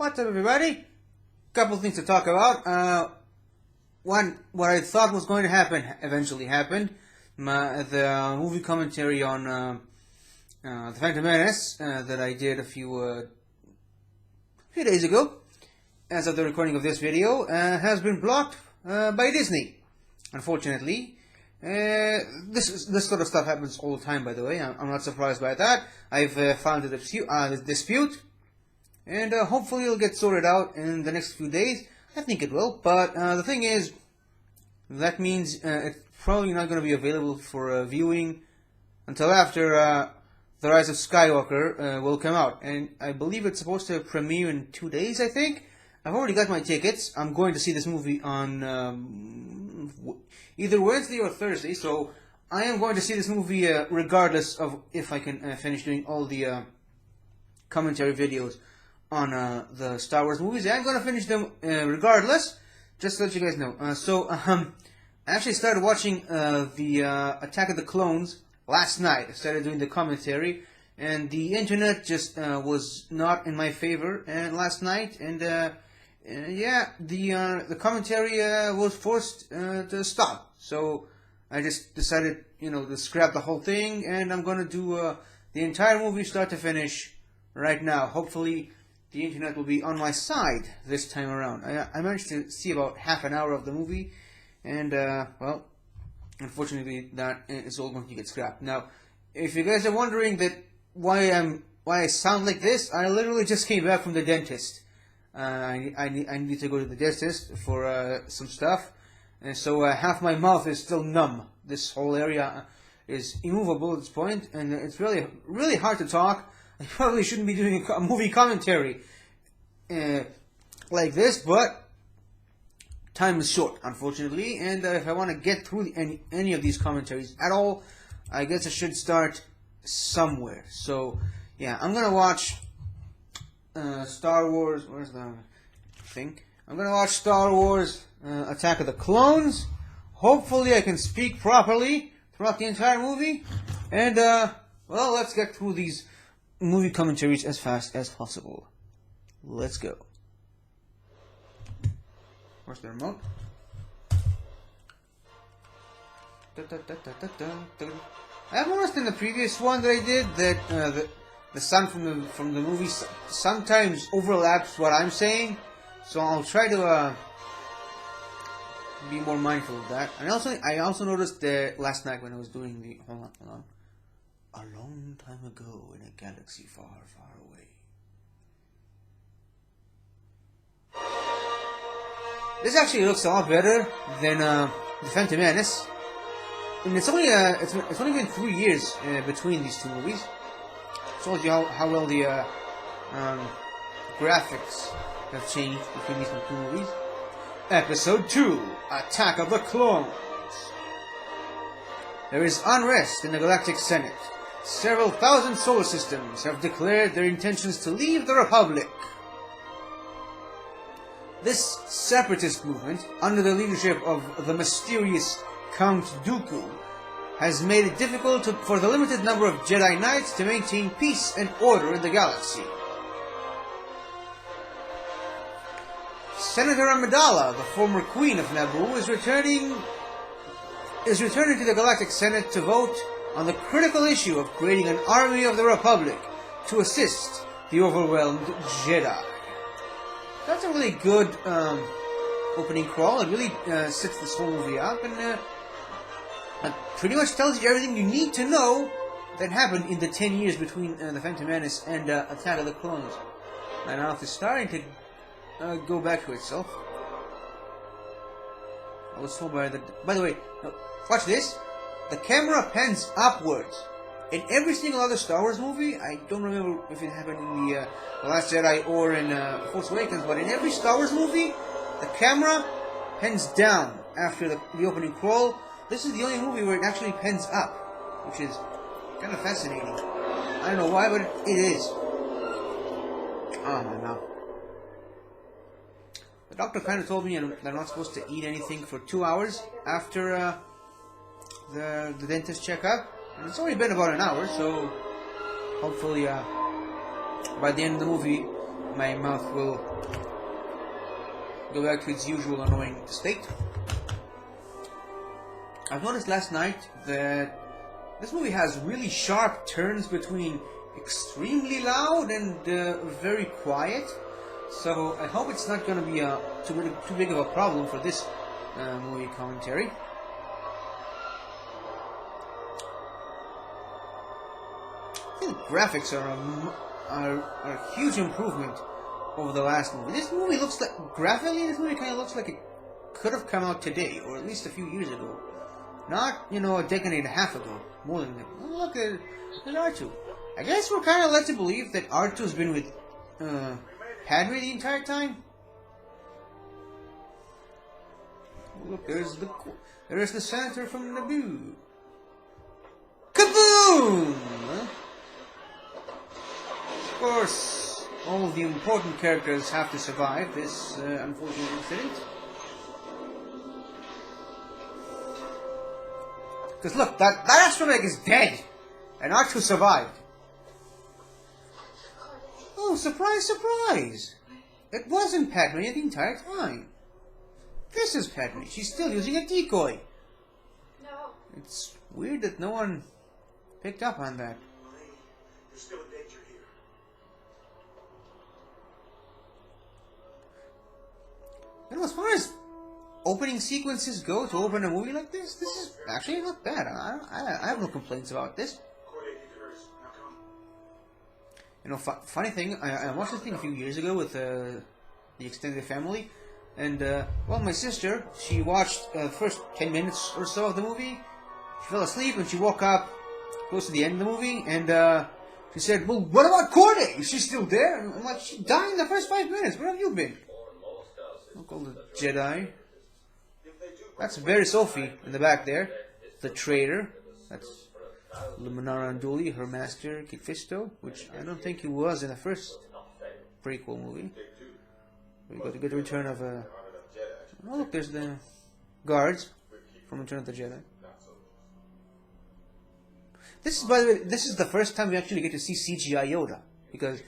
What's up, everybody? Couple things to talk about. One, what I thought was going to happen eventually happened. The movie commentary on The Phantom Menace that I did a few days ago, as of the recording of this video, has been blocked by Disney. Unfortunately, this sort of stuff happens all the time. By the way, I'm not surprised by that. I've found a dispute. And hopefully it'll get sorted out in the next few days. I think it will. But the thing is, that means it's probably not going to be available for viewing until after The Rise of Skywalker will come out. And I believe it's supposed to premiere in 2 days, I think. I've already got my tickets. I'm going to see this movie on either Wednesday or Thursday. So I am going to see this movie regardless of if I can finish doing all the commentary videos on the Star Wars movies. I'm going to finish them regardless, just to let you guys know. I actually started watching the Attack of the Clones last night. I started doing the commentary, and the internet just was not in my favor last night, and the commentary was forced to stop. So I just decided, to scrap the whole thing, and I'm going to do the entire movie start to finish right now. Hopefully the internet will be on my side this time around. I managed to see about half an hour of the movie, and, unfortunately that is all going to get scrapped. Now, if you guys are wondering why I sound like this, I literally just came back from the dentist. I need to go to the dentist for some stuff, and so half my mouth is still numb. This whole area is immovable at this point, and it's really, really hard to talk. I probably shouldn't be doing a movie commentary like this, but time is short, unfortunately, and if I want to get through any of these commentaries at all, I guess I should start somewhere. So, yeah, I'm going to watch Star Wars. Where's the thing? I'm going to watch Star Wars Attack of the Clones. Hopefully I can speak properly throughout the entire movie, and, let's get through these movie commentaries as fast as possible. Let's go. Where's the remote? I've noticed in the previous one that I did that the sound from the movie sometimes overlaps what I'm saying, so I'll try to be more mindful of that. And I also noticed that last night when I was doing the hold on. A long time ago in a galaxy far, far away. This actually looks a lot better than The Phantom Menace. And it's only been 3 years between these two movies. Shows you how well the graphics have changed between these two movies. Episode 2: Attack of the Clones. There is unrest in the Galactic Senate. Several thousand solar systems have declared their intentions to leave the Republic. This separatist movement, under the leadership of the mysterious Count Dooku, has made it difficult for the limited number of Jedi Knights to maintain peace and order in the galaxy. Senator Amidala, the former Queen of Naboo, is returning to the Galactic Senate to vote on the critical issue of creating an army of the Republic to assist the overwhelmed Jedi. That's a really good opening crawl. It really sets this whole movie up, and it pretty much tells you everything you need to know that happened in the 10 years between The Phantom Menace and Attack of the Clones. And now it's starting to go back to itself. I was told by the way, watch this. The camera pans upwards. In every single other Star Wars movie, I don't remember if it happened in The Last Jedi or in Force Awakens, but in every Star Wars movie, the camera pans down after the opening crawl. This is the only movie where it actually pans up, which is kind of fascinating. I don't know why, but it is. Oh my god. The doctor kind of told me that I'm not supposed to eat anything for 2 hours after the dentist checkup, and it's only been about an hour, so hopefully by the end of the movie my mouth will go back to its usual annoying state. I've noticed last night that this movie has really sharp turns between extremely loud and very quiet. So I hope it's not going to be too big of a problem for this movie commentary. I think the graphics are a huge improvement over the last movie. This movie looks like, graphically, this movie kind of looks like it could have come out today, or at least a few years ago. Not, a decade and a half ago. More than that. Look at R2. I guess we're kind of led to believe that R2's been with Padme the entire time. Look, there's the senator from Naboo. Kaboom! Of course, all of the important characters have to survive this unfortunate incident. Because look, that astromech is dead, and R2 survived. Oh, surprise, surprise! It wasn't Padme the entire time. This is Padme. She's still using a decoy. No. It's weird that no one picked up on that. There's still a danger here. As far as opening sequences go to open a movie like this is actually not bad. I have no complaints about this. Funny thing, I watched this thing a few years ago with the extended family, and my sister, she watched the first 10 minutes or so of the movie. She fell asleep and she woke up close to the end of the movie, and she said, "Well, what about Corday? Is she still there?" And I'm like, "She died in the first 5 minutes. Where have you been?" Don't call the Jedi. That's Barry Sophie in the back there, the traitor. That's Luminara Unduli, her master, Kit Fisto, which I don't think he was in the first prequel movie. We got to get the return of oh look, there's the guards from Return of the Jedi. This is, by the way, this is the first time we actually get to see CGI Yoda, because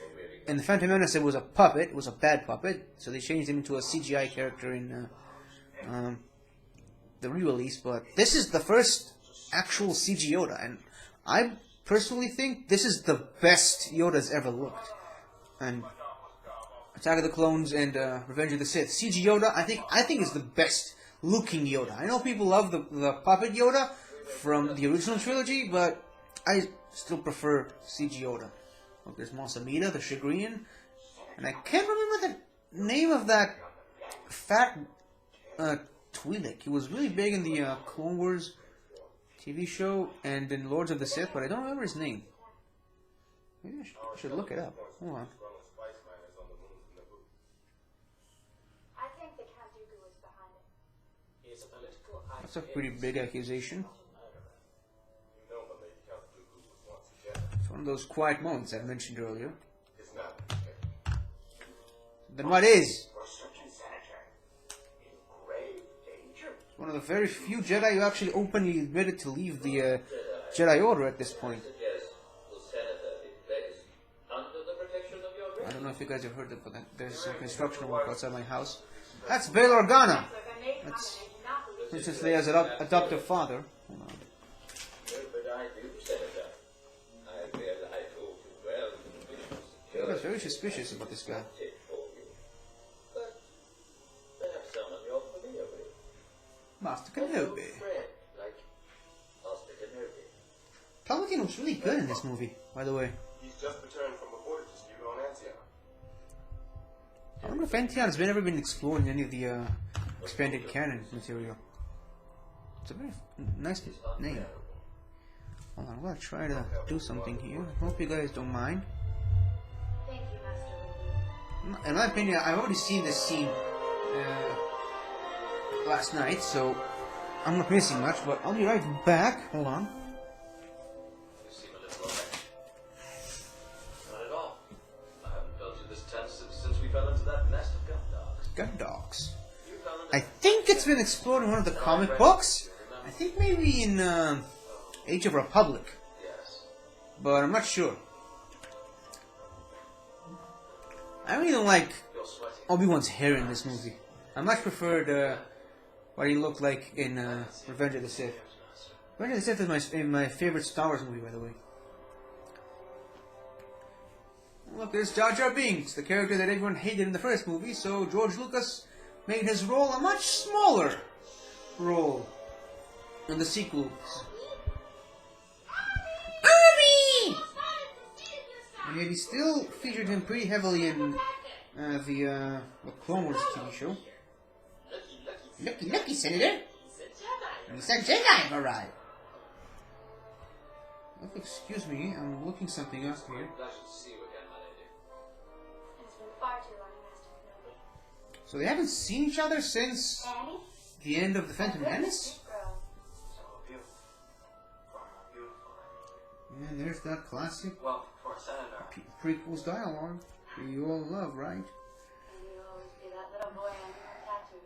in the Phantom Menace it was a puppet, it was a bad puppet, so they changed him into a CGI character in the re-release, but this is the first actual CG Yoda, and I personally think this is the best Yoda's ever looked. And Attack of the Clones and Revenge of the Sith, CG Yoda, I think is the best looking Yoda. I know people love the puppet Yoda from the original trilogy, but I still prefer CG Yoda. Look, there's Mos Amida, the Chagrian, and I can't remember the name of that fat Twi'lek. He was really big in the Clone Wars TV show and in Lords of the Sith, but I don't remember his name. Maybe I should look it up. Hold on. I think the Count Dooku is behind it. He is a political icon. That's a pretty big accusation. It's one of those quiet moments I mentioned earlier. Then what is? One of the very few Jedi who actually openly admitted to leave the Jedi Order at this point. I don't know if you guys have heard it, but there's some construction work outside my house. That's Bail Organa. That's Princess Leia's adoptive father. Hold on. I was very suspicious about this guy. Master Kenobi. Palpatine looks really good in this movie, by the way. He's just returned from a border dispute on Antion. I wonder if Antion's ever been explored in any of the expanded canon material. It's a very nice name. Hold on, I'm gonna try to do something here. I hope you guys don't mind. Thank you, Master Windu. In my opinion, I've already seen this scene last night, so I'm not missing much, but I'll be right back. Hold on. You seem a little away. Not at all. I haven't felt you this tense since we fell into that nest of gun dogs. Gun dogs. You fell into I think it's been explored in one of the comic books. I think maybe in Age of Republic, Yes. but I'm not sure. I really don't like You're sweating. Obi-Wan's hair in this movie. I much preferred what he looked like in Revenge of the Sith. Revenge of the Sith is my favorite Star Wars movie, by the way. Look, there's Jar Jar Binks, the character that everyone hated in the first movie, so George Lucas made his role a much smaller role in the sequels. Obi! And yet he still featured him pretty heavily in the Clone Wars TV show. Lucky, Senator! He's a Jedi, alright. Excuse me, I'm looking something up here. Pleasure to see you again, my lady. It's been far too long, Master Kenobi. So they haven't seen each other since Annie? the end of The Phantom Menace? Girl. So beautiful. Far more beautiful. And there's that classic Well, for a senator. prequels dialogue that you all love, right? And you'll always be that little boy on your tattoo.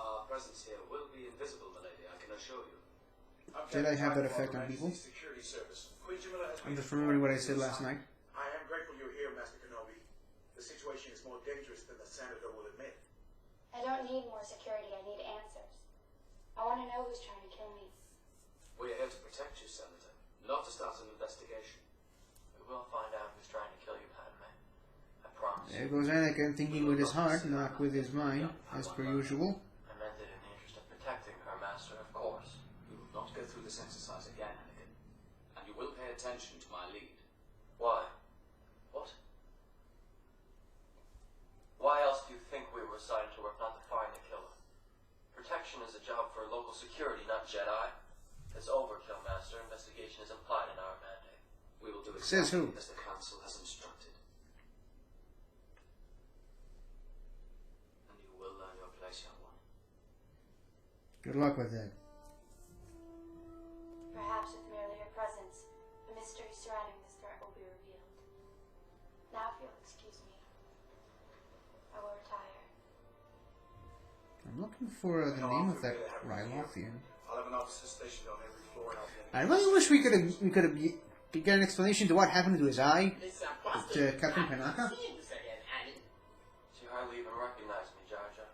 Our presence here will be invisible, my lady, I can assure you. Did I have that effect on people? Security Service. Queen Jamila has I'm just remembering what I said last night. I am grateful you're here, Master Kenobi. The situation is more dangerous than the senator will admit. I don't need more security, I need answers. I want to know who's trying to kill me. We are here to protect you, Senator, not to start an investigation. We will find out who's trying to kill you, Padme. I promise. There goes Anakin thinking with his heart, not with his mind, as per usual. I meant it in the interest of protecting her master, of course. We will not go through this exercise again, Anakin. And you will pay attention to my lead. Why? What? Why else do you think we were assigned to work not to find the killer? Protection is a job for local security, not Jedi. It's overkill, Master. Investigation is implied in our mandate. We will do Says exactly who? as the Council has instructed. And you will learn your place, young one. Good luck with that. Perhaps with merely your presence, the mystery surrounding this threat will be revealed. Now, if you'll excuse me, I will retire. I'm looking for the name of that Rylothian. I'll have an officer stationed on every floor and I'll be I really wish we could get an explanation to what happened to his eye to Captain Panaka. She hardly even recognized me, Jar Jar.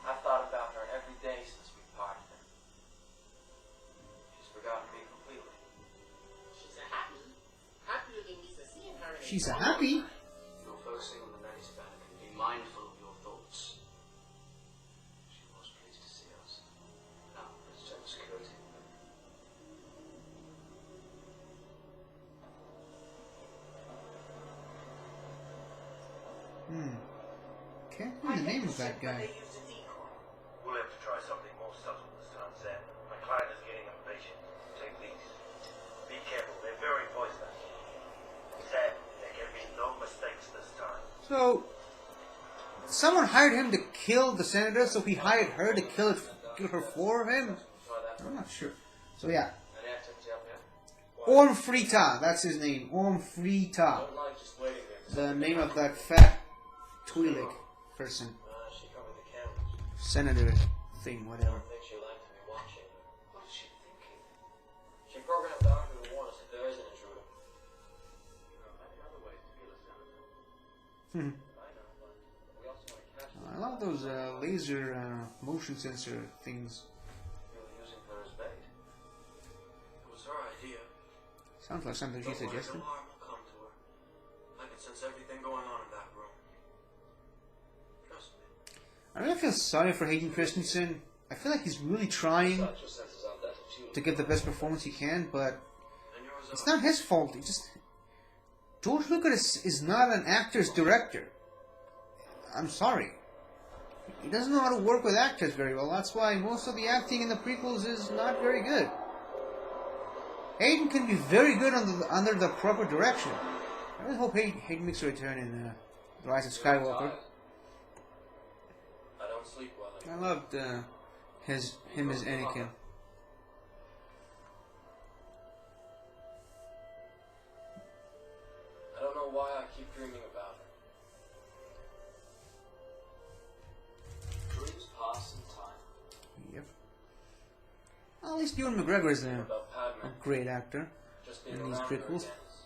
I've thought about her every day since we parted. She's forgotten me completely. She's a happy. You're focusing on the next Anakin. Be mindful of your thoughts. She was pleased to see us. Now, let's check security. Can't remember the name of that guy. We'll have to try something more subtle this time, Sam. My client is getting impatient. Take these. Be careful, they're very poisonous. Sam, there can be no mistakes this time. So, someone hired him to kill the senator, so he hired her to kill her for him? Try that. I'm not sure. So yeah, Any activity up here? Orm Frita, that's his name. Orm Frita. Don't like just waiting there. The name of that fat Twi'lek person. She covered the cameras. Senator thing, I whatever. don't think she liked me watching. What is she thinking? She programmed Arthur to warn us if there is an intruder. There are many other ways to kill a senator. I know, but we also want to catch I love those laser motion sensor things. people using her as bait. It was her idea. Sounds like something she Don't worry, suggested. no harm will come to her. I can sense everything going on in that room. Trust me. I really feel sorry for Hayden Christensen. I feel like he's really trying Such your senses of that attitude. to give the best performance he can, but And yours it's are. not his fault. George Lucas is not an actor's director. I'm sorry. He doesn't know how to work with actors very well. That's why most of the acting in the prequels is not very good. Hayden can be very good under the proper direction. I really hope Hayden makes a return in The Rise of Skywalker. I don't sleep well. I loved him as Anakin. I don't know why I keep dreaming about her. Dreams pass in time. Yep. Well, at least Ewan McGregor is a About Padme. great actor. Just being in these around her prequels. again is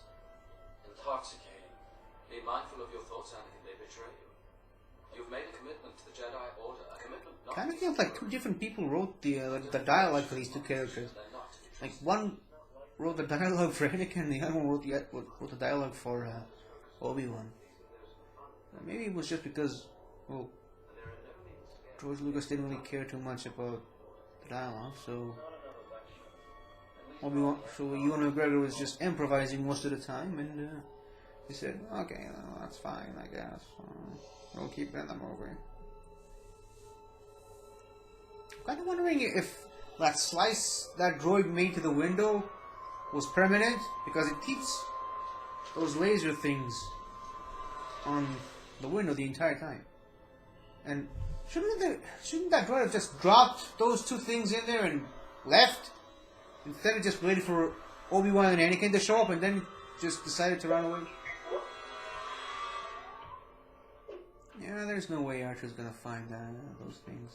course, Anakin, they betray you. You've made a commitment to the Jedi Order, a commitment not Kind of to feels like two different people wrote the dialogue for these two characters. they're not to be Like one wrote the dialogue for Anakin, and the other one wrote the dialogue for Obi-Wan. Maybe it was just because, well, George Lucas didn't really care too much about the dialogue, so Obi-Wan, so Ewan McGregor was just improvising most of the time, and he said, "Okay, that's fine, I guess. We'll keep it in the movie." I'm kind of wondering if that slice that droid made to the window was permanent, because it keeps those laser things on the window the entire time. And shouldn't that droid have just dropped those two things in there and left, instead of just waiting for Obi-Wan and Anakin to show up and then just decided to run away? Yeah, there's no way Archer's gonna find those things.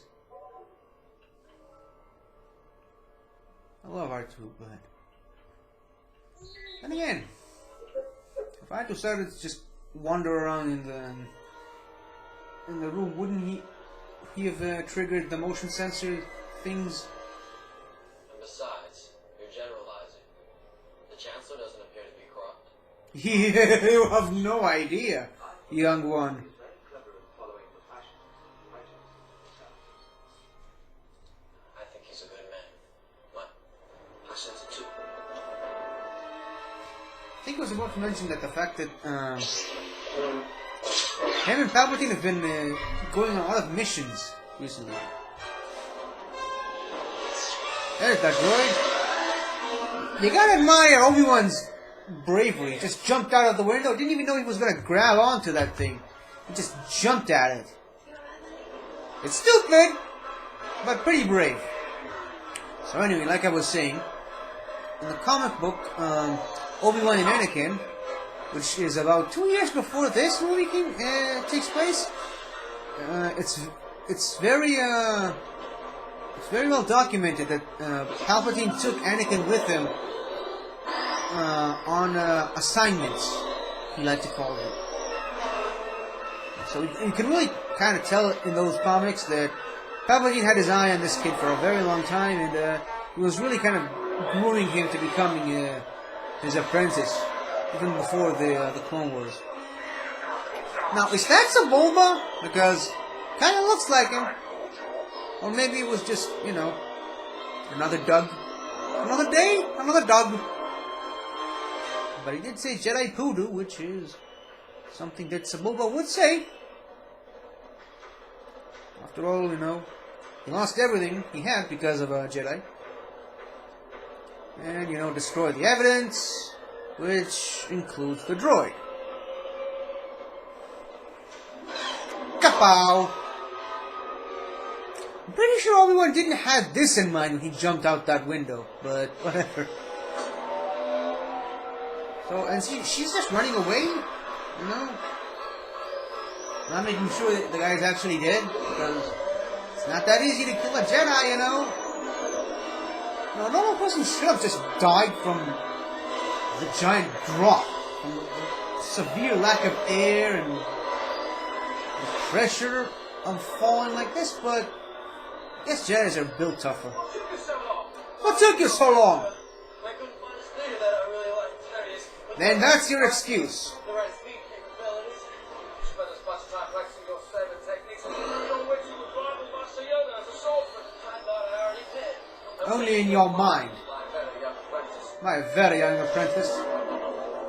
I love R2, but then again, if R2 started to just wander around in the room, wouldn't he have triggered the motion sensor things? And besides, you're generalizing. The Chancellor doesn't appear to be corrupt. You have no idea, young one. I think he's a good man. What? I sense it too. I think I was about to mention that the fact that him and Palpatine have been going on a lot of missions recently. There's that droid. You gotta admire Obi-Wan's bravery. He just jumped out of the window. Didn't even know he was gonna grab onto that thing. He just jumped at it. It's stupid, but pretty brave. So anyway, like I was saying, in the comic book, Obi-Wan and Anakin, which is about 2 years before this movie takes place, it's very well documented that Palpatine took Anakin with him on assignments, he liked to call it. So you can really kind of tell in those comics that Palpatine had his eye on this kid for a very long time, and he was really kind of grooming him to becoming his apprentice, even before the Clone Wars. Now, is that Sebulba? Because kind of looks like him. Or maybe it was just, another Doug. Another day, another Doug. But he did say Jedi Poodoo, which is something that Sebulba would say. After all, he lost everything he had because of a Jedi. And, destroyed the evidence, which includes the droid. Kapow! I'm pretty sure Obi-Wan didn't have this in mind when he jumped out that window, but whatever. So, and she's just running away, not making sure that the guy's actually dead, because it's not that easy to kill a Jedi, No, a normal person should have just died from the giant drop, from the severe lack of air and the pressure of falling like this, but I guess Jedis are built tougher. What took you so long? I couldn't find a speeder that I really liked. Then that's your excuse. The right speed capabilities. Spent as much time practicing your saber techniques and on which you would rival Master Yoda as a swordsman. I thought I already did. Only in your mind. My very young apprentice. My very young apprentice.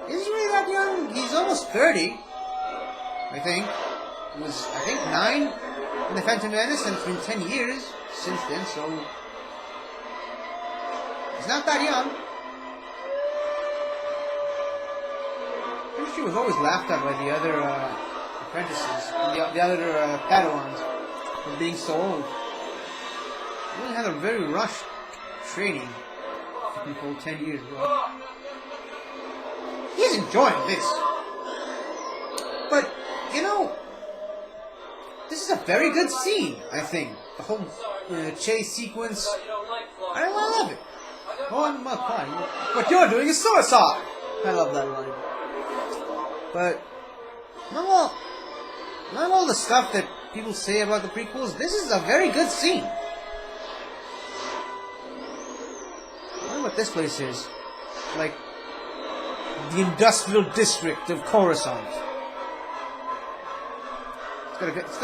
Is he really that young? He's almost 30, I think. He was, 9 in The Phantom Menace, and it's been 10 years since then, so he's not that young. Pretty sure he was always laughed at by the other apprentices, the other Padawans, for being so old. He really had a very rushed training for 10 years ago. He's enjoying this. But, this is a very good scene, I think. The whole chase sequence. I love it. Oh, I'm not fine. What you're doing is suicide. I love that line. But, not all the stuff that people say about the prequels, this is a very good scene. I wonder what this place is. Like, the industrial district of Coruscant. It's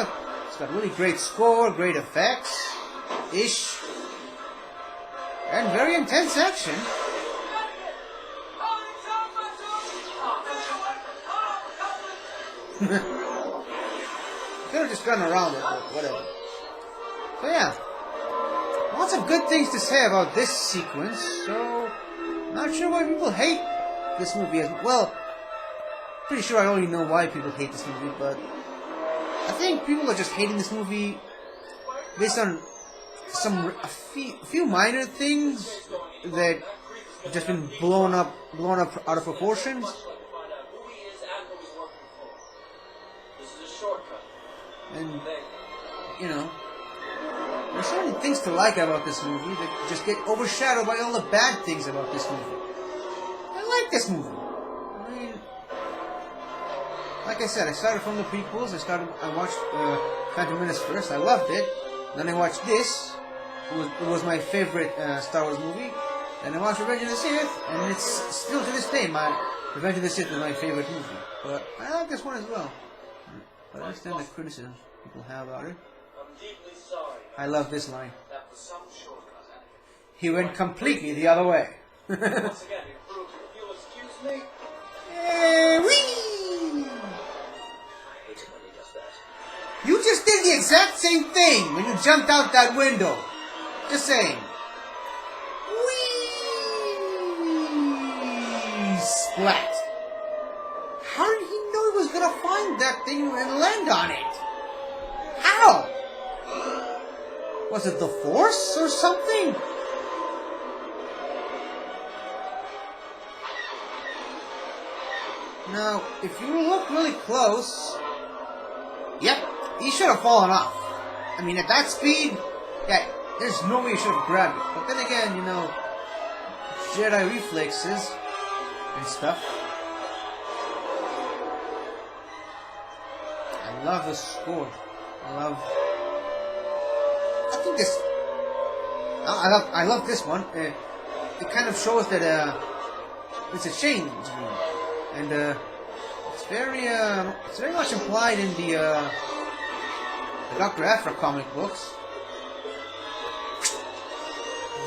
got really great score, great effects, and very intense action. Could have just gone around it, but whatever. So yeah, lots of good things to say about this sequence. So, not sure why people hate this movie as well. Pretty sure I already know why people hate this movie, but I think people are just hating this movie based on a few minor things that have just been blown up out of proportions. And, you know, there's certain things to like about this movie that just get overshadowed by all the bad things about this movie. I like this movie. I mean, like I said, I started from the prequels. I watched Phantom Menace first. I loved it. Then I watched this. It was my favorite Star Wars movie. Then I watched Revenge of the Sith, and it's still to this day Revenge of the Sith is my favorite movie. But I like this one as well. But I understand the criticism people have about it. I'm deeply sorry. I love this line. That was some shortcut. He went completely the other way. Once again, you'll excuse me? Whee! I hate it when he does that. You just did the exact same thing when you jumped out that window. Just saying. Whee! Splat. How did he know he was gonna find that thing and land on it? How? Was it the Force or something? Now, if you look really close, yep, he should have fallen off. I mean, at that speed, yeah, there's no way he should have grabbed it. But then again, you know, Jedi reflexes and stuff. I love the score. I love this one. It kind of shows that it's a change room, and it's very much implied in the Dr. Aphra comic books.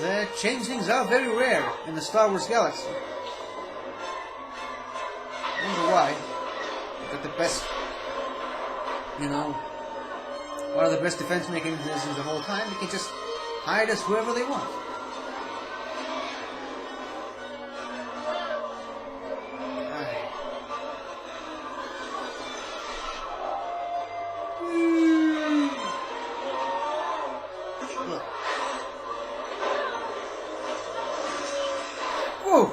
The changelings are very rare in the Star Wars galaxy. I wonder why. They got the best, you know, one of the best defense mechanisms the whole time. They can just hide us whoever they want. Look. Whoa.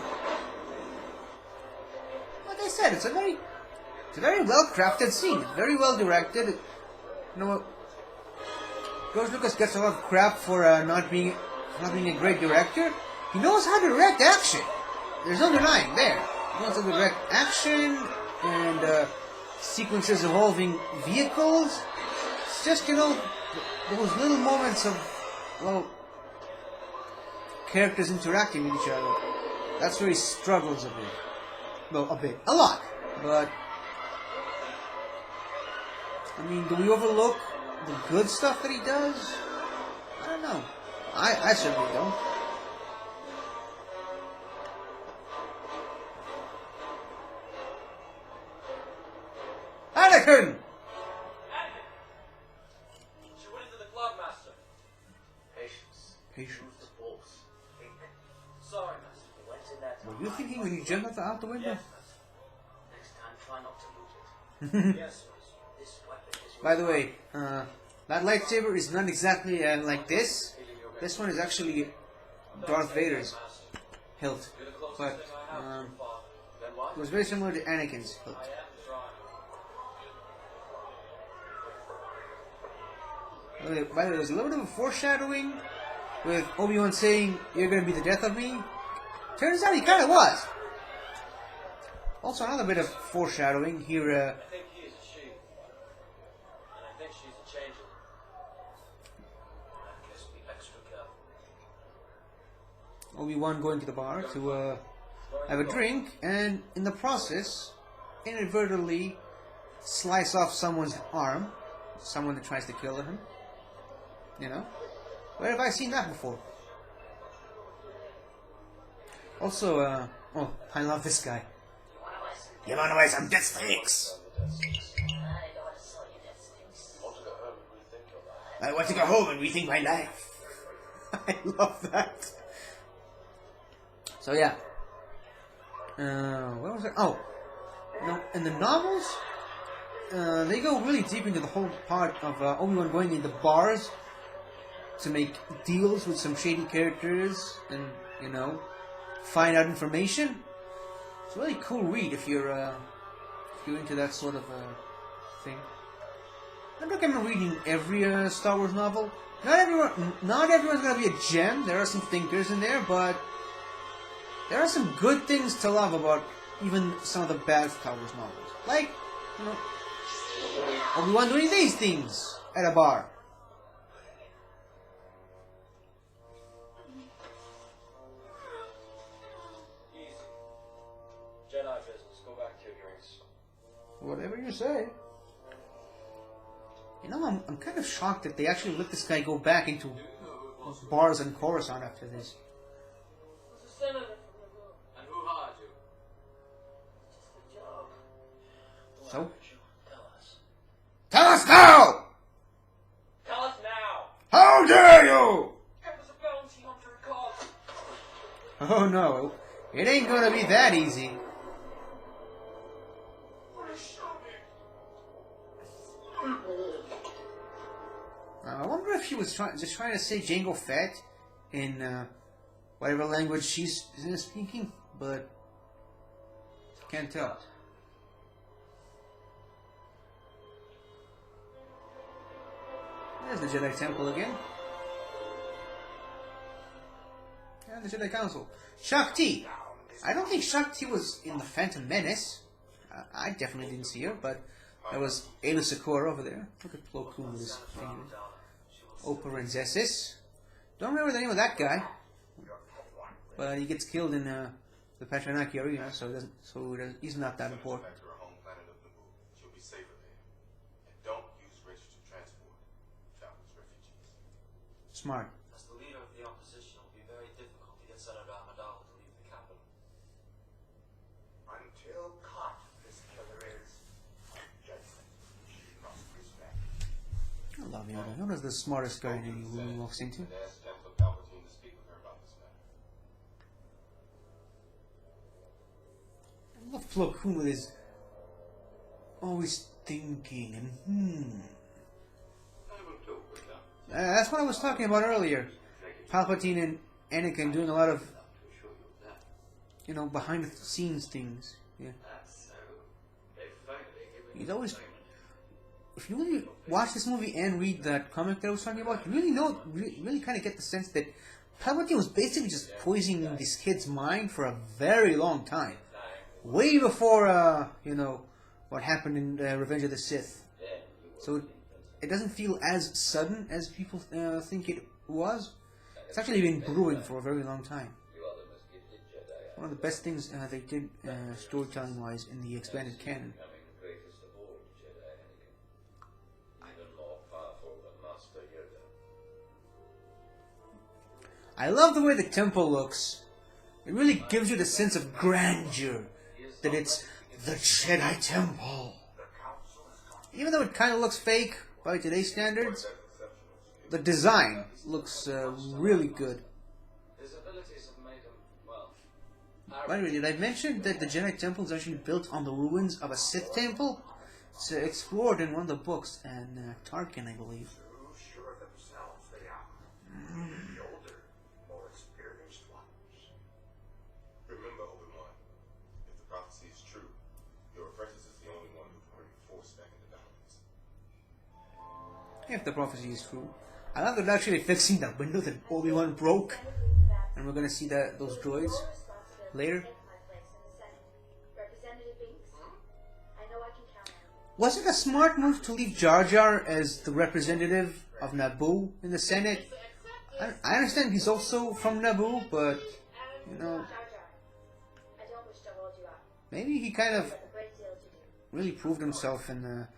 Like I said, it's a very well crafted scene. Very well directed. You know what? George Lucas gets a lot of crap for not being a great director. He knows how to direct action. There's no denying there. He knows how to direct action and sequences involving vehicles. It's just, you know, those little moments of, well, characters interacting with each other. That's where he struggles a bit. Well, a lot. But, I mean, do we overlook the good stuff that he does? I don't know. I certainly don't. Anakin! She went into the club, Master. Patience. Patience. The Force. Think. Sorry, Master. He went in there to Were you thinking when you jumped out the window? Yes, Master. Next time, try not to lose it. Yes, Master. This weapon is By the way, that lightsaber is not exactly like this. This one is actually Darth Vader's hilt. You're the closest But thing I have to your father. Then what? it was very similar to Anakin's hilt. I am trying. By the way, there's a little bit of a foreshadowing with Obi-Wan saying, "You're gonna be the death of me." Turns out he kind of was. Also, another bit of foreshadowing here. I think he is a she. Obi-Wan going to the bar to have a drink, and in the process, inadvertently slice off someone's arm, someone that tries to kill him. You know, where have I seen that before? Also, oh, I love this guy. You wanna buy some death sticks? I want to go home and rethink my life. I love that. So yeah. What was it? Oh, no. In the novels, they go really deep into the whole part of Obi-Wan going into bars to make deals with some shady characters and, you know, find out information. It's a really cool read if you're into that sort of thing. I don't recommend reading every Star Wars novel. Not everyone's gonna be a gem. There are some thinkers in there, but there are some good things to love about even some of the bad Star Wars novels. Like, you know, Obi-Wan doing these things at a bar. Easy. Jedi business. Go back to your drinks. Whatever you say. You know, I'm kind of shocked that they actually let this guy go back into bars in Coruscant after this. Who's the senator from the room? And who hired you? Just a job. So? Tell us. Tell us now! Tell us now! How dare you! It was a bounty hunter cause. Oh no, it ain't gonna be that easy. I wonder if she was just trying to say Jango Fett in whatever language she's speaking, but can't tell. There's the Jedi Temple again. And the Jedi Council. Shakti! I don't think Shakti was in the Phantom Menace. I definitely didn't see her, but there was Aayla Secura over there. Look at Plo Koon with his fingers. Opa Renzesis. Don't remember the name of that guy, but he gets killed in the Patranaki arena, so he's not that important. Back to her home planet of Naboo. She'll be safer there. And don't use registered transport. Travel as refugees. Smart. As the leader of the opposition, it will be very difficult to get Senator Amidala to leave the capital. Until caught, this killer is judgment. She must respect. I love Yoda. Yoda's the smartest guy in any room he walks into. And ask Chancellor Palpatine to speak with her about this matter. I love Plo Koon with his always thinking and I will talk with her. That's what I was talking about earlier. Palpatine and Anakin doing a lot of, you know, behind the scenes things. Yeah. He's always. If you really watch this movie and read that comic that I was talking about, you really kind of get the sense that Palpatine was basically just poisoning this kid's mind for a very long time, way before you know, what happened in Revenge of the Sith. So it doesn't feel as sudden as people think it was. It's actually been brewing for a very long time. One of the best things they did storytelling-wise in the expanded canon. I love the way the temple looks. It really gives you the sense of grandeur that it's the Jedi Temple. Even though it kind of looks fake by today's standards, the design looks really good. His abilities have made him, well, By the way, did I mention that the Jedi Temple is actually built on the ruins of a Sith temple? It's explored in one of the books, and Tarkin, I believe. Too sure of themselves they are. The older, more experienced ones. Remember, Obi-Wan, if the prophecy is true, your apprentice is the only one who can bring the Force back into balance. If the prophecy is true. I love that they're actually fixing that window that Obi-Wan broke. And we're gonna see those droids later. Was it a smart move to leave Jar Jar as the representative of Naboo in the Senate? I understand he's also from Naboo, but You know, Jar Jar, I don't wish to hold you up. maybe he kind of But a great deal to do. really proved himself in the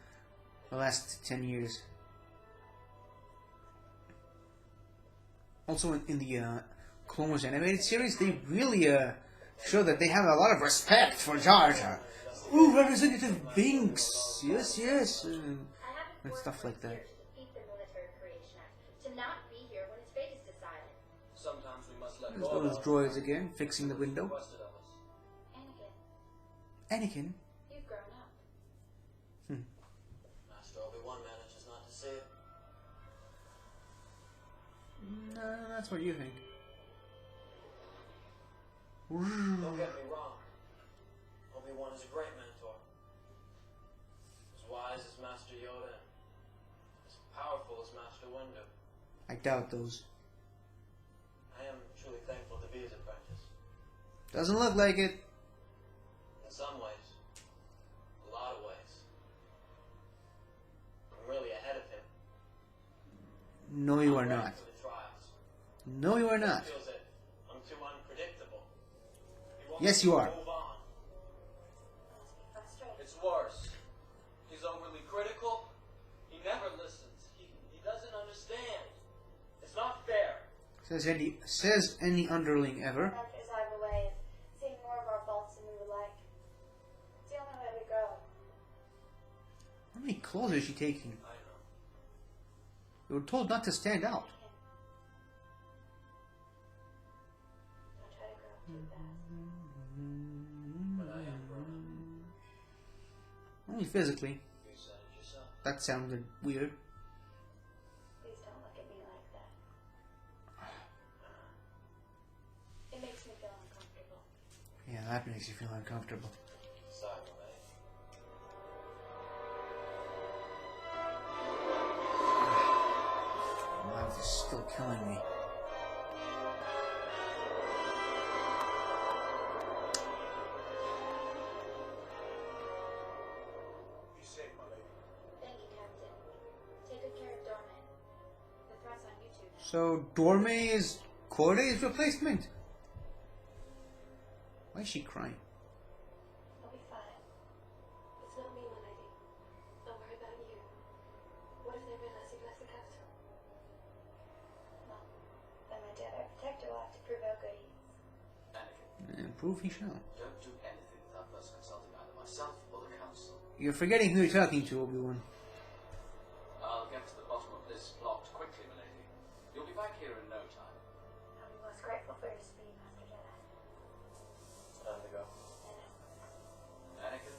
last 10 years. Also, in the Clone Wars animated series, they really show that they have a lot of respect for Jar Jar. Ooh, Representative Binks! Yes, yes! I haven't And forced stuff like that. here to defeat the Military Creation Act, to not be here when its fate is decided. Sometimes we must let There's go of those our droids again, fixing the window. requested of us. Anakin, Anakin? you've grown up. Master Obi-Wan manages not to see it. No, that's what you think. Don't get me wrong. Obi-Wan is a great mentor. As wise as Master Yoda and as powerful as Master Windu. I doubt those. I am truly thankful to be his apprentice. Doesn't look like it. In some ways. A lot of ways. I'm really ahead of him. No, you are I'm ready not. for the trials. No, you are not. It feels that I'm too unpredictable. He wants Yes, me you to are. Move on. Must be frustrating. It's worse. He's overly critical. He never listens. He doesn't understand. It's not fair. Says any underling ever. Mentors have a way of seeing more of our faults than we would like. It's the only way we grow. How many clothes is she taking? I know. You were told not to stand out. Don't try to grow up too fast. But I am grown. Only physically. You said it yourself. That sounded weird. Please don't look at me like that. It makes me feel uncomfortable. Yeah, that makes you feel uncomfortable. Sorry, mate. My mouth is still killing me. Be safe, my lady. Thank you, Captain. Take good care of Dorme. The threat's on YouTube now. So, Dorme is Corday's replacement? Why is she crying? I'll be fine. It's not me, my lady. Don't worry about you. What if they realize you've left the capital? Well, then my dead Eye Protector will have to prove how good he is. Anakin, And prove he shall. don't do anything without first consulting either myself or the council. You're forgetting who you're talking to, Obi-Wan. I'll get to the bottom of this plot quickly, milady. You'll be back here in no time. I'll be most grateful for your speed, Master Jedi. Time to go. And Anakin,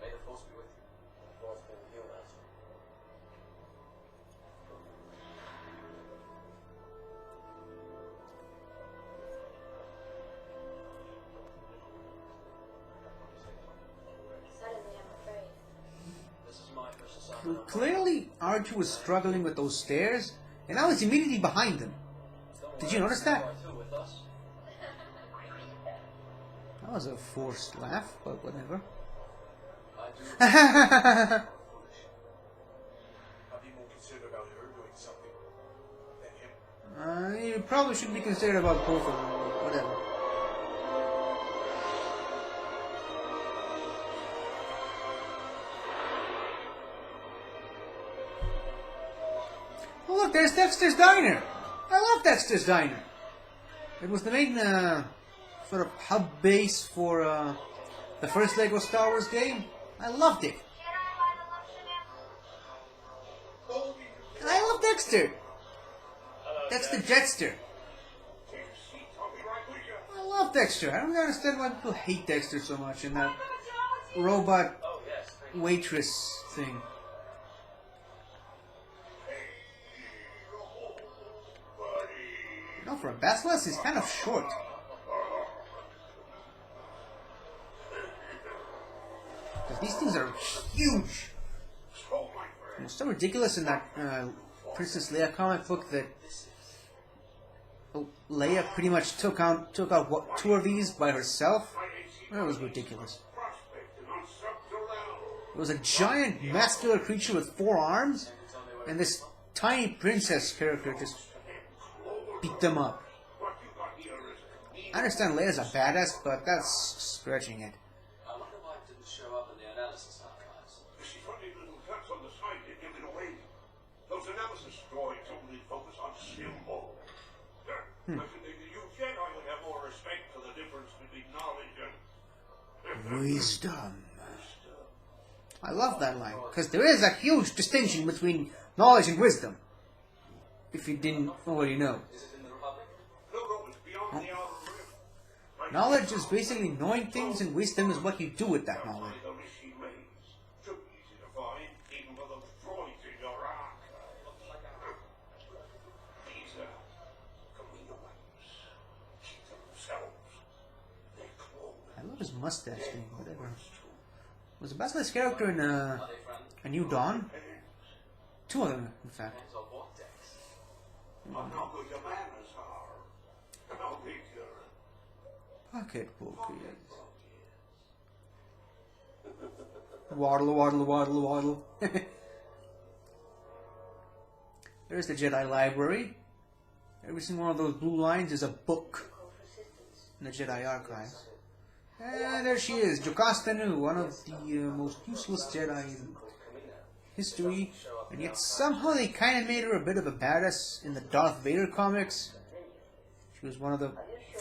may the Force be with you. The Force be with you, Master. suddenly I'm afraid. This is my first assignment. Clearly, R2 was struggling with those stairs, and I was immediately behind him. Don't Did you worry, notice that? you are too with us. That was a forced laugh, but whatever. I do. I'd be more concerned about her doing something than him. You probably should be considered about both of them, but whatever. Oh look, there's Dexter's Diner! I love Dexter's Diner! It was the main sort of hub base for the first Lego Star Wars game. I loved it. And I love Dexter! Dexter Jetster. I love Dexter. I don't understand why people hate Dexter so much and that robot Oh, yes, thank you. waitress thing. You know, for a Basilisk, he's kind of short. Because these things are huge. It was so ridiculous in that Princess Leia comic book that Leia pretty much took out what, 2 of these by herself. That was ridiculous. It was a giant muscular creature with 4 arms, and this tiny princess character just beat them up. What you got here is a I understand Leia's a badass, but that's stretching it. I wonder why it didn't show up in the analysis archives. She funny little cuts on the side that give it away. Those analysis droids only focus on symbol. You Jedi would have more respect for the difference between knowledge and Wisdom. I love that line, because there is a huge distinction between knowledge and wisdom. If you didn't already know. Is it in the Republic? No, it's beyond the outer rim. Knowledge is basically knowing things, and wisdom is what you do with that knowledge. The Rishi rings. Too easy to find, even for those droids in your archive. These are Kamino ones. Keep themselves. They're clones. I love his mustache thing, whatever. Was the Basileus character in Are they friends? A New Dawn? Two of them, in fact. Friends on what decks? How good your manners are. How big your Pocketbook is. Waddle, waddle, waddle, waddle. There's the Jedi Library. Every single one of those blue lines is a book in the Jedi Archives. And there she is, Jocasta Nu, one of the most useless Jedi in history. And yet somehow they kind of made her a bit of a badass in the Darth Vader comics. She was one of the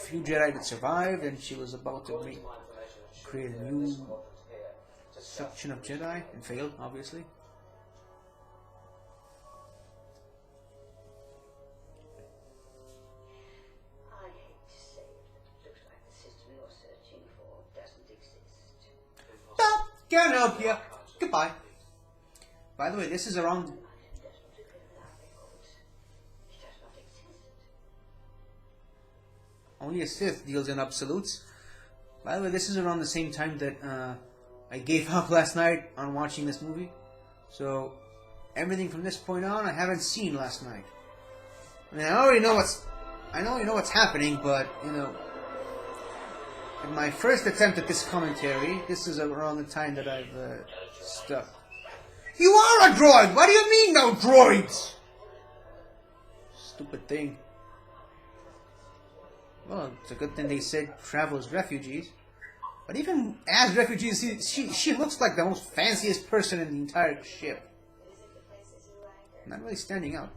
few Jedi that survived, and she was about to create a new section of Jedi, and failed, obviously. I hate to say it, but it looks like the system you're searching for doesn't exist. Well, can't help you. Goodbye. By the way, this is around... It does not appear in our records. It does not exist. Only a Sith deals in absolutes. By the way, this is around the same time that I gave up last night on watching this movie. So, everything from this point on, I haven't seen last night. I mean, I already know what's happening, but, you know... In my first attempt at this commentary, this is around the time that I've stuck. You are a droid! What do you mean, no droids? Stupid thing. Well, it's a good thing they said travel as refugees. But even as refugees, she looks like the most fanciest person in the entire ship. Visit the places you like. Not really standing out.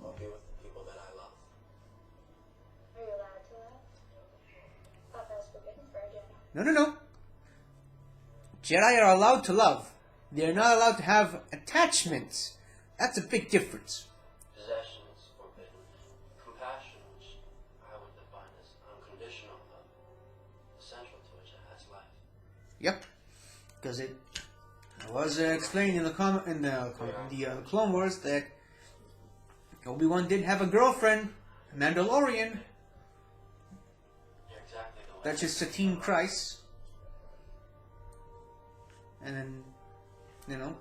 I'll be with the people that I love. Are you allowed to laugh? Thought that was forbidden for a Jedi. No, no, no. Jedi are allowed to love. They are not allowed to have attachments. That's a big difference. Possession is forbidden. Compassion, which I would define as unconditional love, essential to a Jedi's life. Yep, because it was explained in the Clone Wars that Obi-Wan did have a girlfriend, a Mandalorian, You're exactly the way. that's just Satine Kryze, and then, you know,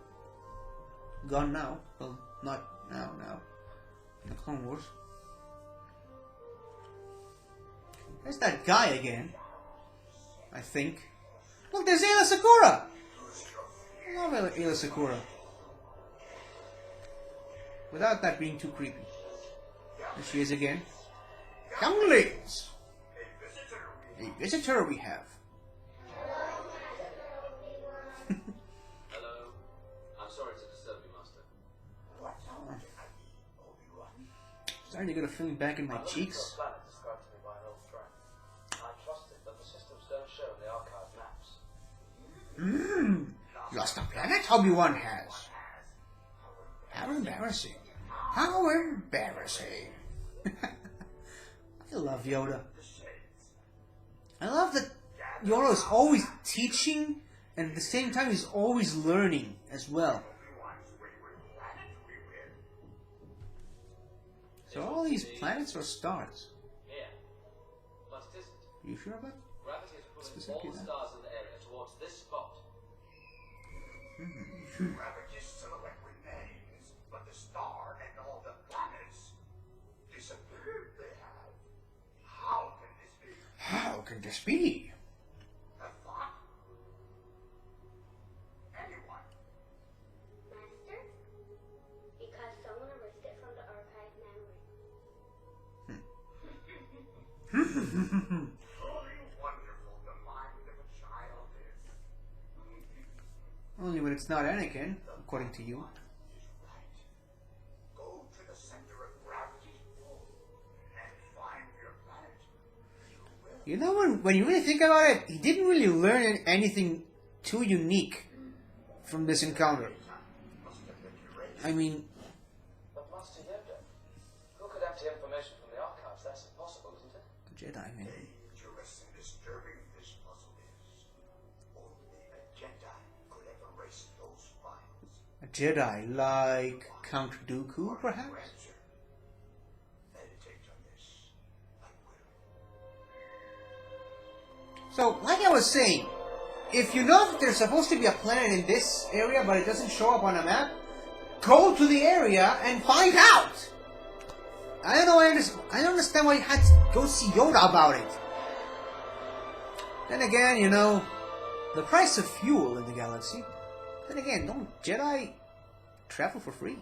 gone now. Well, not now, in the Clone Wars. There's that guy again, I think. Look, there's Aayla Secura! I love Aayla Secura. Without that being too creepy. There she is again. Younglings! A visitor we have. Hello. I'm sorry to disturb you, Master. Starting to get a feeling back in my cheeks. Your planet described to me by an old friend. I trusted that the systems don't show in the archive maps. Lost a planet Obi-Wan has. How embarrassing. How embarrassing. I love Yoda. I love that Yoda is always teaching, and at the same time he's always learning as well. So all these planets are stars. Here. But it isn't. Are you sure about Gravity is pulling Specifically all the that. stars in the area towards this spot. Gravity silhouette remains, but the star and all the planets disappeared. They have. How can this be? How can this be? A thought? Anyone? Master? Because someone erased it from the archive memory. wonderful the mind of a child is. Only when it's not Anakin, according to you. Right. Go to the center of gravity's pull and find your planet. You will. You know, when you really think about it, he didn't really learn anything too unique from this encounter. Must have been erased. I mean, But Master Yoda, who could empty information from the archives? That's impossible, isn't it? Jedi, man. Dangerous and disturbing this puzzle is. Only a Jedi could have erased those files. A Jedi, like Count Dooku, perhaps? Answer. Meditate on this. I will. So, like I was saying, if you know that there's supposed to be a planet in this area, but it doesn't show up on a map, go to the area and find out! I don't know, I don't understand why you had to go see Yoda about it. Then again, you know, the price of fuel in the galaxy. Then again, don't Jedi travel for free?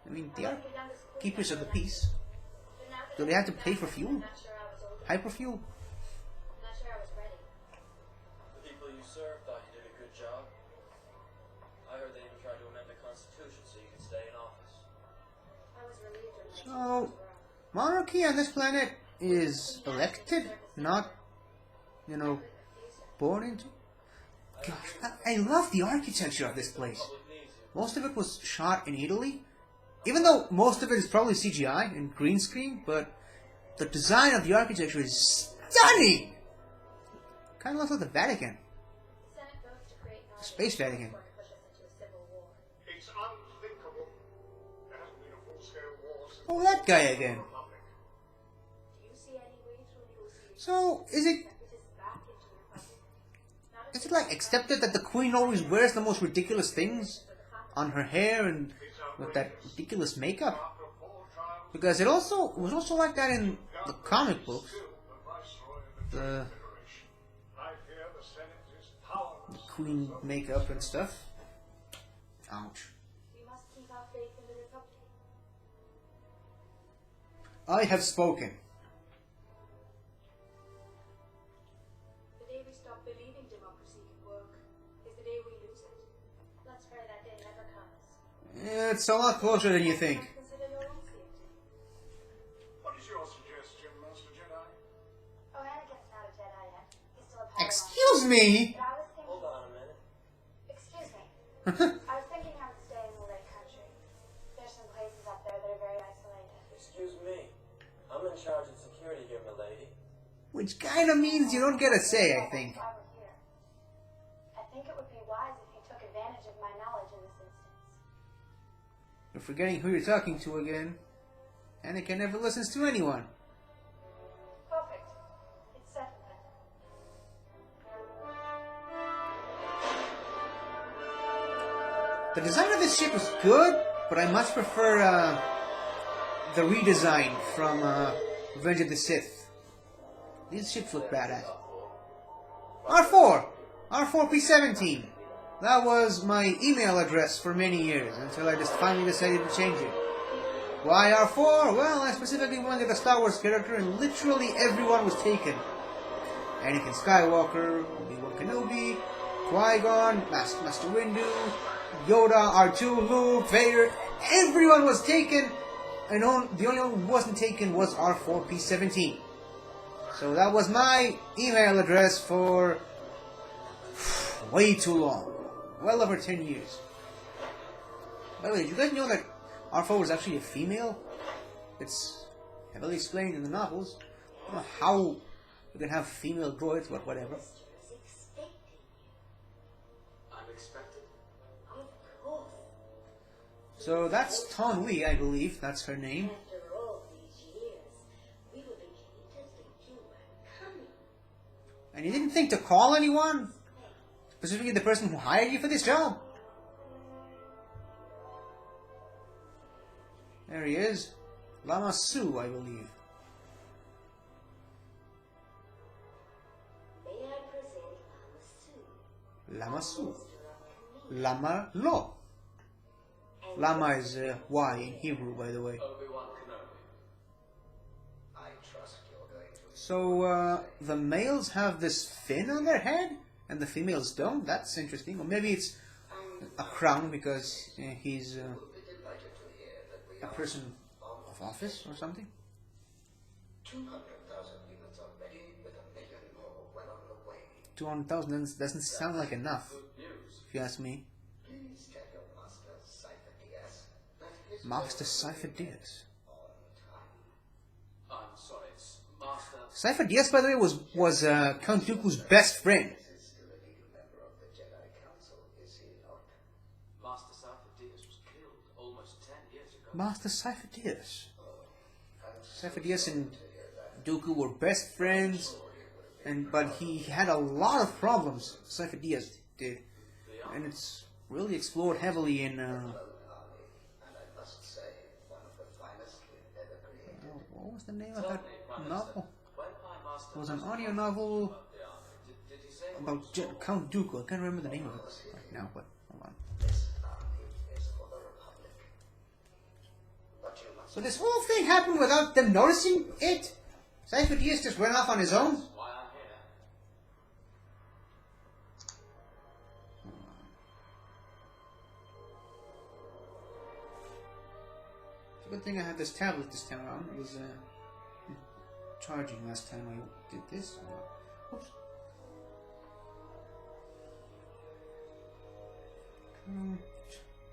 I mean, they are keepers of the peace. Do they have to pay for fuel? Hyperfuel? Not sure I was ready. The people you served thought you did a good job. I heard they even tried to amend the Constitution so you could stay in office. I was relieved when my So, monarchy on this planet is elected, not, you know, born into. Gosh, I love the architecture of this place. Public needs you. Most of it was shot in Italy, even though most of it is probably CGI and green screen, but the design of the architecture is stunning! Kind of looks like the Vatican. The Senate votes to create an Space Vatican. before it pushes into a civil war. It's unthinkable. There hasn't been a full-scale war since Oh, that guy again. the Republic. Do you see any way through you will see So, is it separatists back into the Republic? Not is it like accepted that the Queen always wears the most ridiculous things on her hair and with that ridiculous makeup? After 4 trials, Because it was also like that in the comic books. still the Viceroy of the The Federation. I fear the Senate is powerless. Queen makeup and stuff. Ouch. We must keep our faith in the Republic. I have spoken. The day we stop believing democracy can work is the day we lose it. Let's pray that day never comes. It's a lot closer than you think. Consider your own safety. What is your suggestion, Master Jedi? Oh, Anakin's not a Jedi yet. He's still a Padawan. Excuse me! But I was thinking... Hold on a minute. Excuse me. I was thinking I would stay in the Lake Country. There's some places up there that are very isolated. Excuse me. I'm in charge of security here, milady. Which kind of means you don't get a say, I think. Why we're here. I think it would be wise if you took advantage of my knowledge in this instance. You're forgetting who you're talking to again. Anakin never listens to anyone. Perfect. It's settled then. The design of this ship is good, but I much prefer the redesign from Revenge of the Sith. These ships look badass. R4! R4P17! That was my email address for many years, until I just finally decided to change it. Why R4? Well, I specifically wanted a Star Wars character, and literally everyone was taken. Anakin Skywalker, Obi-Wan Kenobi, Qui-Gon, Master Windu, Yoda, R2, Luke, Vader. Everyone was taken, and the only one who wasn't taken was R4P17. So that was my email address for way too long. Well over 10 years. By the way, did you guys know that R4 was actually a female? It's heavily explained in the novels. I don't know how you can have female droids, but whatever. Mister is expecting you. I'm expected. Of course. So that's Ton Wee, I believe. That's her name. After all these years, we were beginning to think you were coming. And you didn't think to call anyone? Specifically the person who hired you for this job? There he is. Lama Su, I believe. May I present Lama Su, Lama Su. Master of Kamino, Lama Lo. and Lama is Y in Hebrew, by the way. Obi-Wan Kenobi. I trust you're going to So the males have this fin on their head, and the females don't. That's interesting. Or maybe it's a crown because he's a person of office or something. 200,000 units already, with 1 million more well on the way. 200,000 doesn't sound like enough, if you ask me. Please tell your master, Cypher Diaz, that his Master Cypher Diaz. on time. I'm sorry, it's Master. Cypher Diaz, by the way, was Count Dooku's best friend. Is still a legal member of the Jedi Council, is he not? Master Cypher Diaz was killed almost 10 years ago. Master Cypher Diaz. I'm Cypher Diaz and Dooku were best friends, but he had a lot of problems. Cypher Diaz did, and it's really explored heavily in. and I must say, one of the finest we've ever created. What was the name of Tell that me, Prime novel? Minister, when my master It was an was audio novel the army, did he say about Count Dooku. I can't remember the name of it right now, but hold on. This army is for the Republic. But you must So this whole thing happened without them noticing it? Cypher Diaz just went off on his own? why I'm here? It's a good thing I had this tablet this time around. It was charging last time I did this. Oops.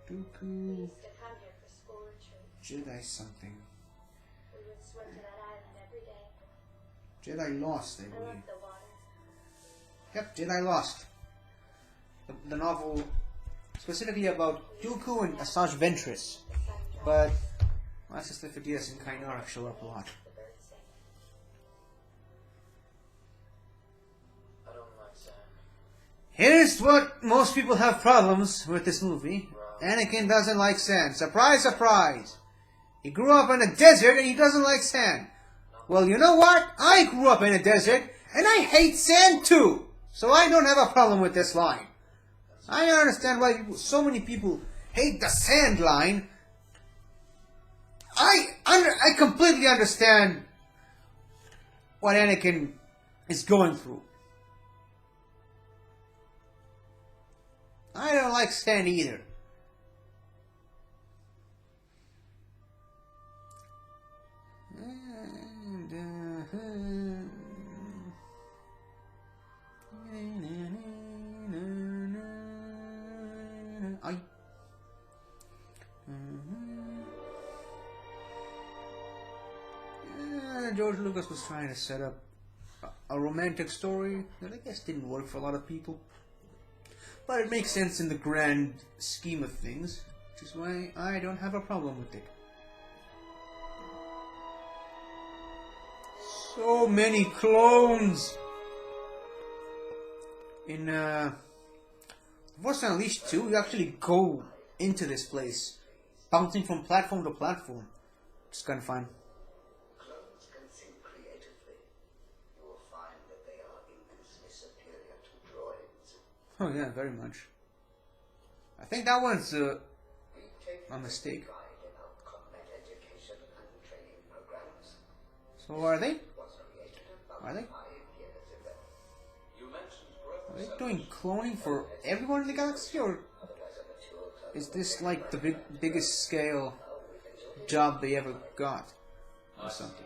Dooku We used to come here for school retreat. Jedi something. We would swim to that island every day. Jedi Lost, I I believe. loved the water. Yep, Jedi Lost. The novel specifically about Dooku and Asajj Ventress. The sun dried, But Master Cypher Diaz and Kainara show up a lot. the birds sang. I don't like Sam. Here's what most people have problems with this movie. Anakin doesn't like sand. Surprise, surprise! He grew up in a desert and he doesn't like sand. Well, you know what? I grew up in a desert and I hate sand too. So I don't have a problem with this line. I don't understand why so many people hate the sand line. I completely understand what Anakin is going through. I don't like sand either. George Lucas was trying to set up a romantic story that I guess didn't work for a lot of people. But it makes sense in the grand scheme of things, which is why I don't have a problem with it. So many clones! In Force Unleashed 2, you actually go into this place, bouncing from platform to platform. It's kind of fun. Clones can think creatively. You will find that they are immensely superior to droids. Oh yeah, very much. I think that one's We take a mistake. pride in our combat education and training programs. So are they? It was created about Are they? 5 years ago. You mentioned growth. Are they doing cloning for everyone in the galaxy, or Otherwise, a mature clone is this like the biggest scale job they ever got, or something?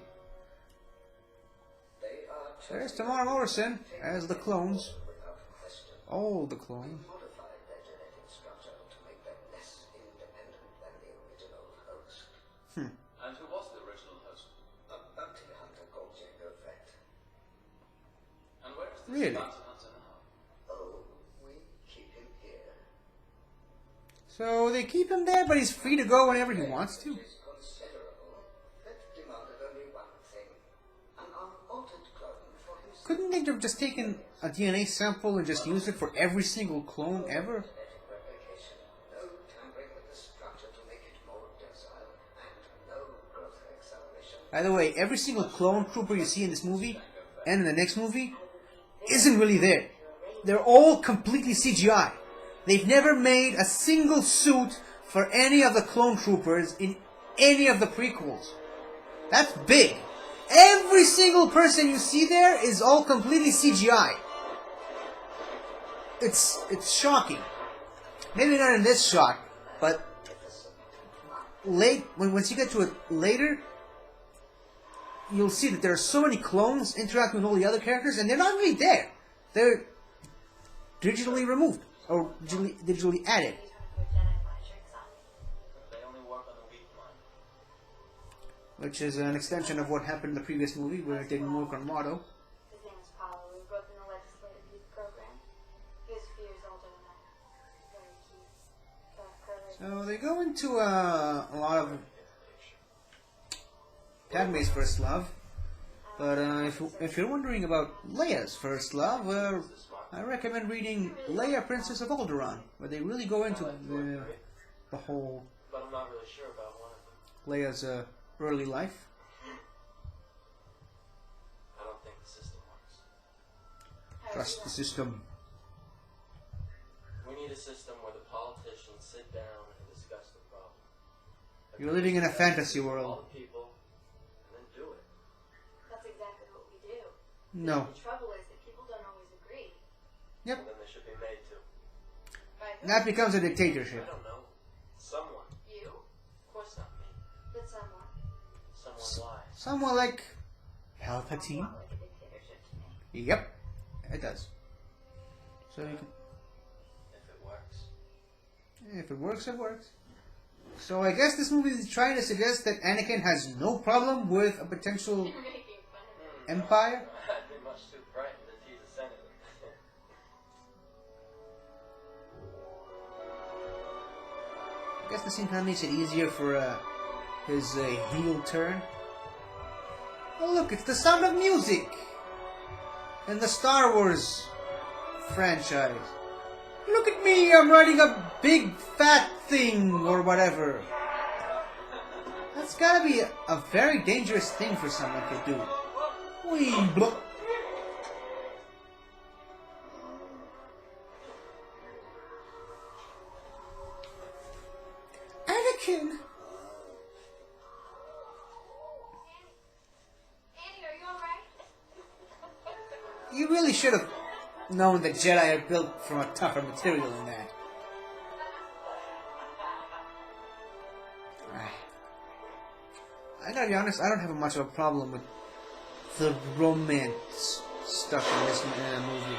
they are There's Tamara Morrison as the clones. without question All the clones. modified their genetic structure to make them less independent than the original host. And who was the original host? A bounty hunter called Jango Fett. And where is this Really? bounty hunter now? Oh, we keep him here. So they keep him there, but he's free to go whenever he wants to. It is considerable. Fett demanded only one thing. An unaltered clone for himself. Couldn't they have just taken a DNA sample and just used it for every single clone ever? Genetic replication. No tampering with the structure to make it more docile. And no growth acceleration. By the way, every single clone trooper you see in this movie and in the next movie isn't really there. They're all completely CGI. They've never made a single suit for any of the clone troopers in any of the prequels. That's big. Every single person you see there is all completely CGI. It's shocking. Maybe not in this shot, but once you get to it later, you'll see that there are so many clones interacting with all the other characters, and they're not really there. They're digitally removed or digitally added. They only work on the weak mind. Which is an extension of what happened in the previous movie, where it didn't work on Motto. His name is Paulo. We broke in the legislative youth program. He was a few years older than I. Very cute. Curly. So they go into a lot of Padme's first love. But if you're wondering about Leia's first love, I recommend reading Leia, Princess of Alderaan, where they really go into the whole But I'm not really sure about one of them. Leia's early life. I don't think the system works. Trust the system. We need a system where the politicians sit down and discuss the problem. You're living in a fantasy All world. the people, and then do it. That's exactly what we do. No. The trouble is that people don't always agree. Yep. Well, then they should be made to. By who? That becomes a I dictatorship. don't know. Someone. You? Of course not me. But someone. Someone wise. Someone like Palpatine. Not like a dictatorship to me. Yep, it does. So you can, If it works. if it works, it works. So I guess this movie is trying to suggest that Anakin has no problem with a potential You're making fun of me. empire. I'd be much too frightened to tease a senator. I guess the scene kind of makes it easier for his heel turn. Oh look, it's the Sound of Music! In the Star Wars franchise. Look at me, I'm riding a big fat thing or whatever. That's gotta be a very dangerous thing for someone to do. Wee blah. Anakin! Annie, are you alright? You really should have known that Jedi are built from a tougher material than that. I gotta be honest, I don't have much of a problem with the romance stuff in this movie.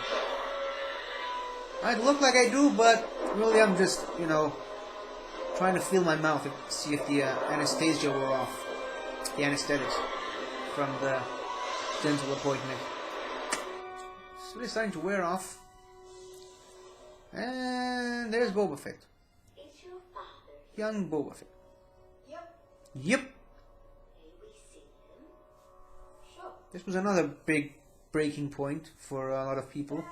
I'd look like I do, but really I'm just, trying to feel my mouth and see if the anesthesia wore off. The anesthetics from the dental appointment. So they're starting to wear off. And there's Boba Fett. Is your father Young Boba Fett. Yep. Yep. May we see him? Sure. This was another big breaking point for a lot of people.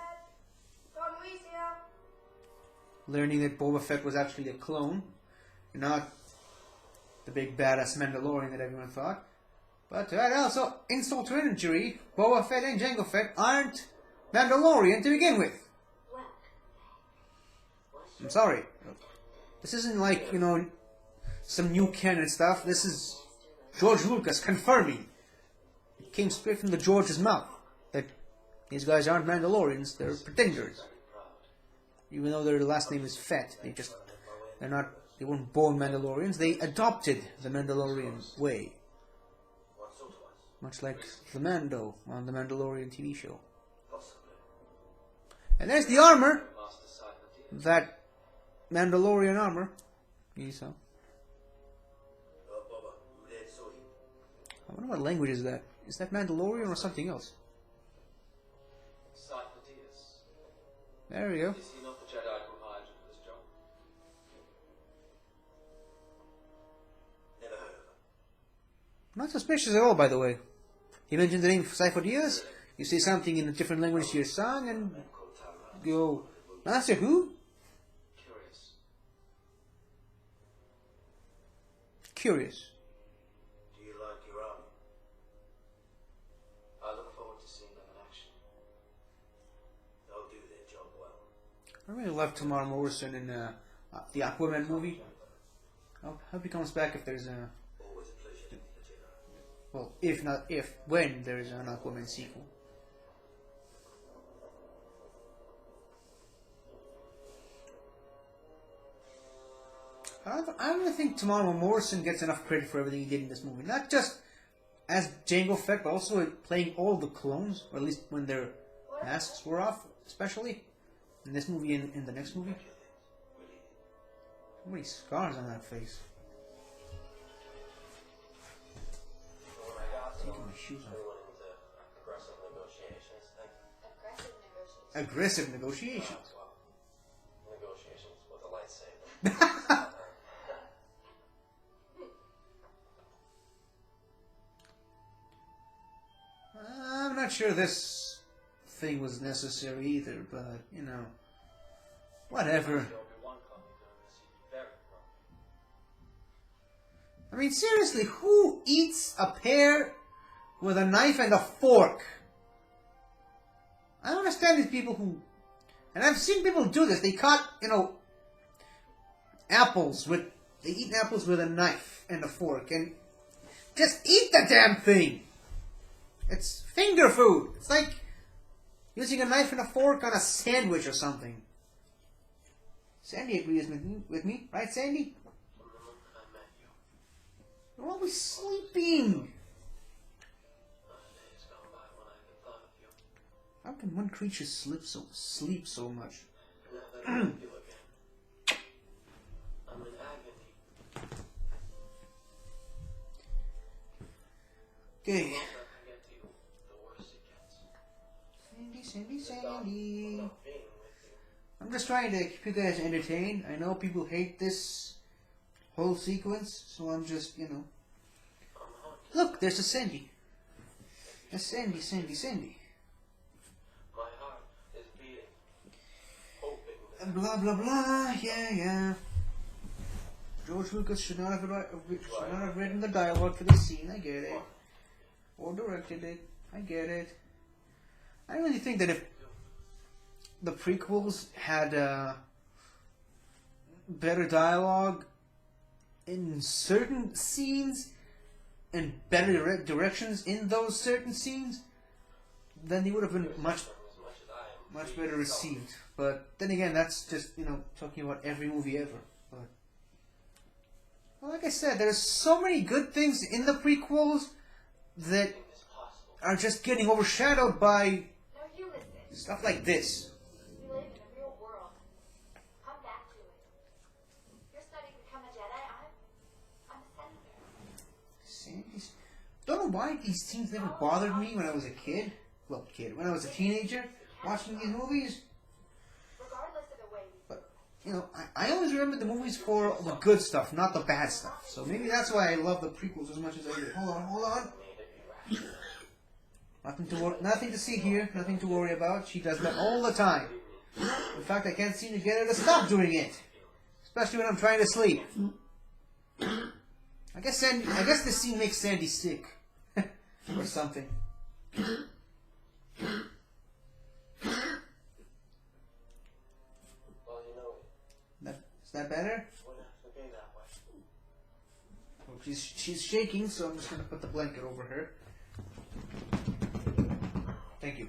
Don Luis here. Learning that Boba Fett was actually a clone. Not the big badass Mandalorian that everyone thought. But to add also insult to injury, Boba Fett and Jango Fett aren't Mandalorian to begin with. Well, I'm sorry. This isn't like, some new canon stuff. This is George Lucas confirming. It came straight from the George's mouth that these guys aren't Mandalorians, they're pretenders. Even though their last name is Fett, they weren't born Mandalorians, they adopted the Mandalorian way. Once or twice. Much like the Mando on the Mandalorian TV show. Possibly. And there's the armor! Master Cyber That Mandalorian armor. You saw. Oh, Boba, who there saw you? I wonder what language is that. Is that Mandalorian or something else? Cyber Diaz. There we go. Is he not the Jedi who hired you for this job? Never heard of him. Not suspicious at all, by the way. He mentioned the name Sifo Dyas. You say something in a different language to your son, and Called Tyrant. go, Master who? Curious. Curious. Do you like your army? I look forward to seeing them in action. They'll do their job well. I really love Tamar Morrison in the Aquaman movie. I hope he comes back if there's a... Always a pleasure to meet a Jedi. Well, if not if, when there is an Aquaman sequel. I don't think Tamara Morrison gets enough credit for everything he did in this movie. Not just as Jango Fett, but also playing all the clones, or at least when their masks were off, especially in this movie and in the next movie. So many scars on that face. When I got to Taking my shoes off. we went into aggressive negotiations. Aggressive Aggressive negotiations. negotiations. Well, negotiations with a lightsaber. I'm not sure this thing was necessary either, but, you know, whatever. Obi-Wan caught me doing this, he'd be very grumpy. I mean, seriously, who eats a pear with a knife and a fork? I don't understand these people who... And I've seen people do this. They cut, you know, apples with... They eat apples with a knife and a fork. And just eat the damn thing! It's finger food. It's like using a knife and a fork on a sandwich or something. Sandy agrees with me. Right, Sandy? From the moment I met you, You're always sleeping. days gone by when I even thought of you. How can one creature sleep so much? Now that I love you again, I'm in agony. Okay. The closer I get to you, the worse it gets. Sandy. Without being with you. I'm just trying to keep you guys entertained. I know people hate this whole sequence, so I'm just, you know. I'm haunted. Look, there's a Sandy. A Sandy. My heart is beating, hoping that And blah blah blah. Yeah. George Lucas should not have written the dialogue for this scene. I get it. Or directed it. I get it. I really think that if the prequels had better dialogue in certain scenes and better directions in those certain scenes, then they would have been as much as I am much better received. But then again, that's just, you know, talking about every movie ever. But well, like I said, there's so many good things in the prequels that Anything is possible. are just getting overshadowed by No, you listen. stuff like this. We live in a real world. Come back to it. You're studying to become a Jedi. I'm a senator. Sandy's... Don't know why these scenes never bothered me when I was a kid. Well, when I was a teenager, watching these movies. Regardless of the way we But, you know, I always remember the movies for the good stuff, not the bad stuff. So maybe that's why I love the prequels as much as I do. Hold on. Nothing to see here, nothing to worry about. She does that all the time. In fact, I can't seem to get her to stop doing it. Especially when I'm trying to sleep. I guess this scene makes Sandy sick. Or something. Well, you know, Is that better? it wouldn't have to be that way. Well, she's shaking, so I'm just gonna put the blanket over her. Thank you.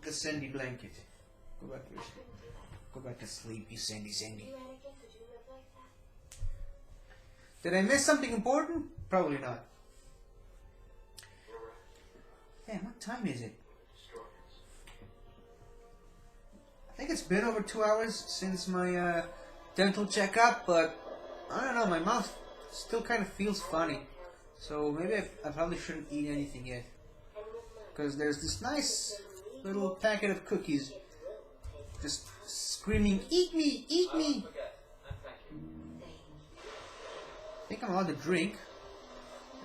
The Sandy blanket. Go back to sleep, you Sandy. do anything? Could you live like that? Did I miss something important? Probably not. You're right. Damn, what time is it? Destroy us. I think it's been over 2 hours since my dental checkup, but I don't know, my mouth still kind of feels funny. So maybe I probably shouldn't eat anything yet. Because there's this nice little packet of cookies just screaming, "Eat me! Eat me!" Forget. And thank you. I think I'm allowed to drink.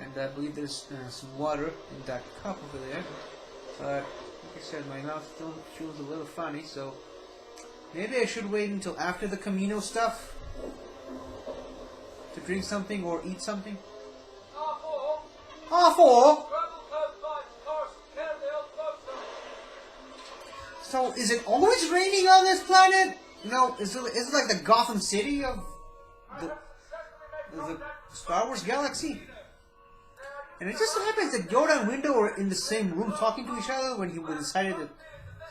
And I believe there's some water in that cup over there. But like I said, my mouth still feels a little funny, so maybe I should wait until after the Camino stuff to drink something or eat something. Awful! So, is it always raining on this planet? You know, is it like the Gotham City of the Star Wars galaxy? And it just so happens that Yoda and Windu were in the same room talking to each other when he decided to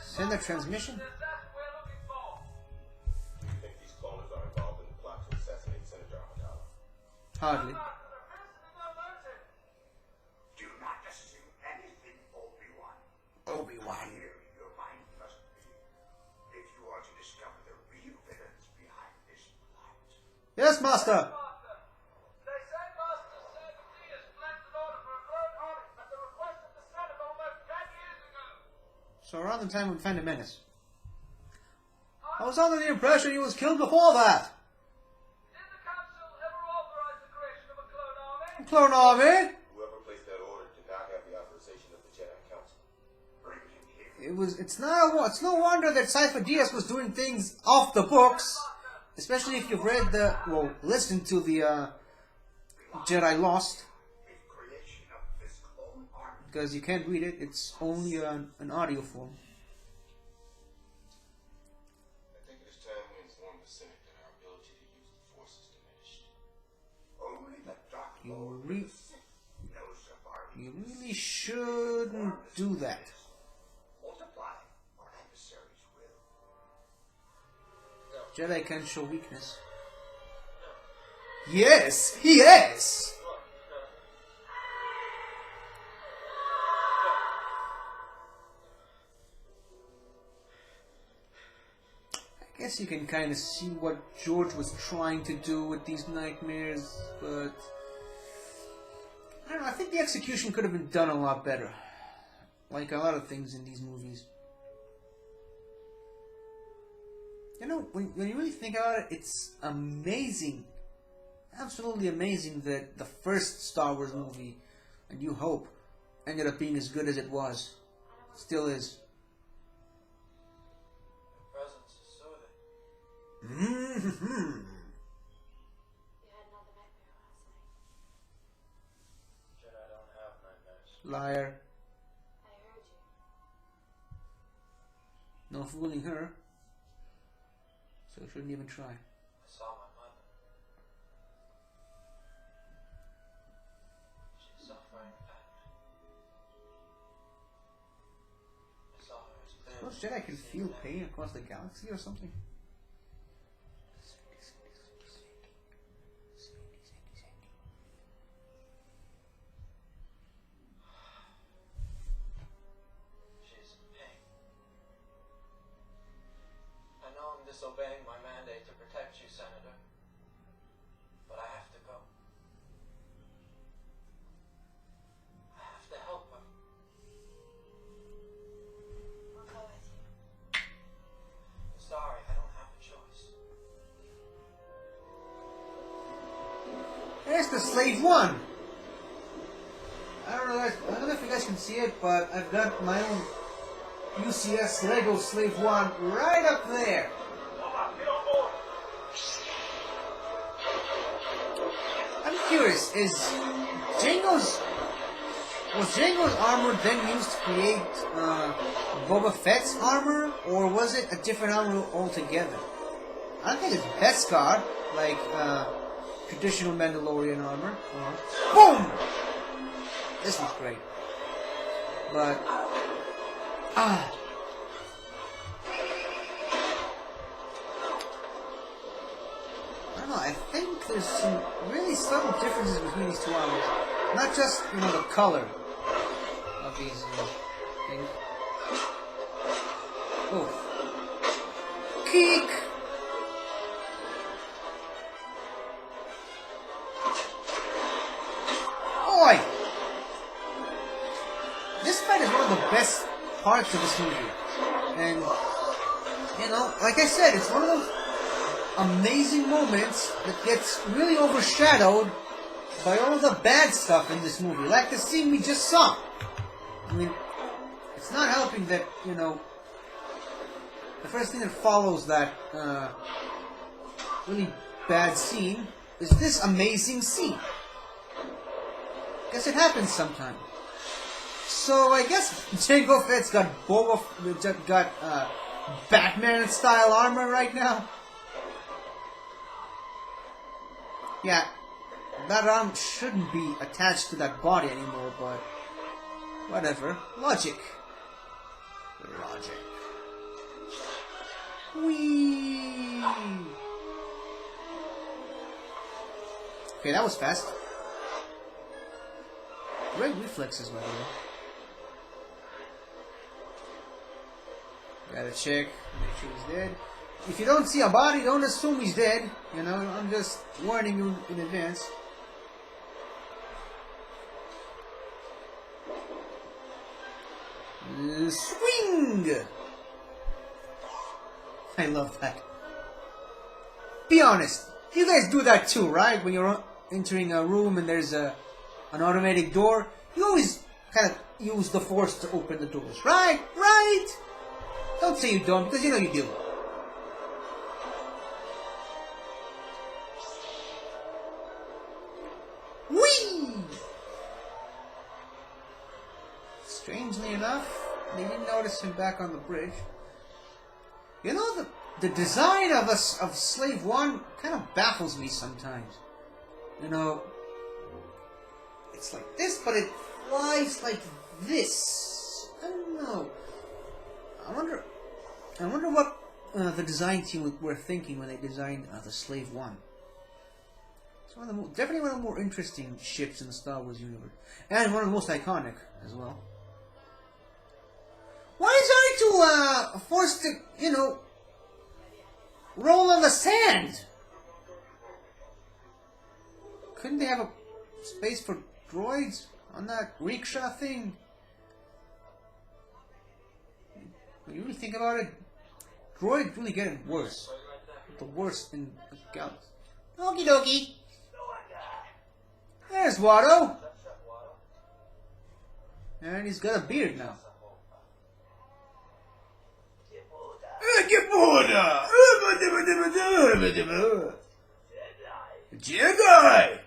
send a transmission. Do you think these cloners are involved in the plot to assassinate Senator Amidala? Hardly. Do not assume anything, Obi-Wan. Obi-Wan. Here, your mind must be. If you are to discover the real villains behind this plot. Yes, Master. They say Master Sanctity has planned an order for a clone army at the request of the Senate almost 10 years ago. So around the time of Phantom Menace. I was under the impression he was killed before that. Did the Council ever authorize the creation of a clone army? Clone Army. Whoever placed that order did not have the authorization of the Jedi Council. Bring him here. It's no wonder that Cypher Diaz was doing things off the books, especially if you've read listened to the Jedi Lost, The creation of this clone army. because you can't read it. It's only an audio form. I think it is time we inform the Senate that our ability to use the Force is diminished. Only the Dark You Lord re- knows of our You really shouldn't do that. multiply our adversaries will. Jedi can show weakness. Yes, yes. I guess you can kind of see what George was trying to do with these nightmares, but I don't know. I think the execution could have been done a lot better, like a lot of things in these movies. You know, when you really think about it, it's amazing, absolutely amazing that the first Star Wars movie, A New Hope, ended up being as good as it was. Still is. Your presence is soothing. Mm-hmm. You had another nightmare last night. Jedi don't have nightmares. Liar. I heard you. No fooling her. So shouldn't even try. I saw my mother. She's suffering pain. I saw her as clearly Suppose Jedi can as I feel see pain across the galaxy or something. She's in pain. I know I'm disobeying my mandate to protect you, Senator. But I have to go. I have to help her. I'll go with you. I'm sorry, I don't have a choice. There's the Slave One. I don't know if you guys can see it, but I've got my own UCS Lego Slave One right up there. I'm curious, was Jango's armor then used to create Boba Fett's armor, or was it a different armor altogether? I don't think it's Beskar, like traditional Mandalorian armor. Boom! This looks great. But I don't know, I think there's some really subtle differences between these two armors. Not just, the color of these things. Oh. Keek! Oi! This fight is one of the best parts of this movie. And, like I said, it's one of those amazing moments that gets really overshadowed by all the bad stuff in this movie, like the scene we just saw. I mean, it's not helping that, the first thing that follows that really bad scene is this amazing scene. Guess it happens sometime. So I guess Jango Fett's got Batman style armor right now. Yeah, that arm shouldn't be attached to that body anymore, but whatever. Logic. Logic. Whee! Okay, that was fast. Great reflexes, by the way. Gotta check, make sure he's dead. If you don't see a body, don't assume he's dead. You know, I'm just warning you in advance. Swing! I love that. Be honest, you guys do that too, right? When you're entering a room and there's an automatic door, you always kind of use the force to open the doors, right? Right? Don't say you don't, because you know you do. Whee! Strangely enough, they didn't notice him back on the bridge. You know, the design of Slave 1 kind of baffles me sometimes. You know, it's like this, but it flies like this. I don't know. I wonder what the design team were thinking when they designed the Slave 1. It's definitely one of the more interesting ships in the Star Wars universe. And one of the most iconic as well. Why is R2 forced to, you know, roll on the sand? Couldn't they have a space for droids on that rickshaw thing? When you really think about it, droids really getting worse. The worst in the galaxy. Okie dokie. There's Watto. And he's got a beard now. Jedi!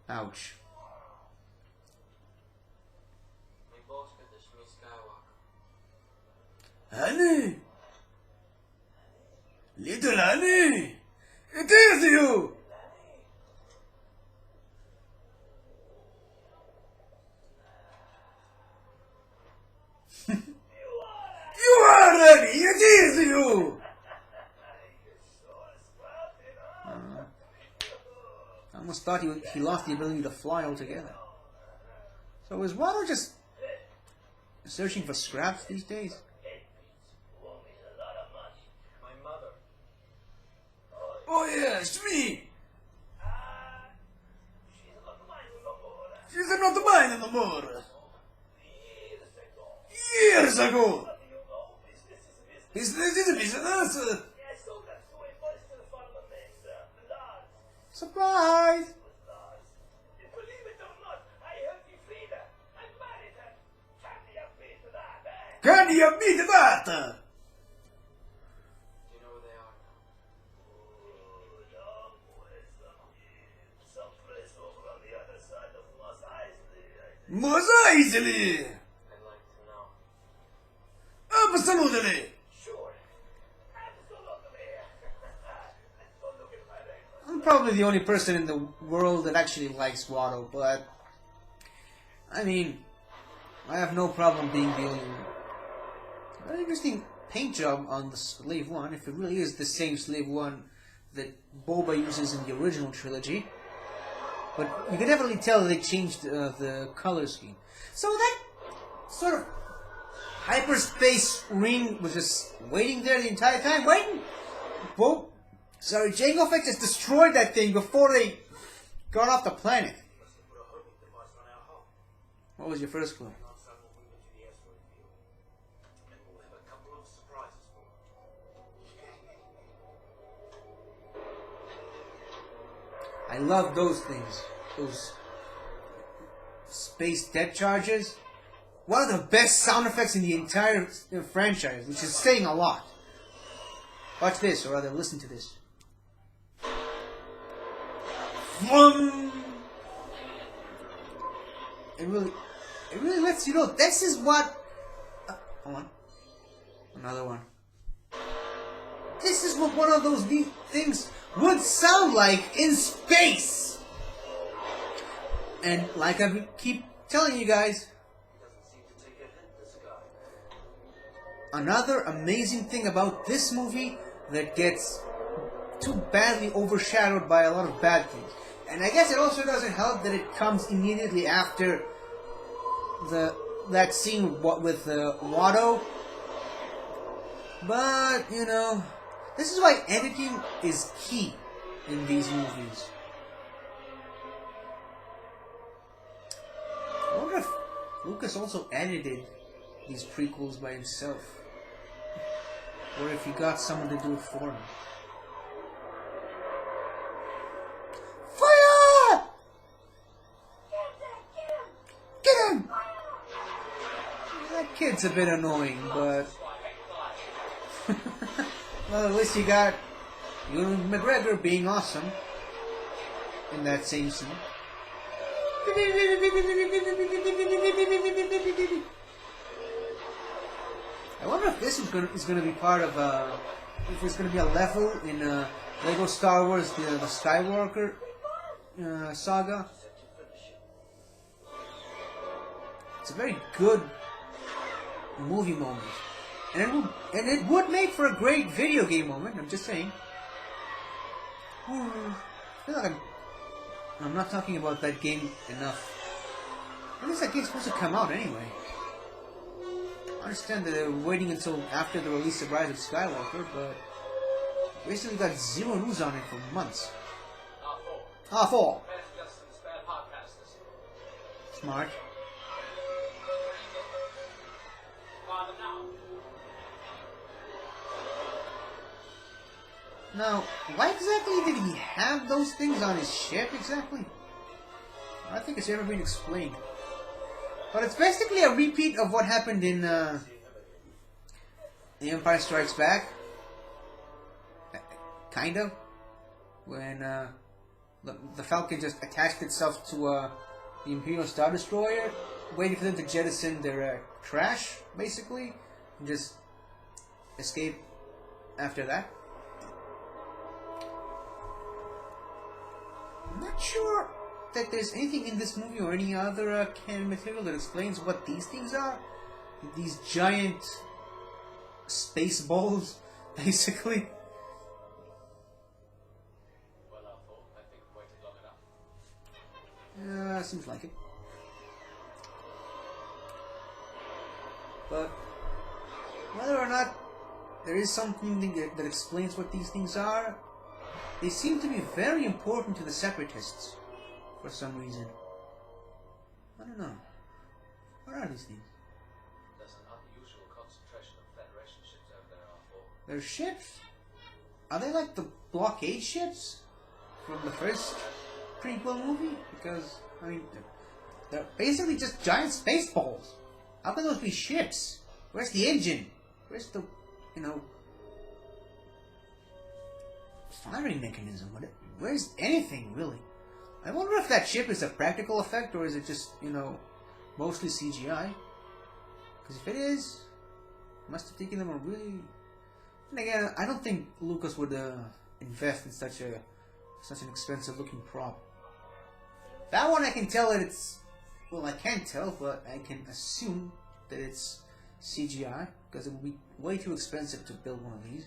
Ouch. My boss got the Shmi Skywalker. Honey! Little honey! It is you! You are ready! It is you! I almost thought he lost the ability to fly altogether. So is Watto just searching for scraps these days? My mother. Oh yeah, it's me! She's not mine anymore! Years ago! Business is business! Surprise! Believe it or not, I helped you free her. I married her. Candy up me to that, eh? Can you beat that? Do you know where they are now? Someplace over on the other side of Mos Eisley. Mos Eisley! I'd like to know. Absolutely! Sure. Absolutely. Let's go look at my record. I'm probably the only person in the world that actually likes Watto, but I mean, I have no problem being the only one. Very interesting paint job on the Slave 1, if it really is the same Slave 1 that Boba uses in the original trilogy. But you can definitely tell that they changed the color scheme. So that sort of hyperspace ring was just waiting there the entire time, waiting. Jango Fett just destroyed that thing before they got off the planet. What was your first clue? I love those things. Those space deck charges. One of the best sound effects in the entire franchise, which is saying a lot. Watch this, or rather listen to this. Vroom! It really lets you know this is what. Hold on. Another one. this is what one of those neat things would sound like in space. And like I keep telling you guys, another amazing thing about this movie that gets too badly overshadowed by a lot of bad things. And I guess it also doesn't help that it comes immediately after that scene with Watto. But, you know, this is why editing is key in these movies. I wonder if Lucas also edited these prequels by himself. Or if he got someone to do it for him. Fire! Get him! That kid's a bit annoying, but... well, at least you got Ewan McGregor being awesome in that same scene. I wonder if this is going to be part of if it's going to be a level in Lego Star Wars, the Skywalker saga. It's a very good movie moment, and it would make for a great video game moment. I'm just saying. I feel like I'm not talking about that game enough. When is that game supposed to come out anyway? I understand that they're waiting until after the release of Rise of Skywalker, but basically got zero news on it for months. R4. Smart. Now, why exactly did he have those things on his ship exactly? I don't think it's ever been explained. But it's basically a repeat of what happened in The Empire Strikes Back. Kind of. When the Falcon just attached itself to the Imperial Star Destroyer, waiting for them to jettison their trash, basically, and just escape after that. I'm not sure that there's anything in this movie or any other canon material that explains what these things are. These giant space balls, basically. Well, I think we waited long enough. Yeah, seems like it. But whether or not there is something that explains what these things are, they seem to be very important to the Separatists for some reason. I don't know. What are these things? There's an unusual concentration of Federation ships over there, R4. They're ships? Are they like the blockade ships from the first prequel movie? Because, I mean, they're basically just giant space balls. How can those be ships? Where's the engine? Where's the, firing mechanism? Where's anything, really? I wonder if that ship is a practical effect or is it just, mostly CGI? Because if it is, it must have taken them a really... And again, I don't think Lucas would invest in such an expensive looking prop. That one I can tell that it's... Well, I can't tell, but I can assume that it's CGI, because it would be way too expensive to build one of these.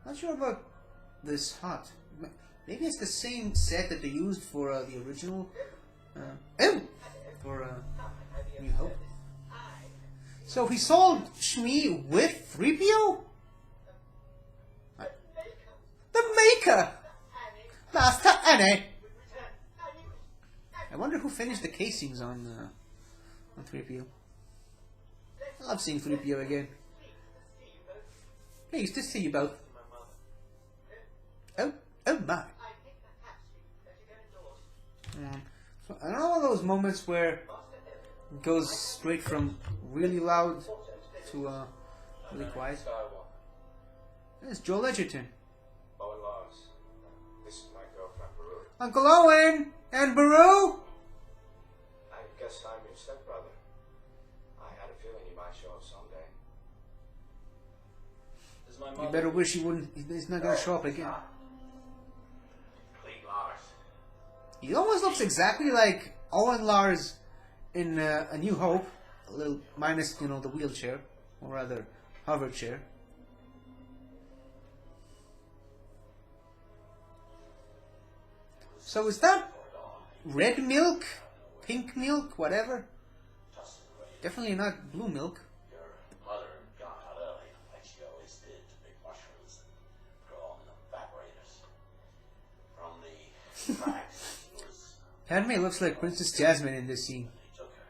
Not sure about this hut. Maybe it's the same set that they used for the original... for New Hope. So he sold Shmi with 3PO? The Maker! Master Annie! I wonder who finished the casings on 3PO. I love seeing 3PO again. Pleased to see you both. Oh my. So I don't know, one of those moments where it goes straight from really loud to really quiet. It's Joel Edgerton. Owen Lars. This is my girlfriend, Baru. Uncle Owen and Baru. I guess I'm your stepbrother. I had a feeling you might show up someday. This is my You better wish he wouldn't. He's not gonna show up again. Clean Lars. He almost looks exactly like Owen Lars in A New Hope, a little minus, the wheelchair, or rather, hover chair. So is that red milk, pink milk, whatever? Definitely not blue milk. Your mother got out early, like she always did, to pick mushrooms and grow them in evaporators. From the cracks, it was Padme looks like Princess Jasmine in this scene. they took her.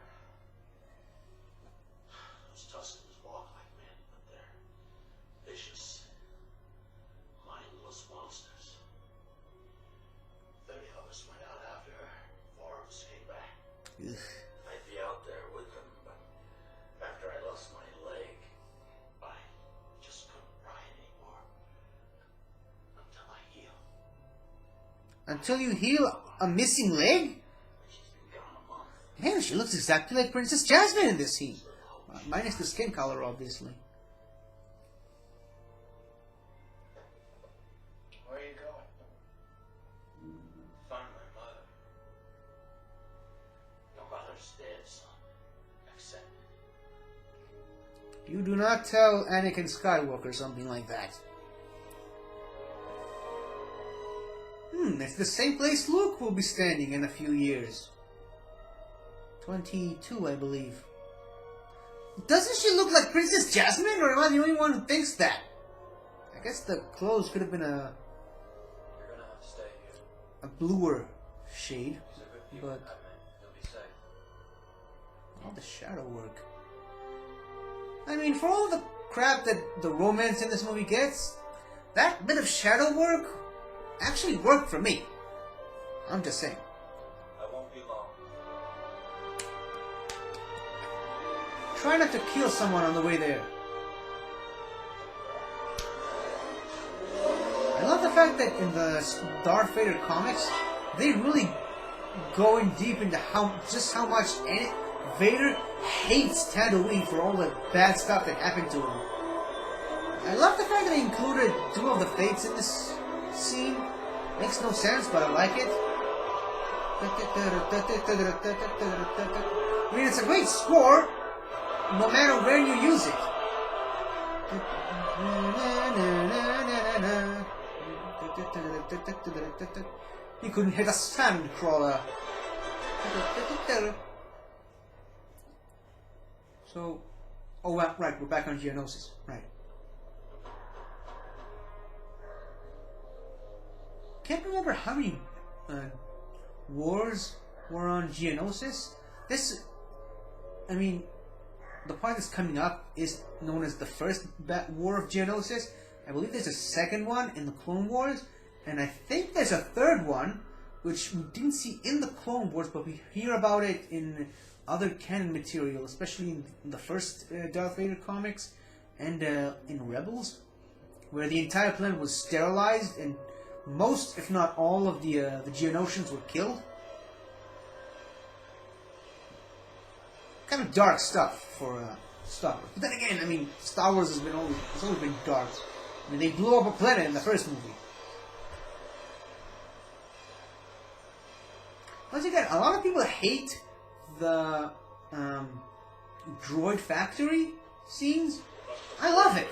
Those Tuskens walk like men, but they're vicious, mindless monsters. 30 of us went out after her. 4 of us came back. Ugh. I'd be out there with them, but after I lost my leg, I just couldn't ride anymore. Until I healed. Until you heal a missing leg? She's been gone a month. Man, she looks exactly like Princess Jasmine in this scene. Minus the skin color, obviously. Where are you going? Find my mother. Your mother's dead, son. Accept it. You do not tell Anakin Skywalker something like that. It's the same place Luke will be standing in a few years. 22, I believe. Doesn't she look like Princess Jasmine, or am I the only one who thinks that? I guess the clothes could have been a You're gonna have to stay here. bluer shade, These are good people, but Padme. You'll be safe. all the shadow work. I mean, for all the crap that the romance in this movie gets, that bit of shadow work actually worked for me. I'm just saying. I won't be long. Try not to kill someone on the way there. I love the fact that in the Darth Vader comics, they really go in deep into how much Vader hates Tatooine for all the bad stuff that happened to him. I love the fact that they included Duel of the Fates in this scene. Makes no sense, but I like it. I mean, it's a great score, no matter where you use it. You couldn't hit a sand crawler. So, oh right, we're back on Geonosis, right? Can't remember how many wars were on Geonosis. This, I mean, the part that's coming up is known as the first War of Geonosis. I believe there's a second one in the Clone Wars, and I think there's a third one, which we didn't see in the Clone Wars, but we hear about it in other canon material, especially in the first Darth Vader comics and in Rebels, where the entire planet was sterilized and most, if not all, of the Geonosians were killed. Kind of dark stuff for Star Wars. But then again, I mean, Star Wars has always been dark. I mean, they blew up a planet in the first movie. Once again, a lot of people hate the droid factory scenes. I love it.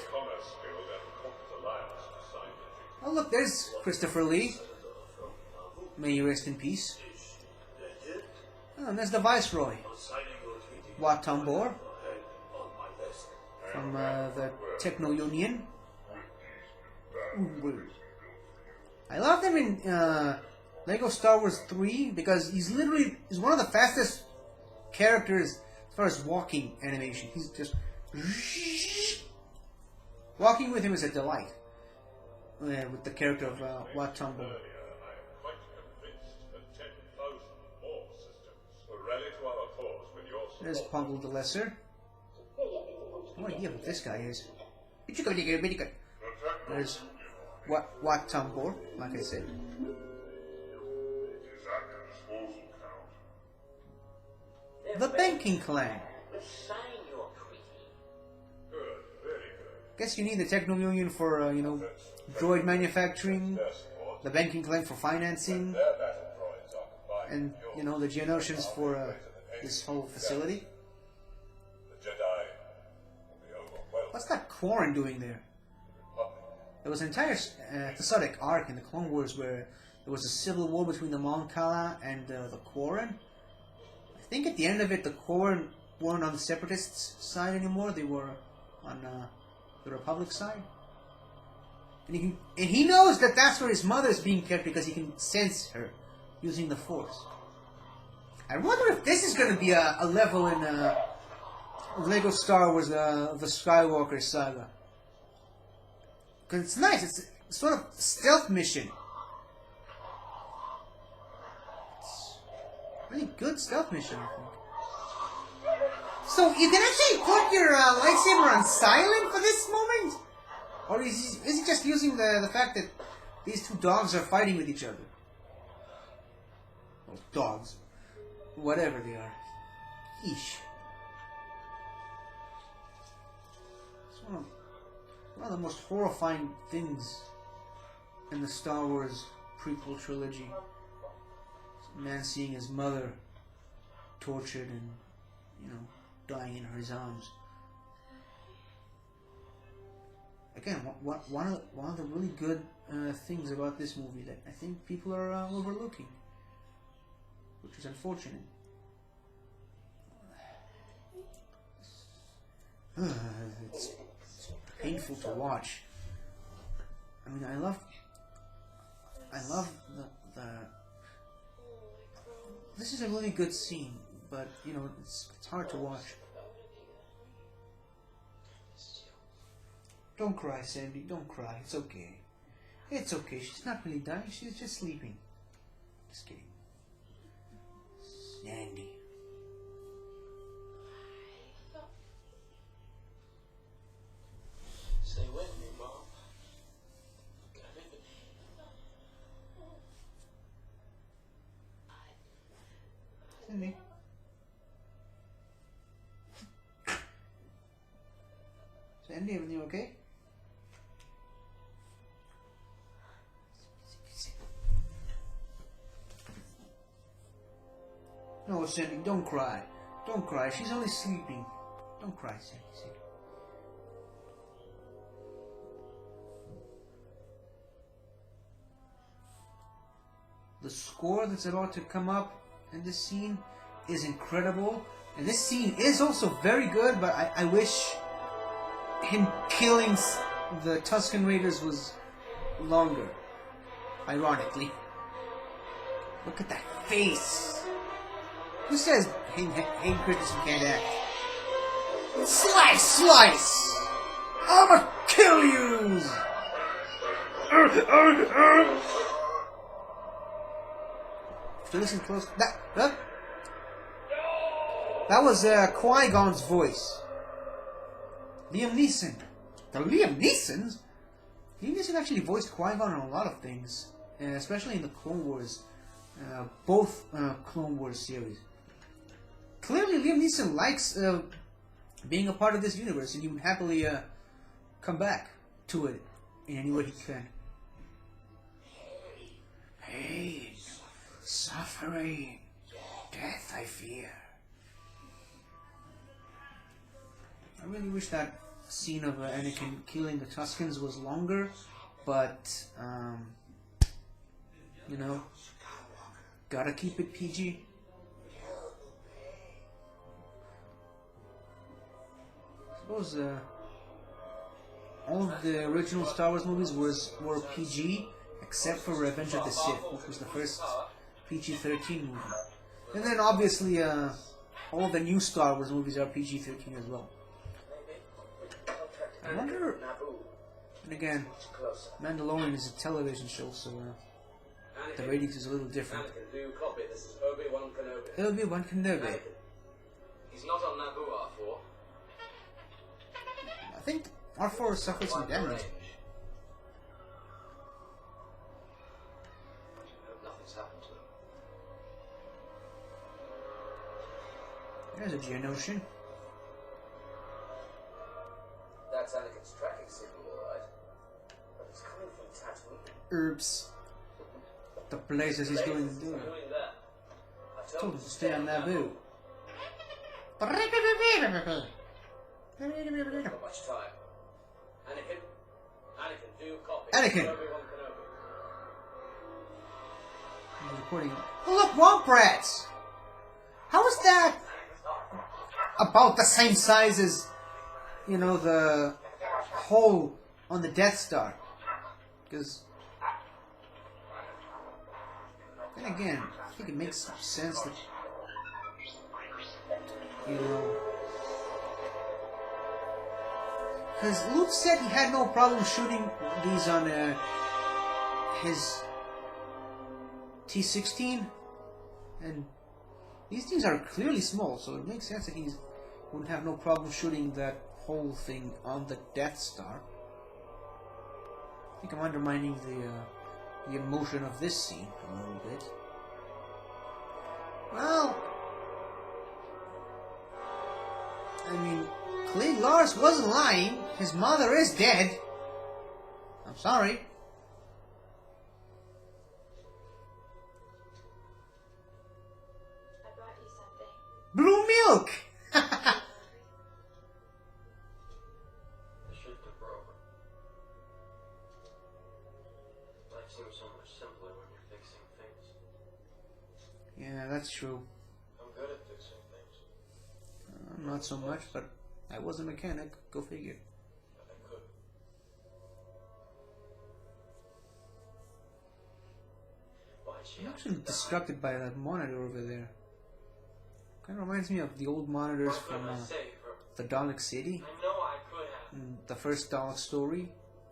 Oh look, there's Christopher Lee. May you rest in peace. Oh, and there's the Viceroy, Wat Tambor, from the Techno Union. I love him in Lego Star Wars 3 because he's one of the fastest characters as far as walking animation. He's just walking with him is a delight. With the character of Wat Tambor. I'm quite convinced that 10,000 more systems were rallied to our cause when your There's Pongal the Lesser. No idea what this guy is. There's Wat Tambor, like I said. It is at your disposal, Count. The Banking Clan. Let's sign your treaty. Good, very good. Guess you need the Techno Union for, you know, droid manufacturing, the banking claim for financing, and, you know, the Geonosians for this whole facility. The Jedi will be overwhelmed. What's that Quarren doing there? There was an entire episodic arc in the Clone Wars where there was a civil war between the Mon Cala and the Quarren. I think at the end of it, the Quarren weren't on the Separatists' side anymore. They were on the Republic side. And he knows that that's where his mother is being kept because he can sense her using the Force. I wonder if this is going to be a level in Lego Star Wars, the Skywalker saga. Because it's nice. It's sort of stealth mission. It's a really good stealth mission, I think. So you can actually put your lightsaber on silent for this moment? Or is he just using the fact that these two dogs are fighting with each other? Well, dogs. Whatever they are. Eesh. It's one of the most horrifying things in the Star Wars prequel trilogy. It's a man seeing his mother tortured and, you know, dying in his arms. Again, one of the really good things about this movie that I think people are overlooking, which is unfortunate. It's painful to watch. I mean, I love the. This is a really good scene, but you know, it's hard to watch. Don't cry, Sandy. Don't cry. It's okay. It's okay. She's not really dying. She's just sleeping. Just kidding. Sandy. Stay with me, Mom. Sandy. Sandy, everything okay? No, Sandy, don't cry. Don't cry. She's only sleeping. Don't cry, Sandy. Sandy. The score that's about to come up in this scene is incredible. And this scene is also very good, but I wish him killing the Tusken Raiders was longer. Ironically. Look at that face. Who says Hayden Christensen can't act? Slice! Slice! I'ma kill you! If you listen close... That was Qui-Gon's voice. Liam Neeson. The Liam Neesons? Liam Neeson actually voiced Qui-Gon on a lot of things. Especially in the Clone Wars. Both Clone Wars series. Clearly Liam Neeson likes being a part of this universe, and he would happily come back to it in any way he can. Pain, suffering, death I fear. I really wish that scene of Anakin killing the Tuskens was longer, but, you know, gotta keep it PG. I suppose all of the original Star Wars movies were PG, except for Revenge of the Sith, which was the first PG-13 movie. And then obviously all the new Star Wars movies are PG-13 as well. I wonder... And again, Mandalorian is a television show, so the ratings is a little different. Do you copy? This is Obi-Wan Kenobi. Obi-Wan Kenobi. He's not on Naboo, R4. I think R4 suffered some damage. Hope nothing's happened to him. There's a Geonosian. That's Anakin's tracking Oops. The places he's going to do. Doing that. I Told him to stay on Naboo. Not much time. Anakin? Anakin, do you copy? Anakin. Obi-Wan Kenobi. He's reporting. Oh, look, Womp Rats! How is that about the same size as, you know, the hole on the Death Star? Because, then again, I think it makes some sense that, you know, because Luke said he had no problem shooting these on his T-16, and these things are clearly small, so it makes sense that he wouldn't have no problem shooting that whole thing on the Death Star. I think I'm undermining the emotion of this scene a little bit. Well, I mean, Clint Lars wasn't lying. His mother is dead. I'm sorry. I brought you something. Blue milk! The shit took over. Life seems so much simpler when you're fixing things. Yeah, that's true. I'm good at fixing things. Not so much, but I was a mechanic. Go figure. But I could. Why'd she I'm have actually to die? distracted by that monitor over there. Kind of reminds me of the old monitors What from could I save her? the Dalek City, I know I could have. the first Dalek story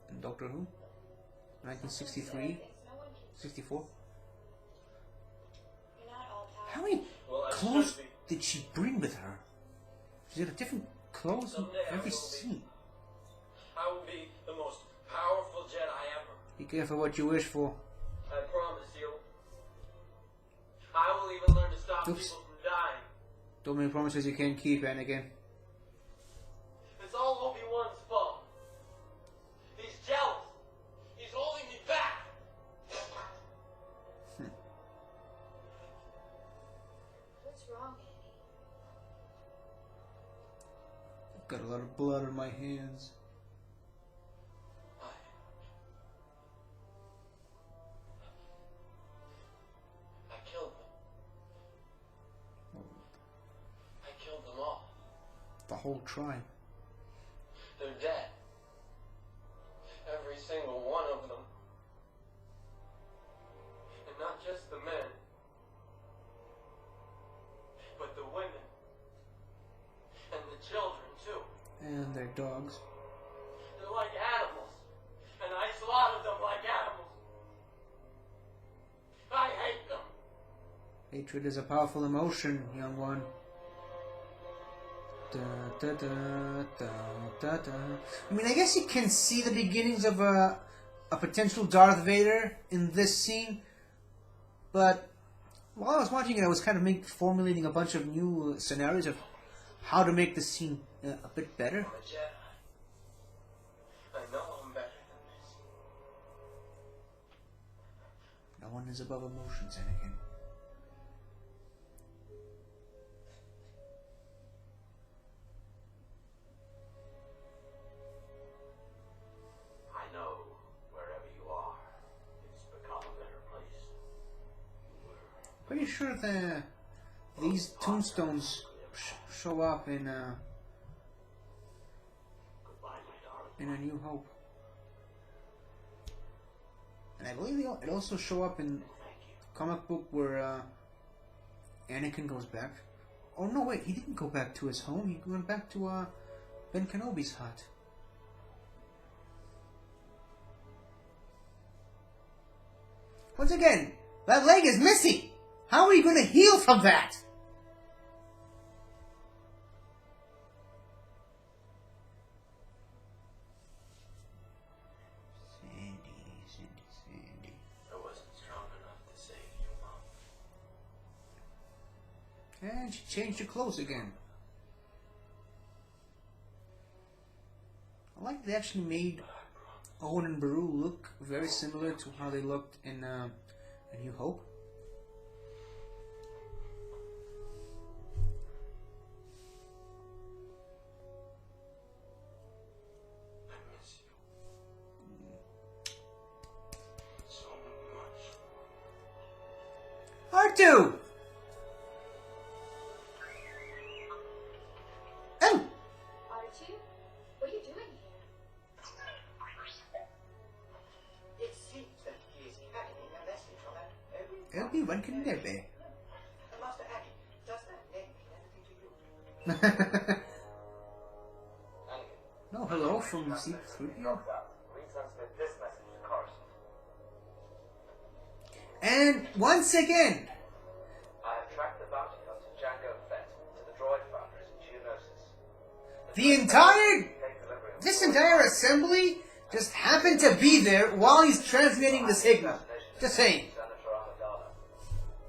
in Doctor Who, 1963, 64. You're not all powerful. How many Well, I clothes should be. did she bring with her? She had a different clothes in Someday I every will be. scene. I will be the most powerful Jedi ever. Be careful what you wish for. I promise you. I will even learn to stop Oops. people from dying. Don't make promises you can't keep, Anakin. It's all Obi-Wan's fault. He's jealous. He's holding me back. What's wrong, Annie? I've got a lot of blood on my hands. I killed them. I killed them all. The whole tribe. They're dead. Every single one of them. And not just the men, but the women. And the children, too. And their dogs. They're like animals. And I slaughtered them like animals. I hate them. Hatred is a powerful emotion, young one. Da, da, da, da, da, da. I mean, I guess you can see the beginnings of a potential Darth Vader in this scene, but while I was watching it, I was kind of formulating a bunch of new scenarios of how to make the scene a bit better. I'm a Jedi. I know I'm better than this. No one is above emotions, Anakin. I know wherever you are, it's become a better place. Pretty sure that these tombstones show up in Goodbye, my darling. A New Hope, and I believe it also show up in the comic book where Anakin goes back. Oh no, wait, he didn't go back to his home. He went back to Ben Kenobi's hut. Once again, that leg is missing. How are you going to heal from that? Sandy. I wasn't strong enough to save you, Mom. And she changed her clothes again. I like they actually made Owen and Beru look very similar to how they looked in A New Hope. I miss you. So much. R2! Oh! R2? What are you doing here? It seems that he is carrying a message from Obi-Wan Kenobi. Master Anakin, does that name mean anything to you? Anakin, No, hello from C3PO. Retransmit this message to Carson. And once again, I have tracked the bounty hunter Jango Fett to the droid foundries in Geonosis. this entire assembly just happened to be there while he's transmitting the signal. Just saying. Senator Amidala,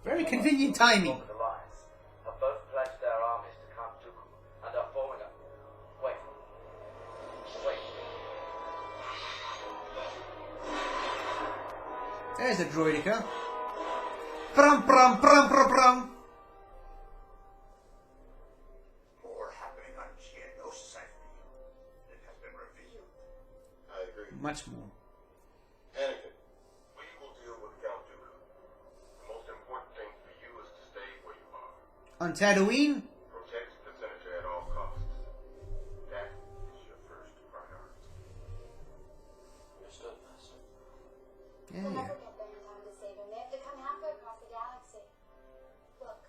Very convenient timing. the Alliance, have both pledged their armies to Count Dooku and are forming a... Wait. There's a droidica. Prum prum prum prum prum. More happening on Geonosis, I feel. It has been revealed. I agree. Much more. Anakin, we will deal with Count Dooku. The most important thing for you is to stay where you are. On Tatooine? Protect the Senator at all costs. That is your first priority. Understood, Master. Yeah, We'll yeah. never get there in time to save him. They have to come halfway across the galaxy. Look,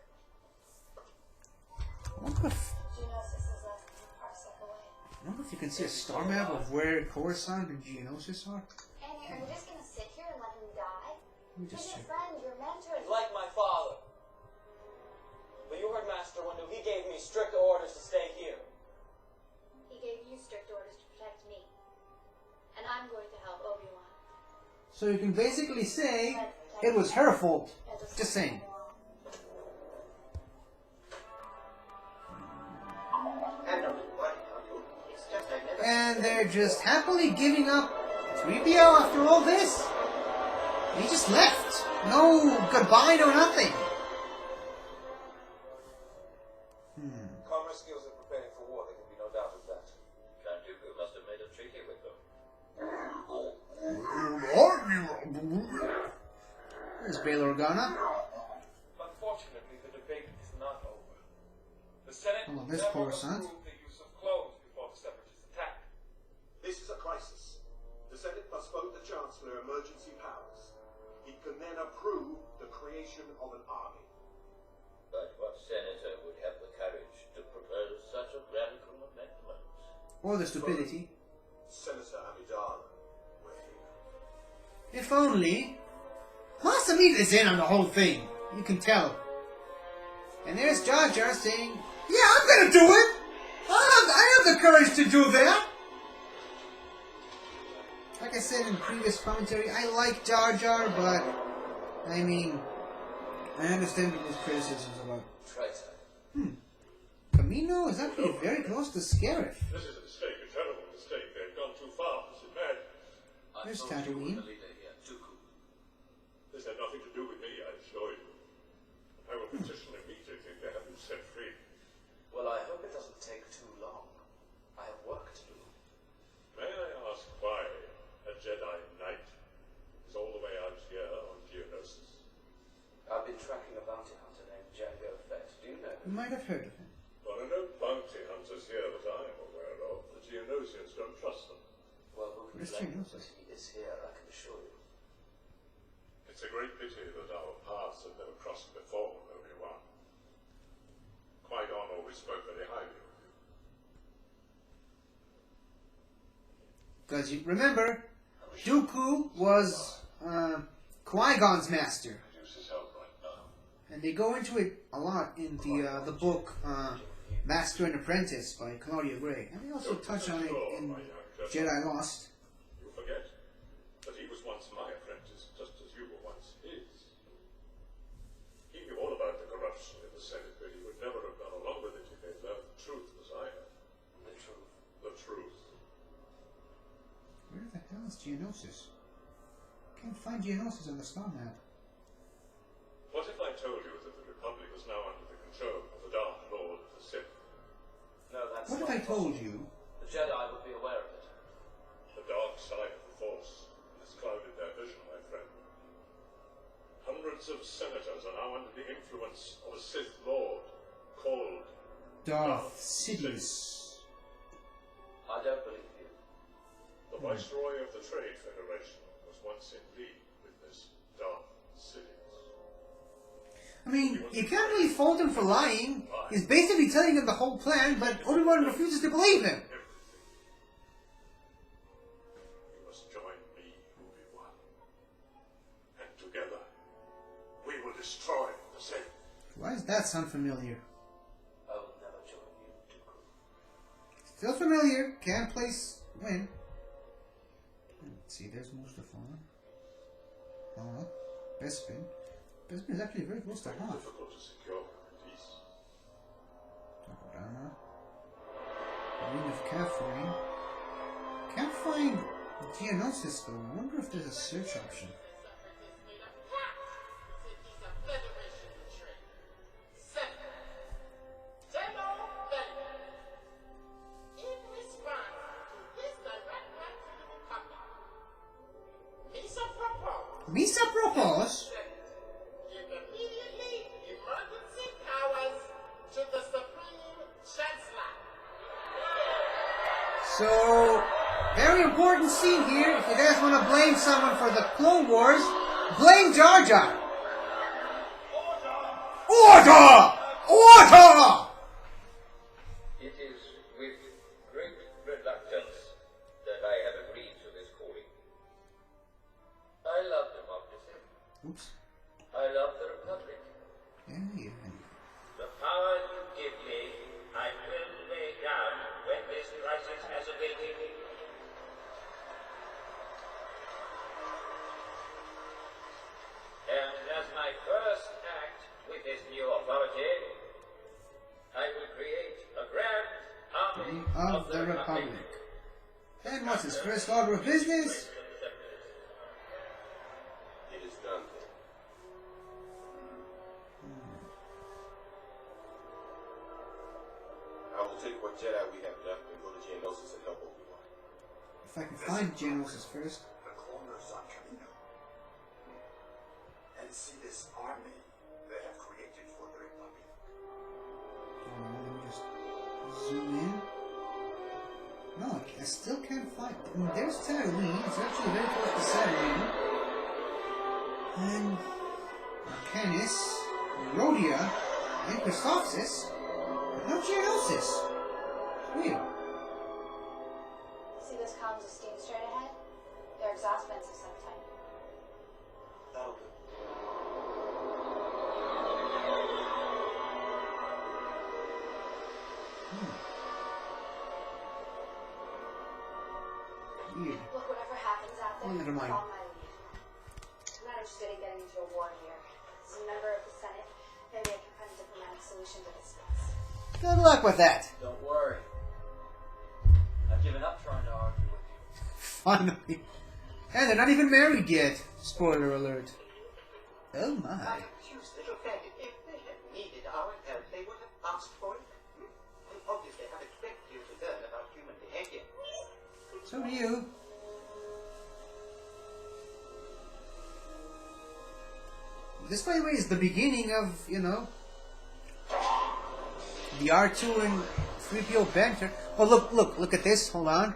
I wonder if, Geonosis is less than a parsec away. I wonder if you can see a star map of where Coruscant and Geonosis are. Annie, are we just gonna sit here and let him die? Let me He's just your check. friend, your mentor. He's like my father. But you heard Master Windu. He gave me strict orders to stay here. He gave you strict orders to protect me. And I'm going to help Obi-Wan. So you can basically say it was her fault. Just saying. And don't worry, R2. It's just I never... And they're just happily giving up 3PO after all this. He just left. No goodbye, no nothing. Commerce skills are preparing for war. There can be no doubt of that. Count Dooku must have made a treaty with them. There's Bail Organa. Unfortunately, the debate is not over. The Senate Oh, there's never Coruscant. approved the use of clones before the Separatist attack. This is a crisis. The Senate must vote the Chancellor emergency powers. He can then approve the creation of an army. But what senator would have the courage to propose such a radical amendment? Or the stupidity. Senator Amidala. Wait. If only. Masamune is in on the whole thing. You can tell. And there's Jar Jar saying, yeah, I'm gonna do it! I have the courage to do that! Like I said in previous commentary, I like Jar Jar, but I mean, I understand people's criticisms about Traitor. Camino is actually very close to Scarif. This is a mistake, a terrible mistake. They've gone too far. It's mad. There's I thought you were Tatooine. the leader here, Dooku. This had nothing to do with me, I assure you. I will petition immediately to have you set free. Well, I hope it doesn't take too long. I have work to do. May I ask why a Jedi Knight is all the way out here on Geonosis? I've been tracking a bounty hunter named Jango Fett. Do you know You him? might have heard of him. There are no bounty hunters here that I am aware of. The Geonosians don't trust them. Well, who can Where's blame him? Geonosis? But he is here, I can assure you. It's a great pity that our paths have never crossed before, Obi-Wan. Qui-Gon always spoke very highly of you. Because you remember, Dooku was Qui-Gon's master. Use his help right now. And they go into it a lot in the book Master and Apprentice by Claudia Gray. And they also touch on it in Jedi Lost. You forget that he was once my apprentice, just as you were once his. He knew all about the corruption in the Senate, but he would never have gone along with it if he had learned the truth as I have. The truth. The truth. Where the hell is Geonosis? Geonosis. Can't find Geonosis on the star map. What if I told you that the Republic was now under the control of the Dark Lord of the Sith? No, that's What if not I told possible. you? The Jedi would be aware of it. The dark side of the Force has clouded their vision, my friend. Hundreds of senators are now under the influence of a Sith Lord called Darth Sidious. I don't believe you. the Viceroy of the Trade Federation was once in league with this Darth Sidious. I mean, you can't really fault him for lying. He's basically telling him the whole plan, but Obi-Wan refuses to believe him. You must join me, Obi-Wan. And together, we will destroy the Sith. Why does that sound familiar? I will never join you, Dooku. Still familiar. Can't place win. Let's see, there's Mustafa. Oh, Bespin. Bespin is actually very close to half. Difficult to secure peace. Takodana. Ring of Catherine. Can't find Geonosis though. I wonder if there's a search option. Misa propose. Give immediately emergency powers to the Supreme Chancellor. So, very important scene here. If you guys want to blame someone for the Clone Wars, blame Jar Jar. Order! Order! It is with great reluctance that I have agreed to this calling. I love democracy. Oops. I love the Republic. Yeah. The power you give me, I will lay down when this crisis has abated. And as my first act with this new authority, I will create a grand army Of the Republic. And what's his first order of business? It is done. I will take what Jedi we have left and go to Geonosis and help Obi-Wan. If I can find Geonosis first. The cloners on Camino. And see this army they have created for the Republic. Let me just zoom in. No, I still can't find. I mean, there's Tatooine. It's actually very close to Tatooine. And Arcanis, Rhodia, and Christophsis. But no Geonosis. Weird. See those columns of steam straight ahead? They're exhaust vents of some type. That'll do. Weird. Look, whatever happens out there, Oh, never mind. follow my lead. I'm not interested in getting into a war here. As a member of the Senate, maybe I can find a diplomatic solution to this mess. Good luck with that. Don't worry. I've given up trying to argue with you. Finally. And they're not even married yet. Spoiler alert. Oh my. My accused little friend, if they had needed our help, they would have asked for it. They obviously have expected you to learn about human behavior. So do you. This, by the way, is the beginning of, you know, the R2 and 3PO banter. Oh, look at this. Hold on.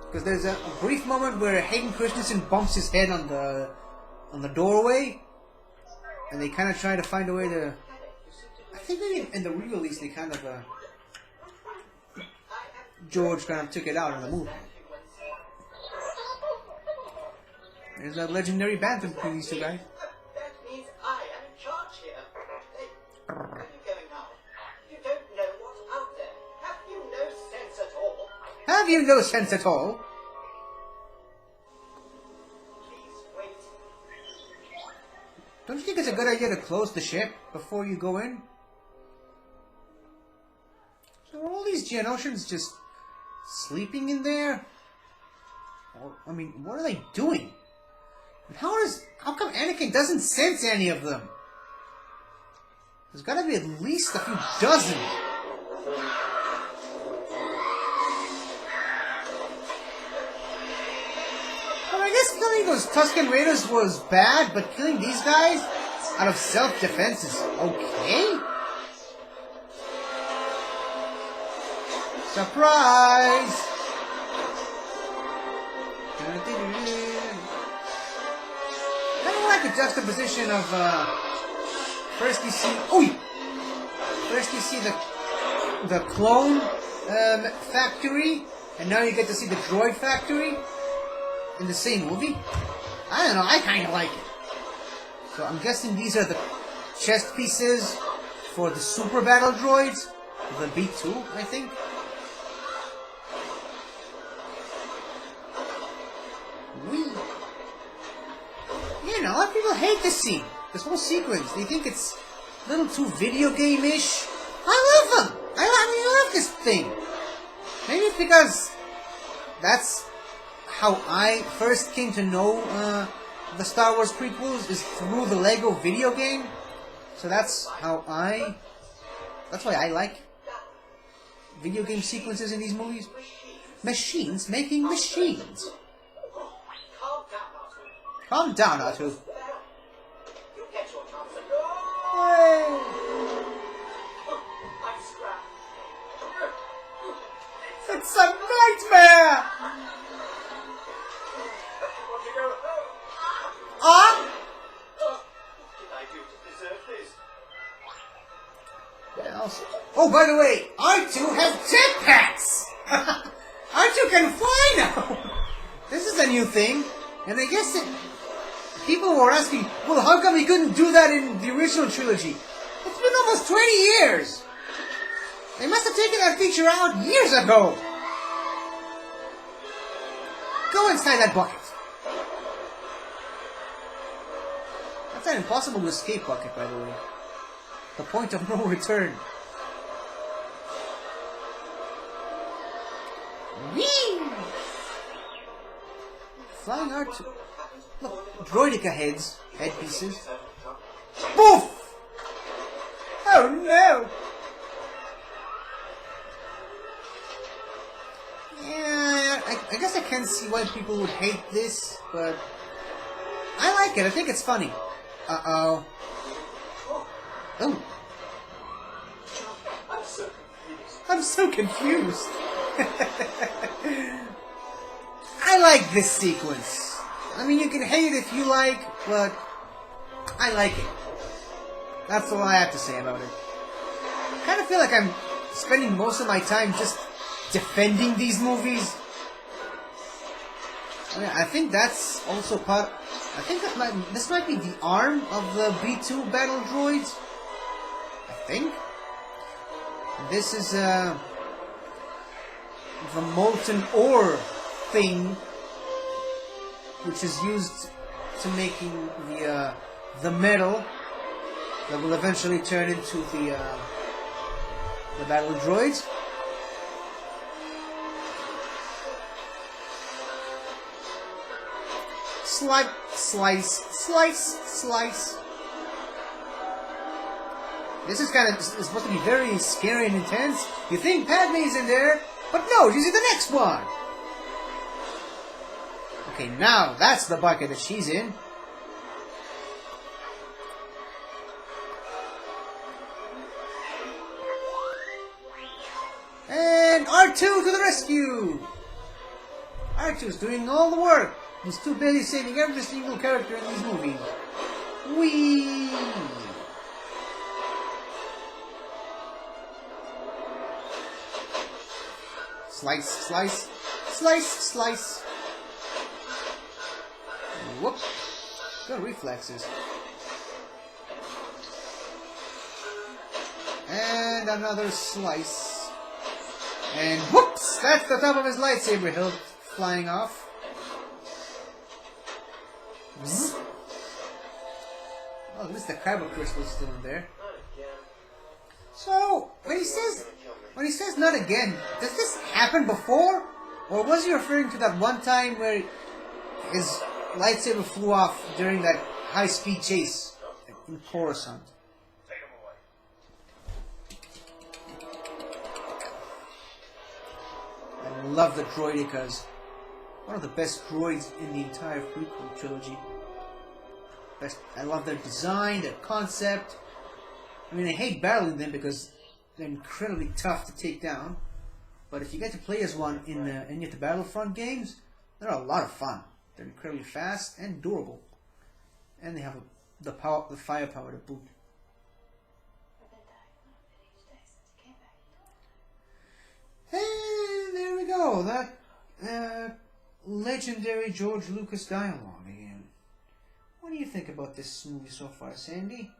Because there's a brief moment where Hayden Christensen bumps his head on the doorway, and they kind of try to find a way to. I think maybe in the re-release they kind of George kind of took it out in the movie. There's a legendary banter between these two guys. That means I am in charge here. Hey, where are you going now? You don't know what's out there. Have you no sense at all? Have you no sense at all? Please wait. Don't you think it's a good idea to close the ship before you go in? So are all these Geonosians just sleeping in there? Or, I mean, what are they doing? And how come Anakin doesn't sense any of them? There's gotta be at least a few dozen. Well, I guess killing those Tusken Raiders was bad, but killing these guys out of self-defense is okay? Surprise! I don't like the juxtaposition of, first you see... First you see the clone factory, and now you get to see the droid factory in the same movie. I don't know, I kind of like it. So I'm guessing these are the chest pieces for the super battle droids. The B2, I think. You know, a lot of people hate this scene. This whole sequence. They think it's a little too video game-ish. I love them! I love this thing. Maybe it's because that's how I first came to know the Star Wars prequels, is through the Lego video game. So that's why I like video game sequences in these movies. Machines making machines. Calm down, Artu. You get your chance to Yay! I'm scrapped. It's a nightmare! Want to go home? Ah! What did I do to deserve this? What else? Oh, by the way, R2 has jetpacks! R2 can fly now! This is a new thing, and I guess people were asking, well, how come he couldn't do that in the original trilogy? It's been almost 20 years! They must have taken that feature out years ago! Go inside that bucket. That's an impossible escape bucket, by the way. The point of no return. Whee! Flying R2. Look, droidica headpieces. Boof! Oh no! Yeah, I guess I can see why people would hate this, but I like it. I think it's funny. Uh-oh. Oh. I'm so confused. I like this sequence. I mean, you can hate it if you like, but I like it. That's all I have to say about it. I kind of feel like I'm spending most of my time just defending these movies. I mean, I think that's also part... I think this might be the arm of the B2 battle droids. I think. This is the molten ore thing, which is used to making the metal that will eventually turn into the battle droids. Slice, slice. This is supposed to be very scary and intense. You think Padme's in there, but no, she's in the next one. Okay, now that's the bucket that she's in. And R2 to the rescue! R2's doing all the work. He's too busy saving every single character in these movies. Whee! Slice, slice, slice, slice. Whoop! Good reflexes. And another slice. And whoops! That's the top of his lightsaber hilt flying off. Zzz. Oh, at least the crabber crystal's still in there. So when he says not again, does this happen before, or was he referring to that one time where his lightsaber flew off during that high-speed chase in Coruscant? I love the droidicas. One of the best droids in the entire prequel trilogy. I love their design, their concept. I mean, I hate battling them because they're incredibly tough to take down. But if you get to play as one in any of the Battlefront games, they're a lot of fun. They're incredibly fast and durable, and they have the firepower to boot. And there we go. That legendary George Lucas dialogue again. What do you think about this movie so far, Sandy?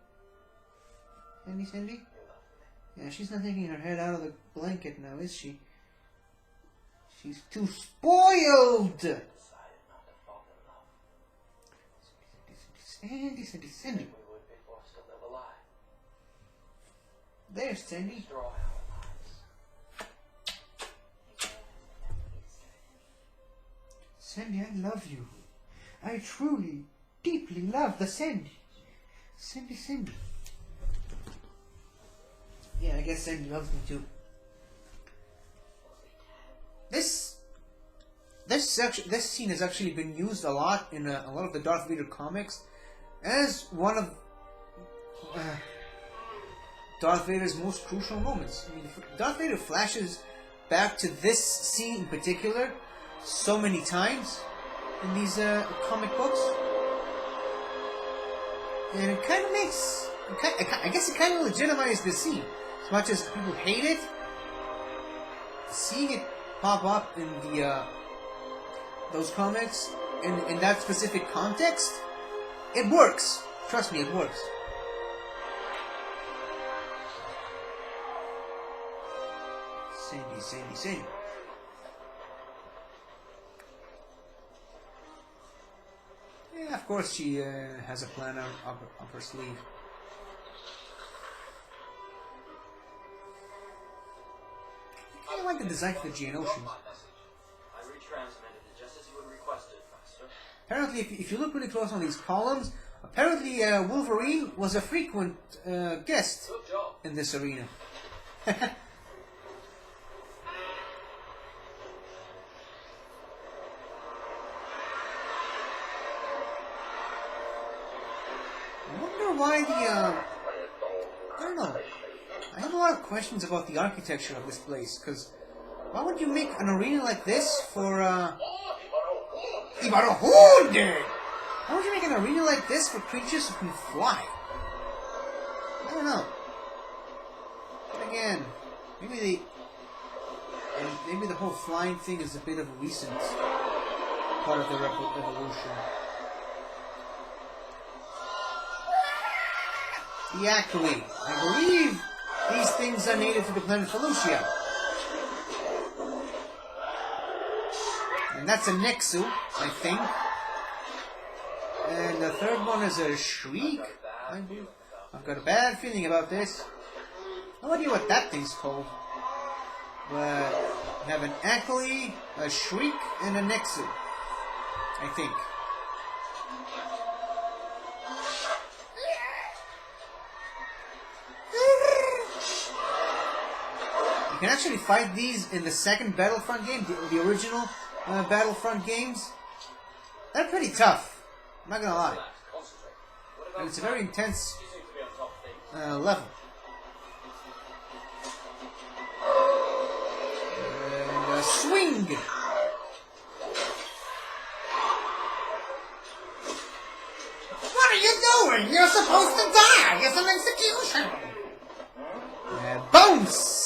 Sandy? Yeah, she's not taking her head out of the blanket now, is she? She's too spoiled! Sandy. There's Sandy. Sandy, I love you. I truly, deeply love the Sandy. Sandy. Yeah, I guess Sandy loves me too. This scene has actually been used a lot in a lot of the Darth Vader comics as one of Darth Vader's most crucial moments. I mean, Darth Vader flashes back to this scene in particular so many times in these comic books, and it kind of makes, I guess it kind of legitimizes the scene. As much as people hate it, seeing it pop up in the those comics in that specific context, it works. Trust me, it works. Sandy. Yeah, of course she has a plan up her sleeve. I like the design for the Geonosians. I retransmitted it just as you had requested, Master. Apparently, if you look really close on these columns, apparently Wolverine was a frequent guest in this arena. I wonder why I don't know. I have a lot of questions about the architecture of this place, because why would you make an arena like this for Ibarahunde? Why would you make an arena like this for creatures who can fly? I don't know. But again, maybe the whole flying thing is a bit of a recent part of their evolution. The Ackley. I believe these things are native to the planet Felucia. And that's a Nexu, I think. And the third one is a Shriek, I believe. I've got a bad feeling about this. No idea what that thing's called. But we have an Ackley, a Shriek, and a Nexu, I think. You can actually fight these in the second Battlefront game, the original Battlefront games. They're pretty tough, I'm not gonna lie. And it's a very intense level. And swing! What are you doing? You're supposed to die! It's an execution! Bounce!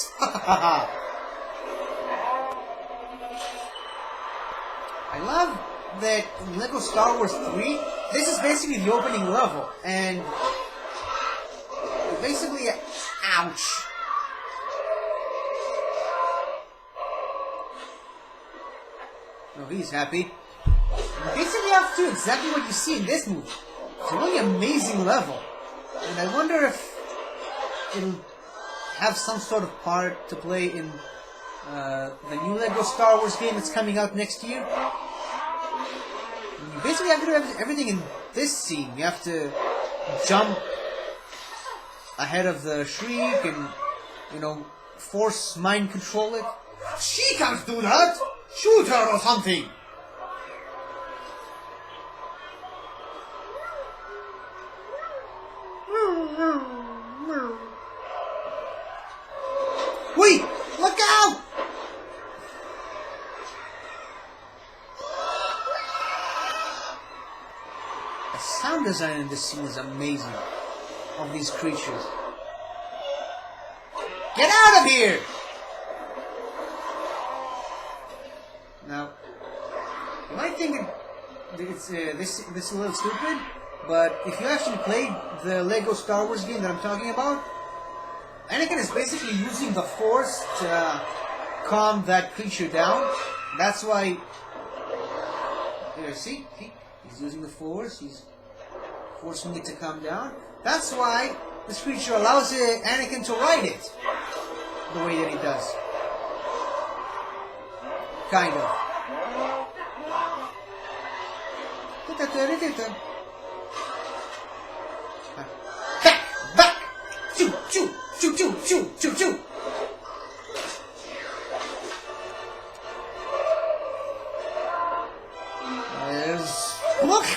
I love that in LEGO Star Wars 3, this is basically the opening level, and basically, ouch. Oh, he's happy. You basically have to do exactly what you see in this movie. It's a really amazing level, and I wonder if it'll have some sort of part to play in the new Lego Star Wars game that's coming out next year. You basically have to do everything in this scene. You have to jump ahead of the Shriek and, you know, force mind control it. She can't do that! Shoot her or something! Wait! Look out! The sound design in this scene is amazing. Of these creatures. Get out of here! Now, you might think it's this is a little stupid, but if you actually played the Lego Star Wars game that I'm talking about, Anakin is basically using the Force to calm that creature down. That's why. Here, see, he's using the Force. He's forcing it to calm down. That's why this creature allows Anakin to ride it the way that he does. Kind of. Back! Choo! Choo! Choo! Choo! Choo! Choo! Choo! Look!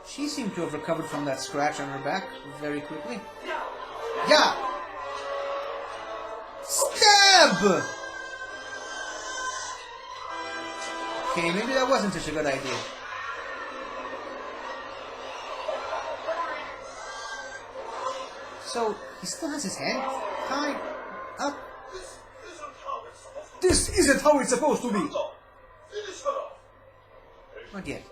She seemed to have recovered from that scratch on her back very quickly. Yeah! Stab! Okay, maybe that wasn't such a good idea. So, he still has his hand tied up. This isn't how it's supposed to be! Not yet.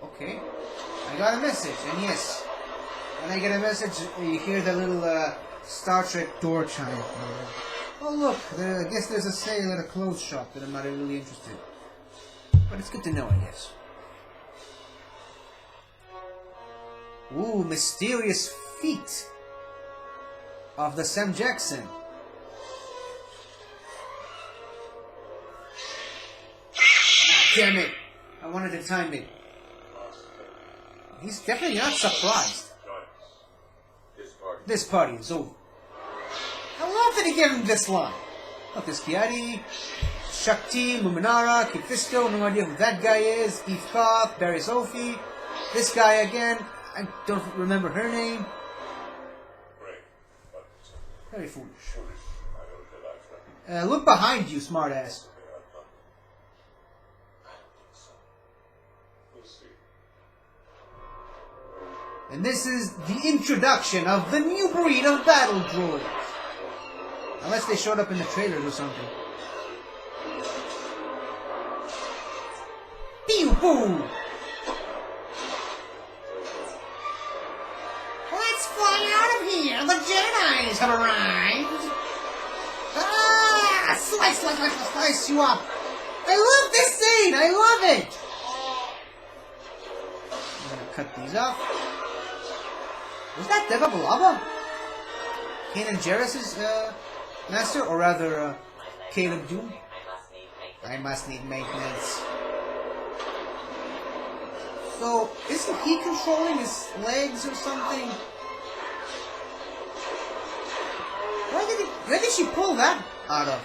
Okay. I got a message, and yes. When I get a message, you hear the little Star Trek door chime. Oh look, I guess there's a sale at a clothes shop that I'm not really interested in. But it's good to know, I guess. Ooh, mysterious feet of the Sam Jackson. Damn it! I wanted to time it. He's definitely not surprised. This party is over. How long did he give him this line? Look, there's Kiadi, Shakti, Luminara, Kit Fisto, no idea who that guy is, Eve Koth, Barry Sophie, this guy again, I don't remember her name. Very foolish. Look behind you, smartass. And this is the introduction of the new breed of battle droids. Unless they showed up in the trailers or something. Pew boo! Let's fly out of here! The Jedis have arrived! Ah! Slice you up! I love this scene! I love it! I'm gonna cut these off. Was that Deva Balaba? Kanan Jarrus' master? Or rather, Caleb Doom? I must need maintenance. So, isn't he controlling his legs or something? Where did she pull that out of?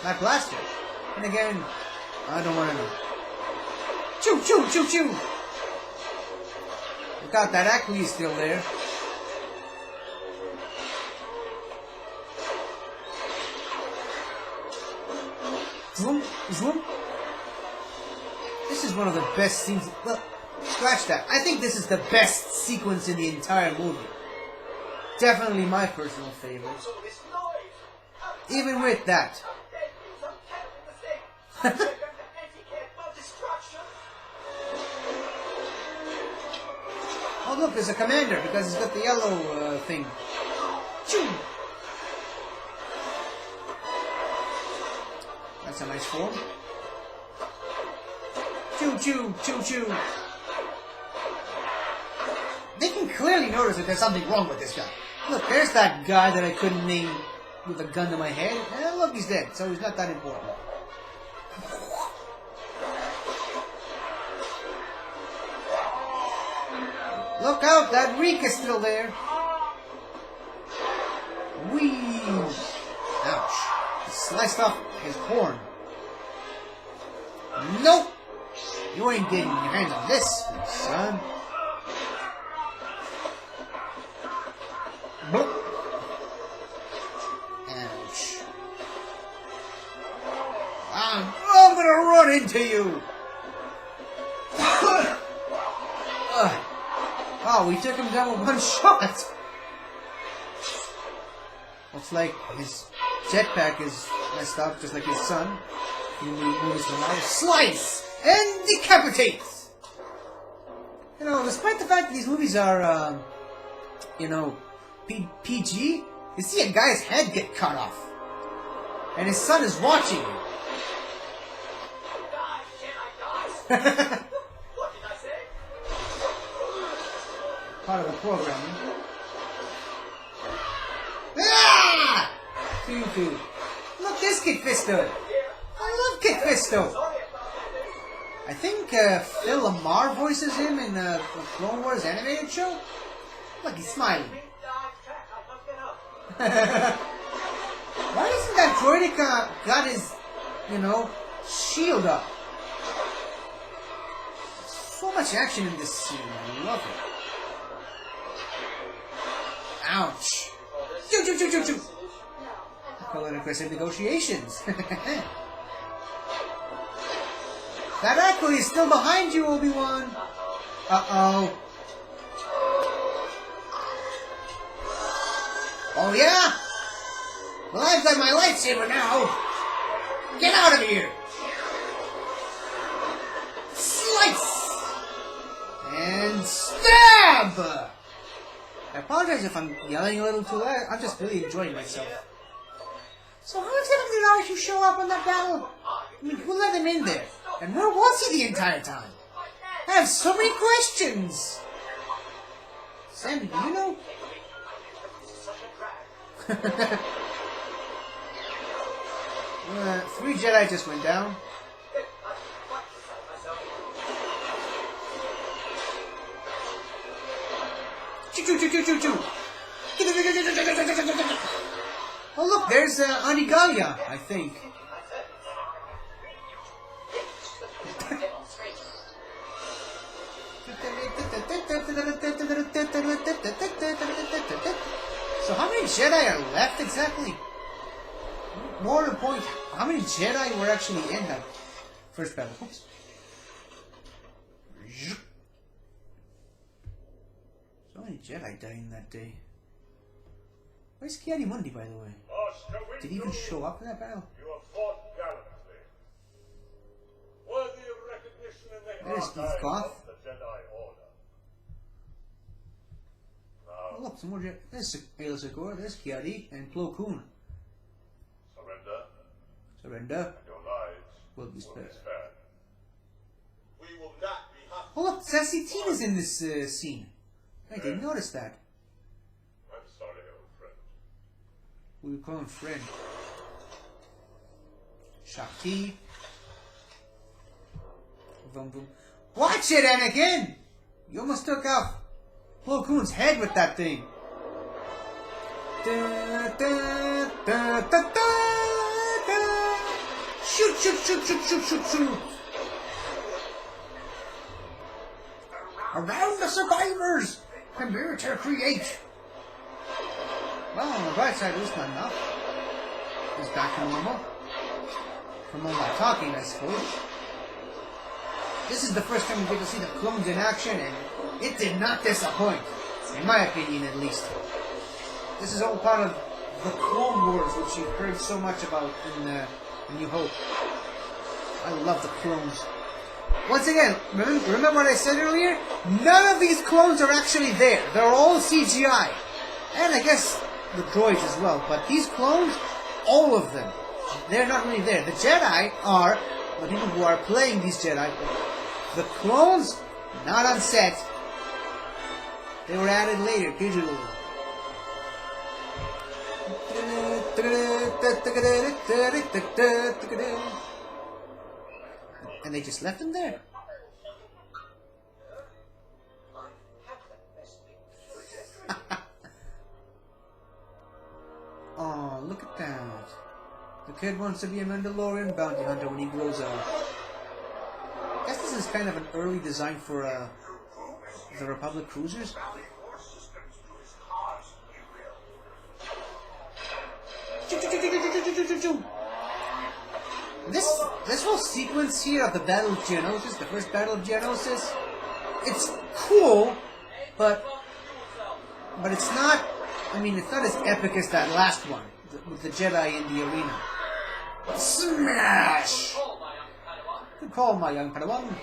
That blaster? And again, I don't want to know. Choo choo choo choo! Look out, that Ackley is still there. Zoom, zoom. This is one of the best scenes. Well, scratch that. I think this is the best sequence in the entire movie. Definitely my personal favorite. Even with that. Oh look, there's a commander because he's got the yellow thing. Choo! That's a nice form. Choo choo choo choo. clearly notice that there's something wrong with this guy. Look, there's that guy that I couldn't name with a gun to my head. And look, he's dead, so he's not that important. Look out, that reek is still there. Whee! Ouch. He sliced off his horn. Nope! You ain't getting your hands on this, son. Nope. Ouch. I'm gonna run into you! Oh, we took him down with one shot! Looks like his jetpack is messed up, just like his son. He moves tomorrow. Slice! And decapitates! You know, despite the fact that these movies are, you know, PG, you see a guy's head get cut off. And his son is watching him. What did I say? Part of the programming. Ah! Pew. Look, this Kit Fisto. I love Kit Fisto. I think Phil Lamar voices him in the Clone Wars animated show. Look, he's smiling. Why isn't that droidic got his, you know, shield up? So much action in this scene. I love it. Ouch. Choo. Call it aggressive negotiations. That echo is still behind you, Obi-Wan. Uh-oh. Oh, yeah? Well, I've got my lightsaber now. Get out of here. Slice. And stab. I apologize if I'm yelling a little too loud. I'm just really enjoying myself. So how exactly did R2 show up on that battle? I mean, who let him in there? And where was he the entire time? I have so many questions! Sandy, do you know? 3 Jedi just went down. Choo. Oh look, there's Anigalia, I think. So how many Jedi are left exactly? More to the point, how many Jedi were actually in that first battle? Oops. So many Jedi dying that day. Where's Ki-Adi-Mundi, by the way? Did he even show up in that battle? You have fought gallantly. Worthy of recognition in the There's Steve Koth. of the Jedi Order. Oh, look, some more Jedi. There's Aayla Secura, there's Ki-Adi, and Plo Koon. Surrender. And your lives will be spared. We will not be hostile. Oh look, Sassy Tina's in this scene. I didn't notice that. I'm sorry, old friend. We would call him friend. Shakti. Boom. Watch it, Anakin! You almost took off Plo Koon's head with that thing. Shoot. Around the survivors! Prepare to create! Well, on the bright side, at least not enough. He's back to normal. From all that talking, I suppose. This is the first time we get to see the clones in action, and it did not disappoint. In my opinion, at least. This is all part of the Clone Wars, which you've heard so much about in New Hope. I love the clones. Once again, remember what I said earlier? None of these clones are actually there. They're all CGI. And I guess the droids as well. But these clones, all of them, they're not really there. The Jedi are the people who are playing these Jedi. The clones, not on set. They were added later, digitally. And they just left him there. Oh, look at that. The kid wants to be a Mandalorian bounty hunter when he grows up. I guess this is kind of an early design for the Republic cruisers. This whole sequence here of the Battle of Geonosis, the first Battle of Geonosis, it's cool, but it's not. I mean, it's not as epic as that last one with the Jedi in the arena. Smash! Good call, my young Padawan.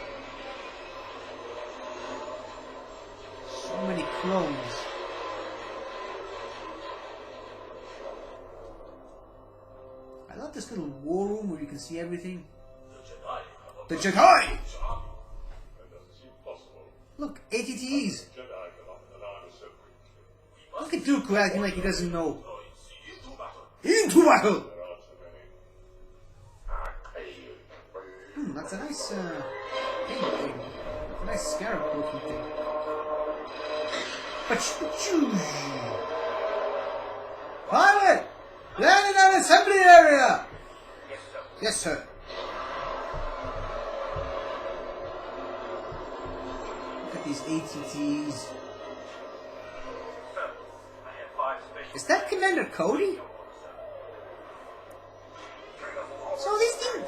So many clones. I love this little war room where you can see everything. The Jedi! Look, ATTs! Look at Dooku acting like he doesn't know. Into battle! That's a nice, thing. A nice scarab looking thing. Pilot! Landing on assembly area! Yes, sir. Look at these ATTs. Is that Commander Cody? So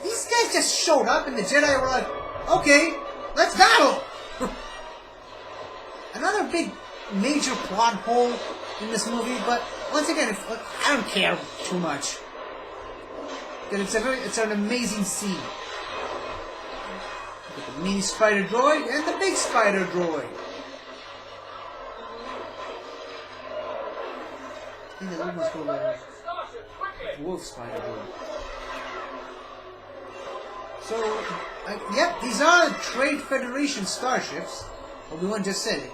these guys just showed up and the Jedi were like, okay, let's battle! Another big major plot hole in this movie, but once again, I don't care too much. Because it's an amazing scene. Look at the mini spider droid and the big spider droid. I think they almost go the wolf spider droid. So, yep, these are Trade Federation starships. Obi-Wan just said it.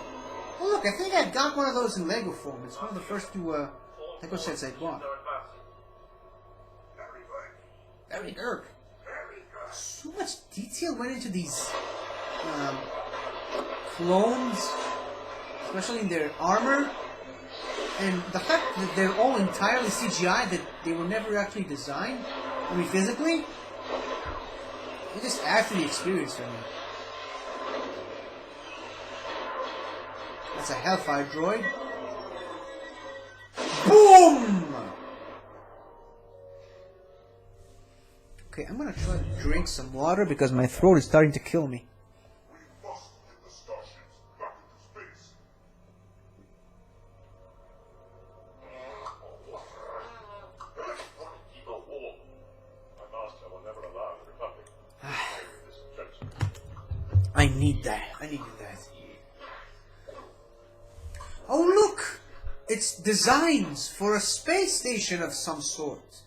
Oh look, I think I got one of those in Lego form. It's one of the first two Lego sets I bought. Very good. So much detail went into these clones, especially in their armor. And the fact that they're all entirely CGI, that they were never actually designed, I mean physically, it just adds to the experience for me. That's a Hellfire droid. Boom! Okay, I'm gonna try to drink some water because my throat is starting to kill me. We must get the starships back into space. Keep her warm. My master will never allow the Republic to carry this treachery. I need that. I need that. Oh look! It's designs for a space station of some sort.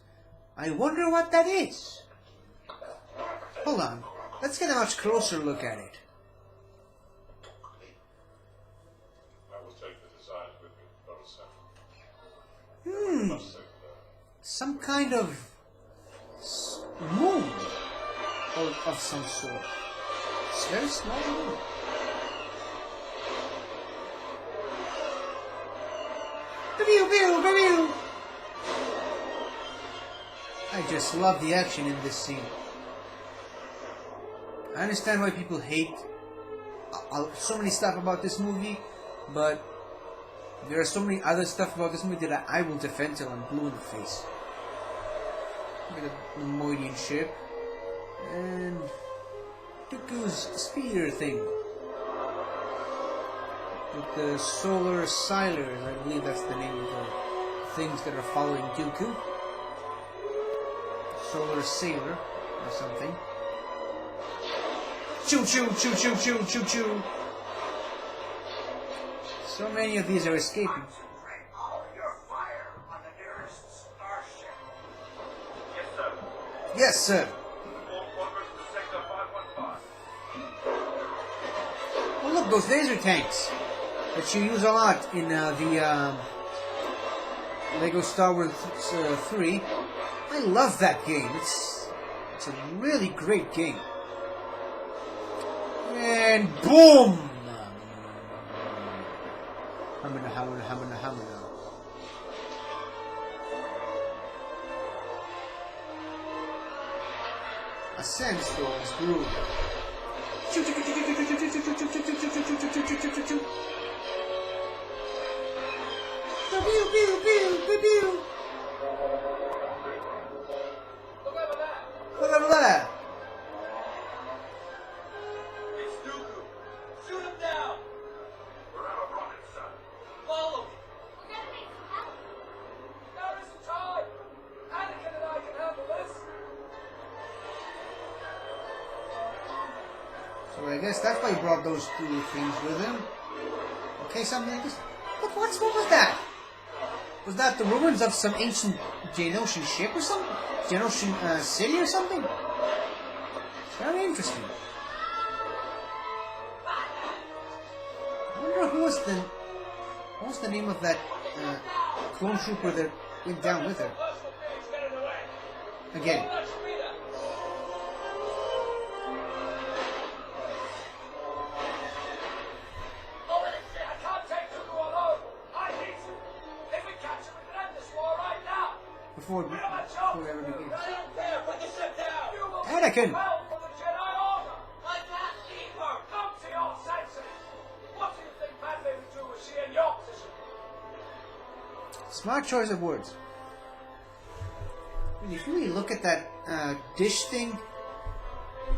I wonder what that is. Hold on. Let's get a much closer look at it. I will take the designs with me, Brother Sam. Some kind of moon of some sort. It's a very small moon. I just love the action in this scene. I understand why people hate so many stuff about this movie, but there are so many other stuff about this movie that I will defend till I'm blue in the face. Look at the Moidian ship and Dooku's speeder thing with the solar silers. I believe that's the name of the things that are following Dooku. Solar sailor or something. Choo choo choo choo choo choo choo. So many of these are escaping. All your fire on the nearest starship. Yes, sir. Yes, sir. All quarters to Sector 515. Oh look, those laser tanks. that you use a lot in the Lego Star Wars 3. I love that game. It's a really great game. And boom! Hamina. A sandstorm's brewing. Look over there! It's Dooku. Shoot him down. We're out of rockets, son. Follow me. We're gonna need some help. There isn't time. Anakin and I can handle this. So I guess that's why he brought those two things with him. Okay, something like this. But what was that? Was that the ruins of some ancient Geonosian ship or something? Geonosian city or something? Very interesting. I wonder what was the name of that clone trooper that went down with her? Again. Before it ever begins. Anakin! Smart choice of words. When you really look at that dish thing,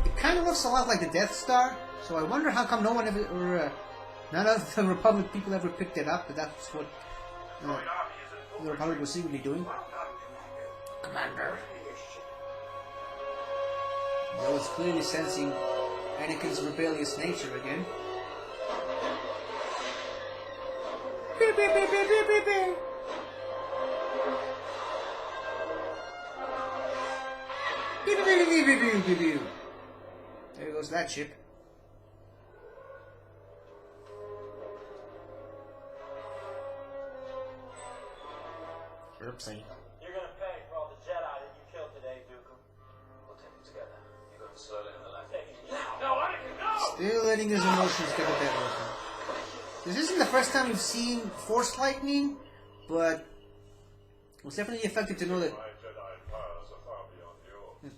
it kind of looks a lot like the Death Star. So I wonder how come no one ever, or none of the Republic people ever picked it up. But that's what the Republic was secretly doing. Commander. Though it's clearly sensing Anakin's rebellious nature again. Beep, beep, beep, beep, beep, beep, beep. Beep, beep, beep, beep, beep, beep, beep. There goes that ship. Oopsie. You're gonna pay for all the Jedi that you killed today, Dooku. We'll take them together. You're going slowly in the left. No, Anakin, no! Still letting his emotions get the better of him. This isn't the first time we've seen Force Lightning, but it was definitely effective to know that My Jedi powers are far beyond yours.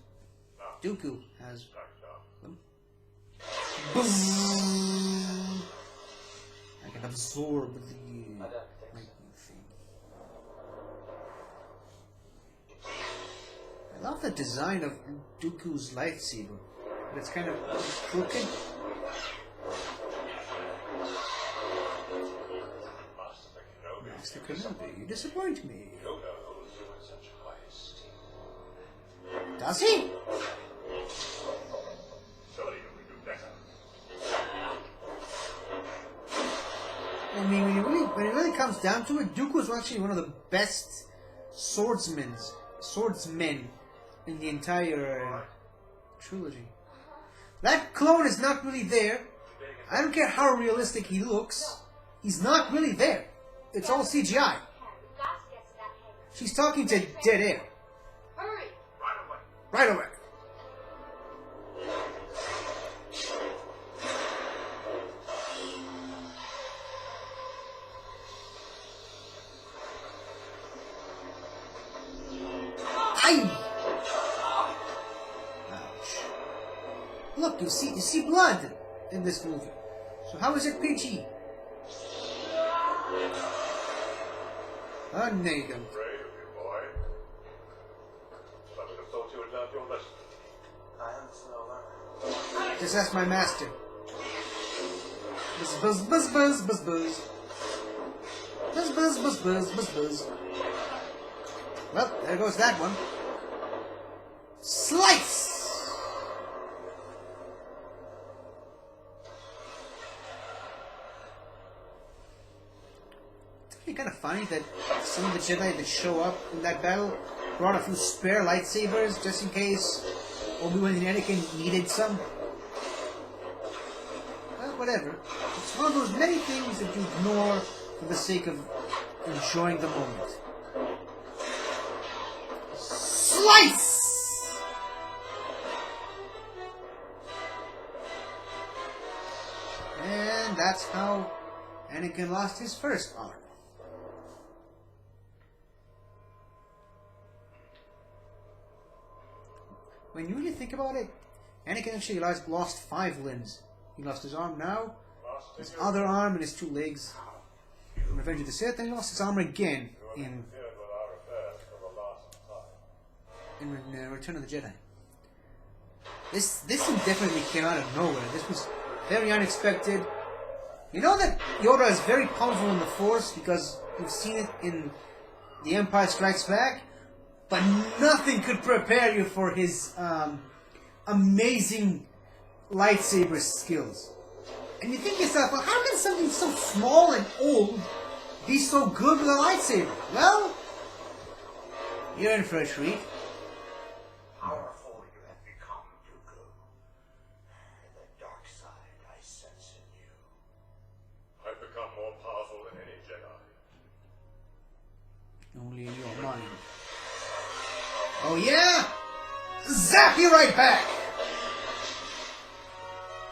Now, Dooku has Jack Sharp. them. Boom! I can absorb the lightning thing. I love the design of Dooku's lightsaber, but it's kind of crooked. Master Kenobi, you disappoint me. Yoda holds you in such high esteem. Does he? Surely you can do better. I mean, when it really comes down to it, Dooku is actually one of the best swordsmen in the entire trilogy. That clone is not really there. I don't care how realistic he looks. He's not really there. It's all CGI. She's talking to dead air. Hurry! Right away. Aye! Ouch. Look, you see blood in this movie. So how is it PG? Unnamed. Afraid of you, boy. I would have thought you had learned your lesson. I am slow learner. Just ask my master. Buzz buzz buzz buzz buzz buzz. Buzz buzz buzz buzz buzz buzz. Well, there goes that one. Slice! It's actually kind of funny that some of the Jedi that show up in that battle brought a few spare lightsabers just in case Obi-Wan and Anakin needed some. Well, whatever. It's one of those many things that you ignore for the sake of enjoying the moment. Slice! And that's how Anakin lost his first arm. When you really think about it, Anakin actually lost 5 limbs. He lost his arm now, his other arm, and his 2 legs in Revenge of the Sith, and he lost his arm again in Return of the Jedi. This definitely came out of nowhere. This was very unexpected. You know that Yoda is very powerful in the Force because you've seen it in The Empire Strikes Back, but nothing could prepare you for his amazing lightsaber skills. And you think to yourself, well, how can something so small and old be so good with a lightsaber? Well, you're in for a treat. Powerful you have become, Dooku. The dark side I sense in you. I've become more powerful than any Jedi. Only in your mind. Oh yeah? Zap you right back!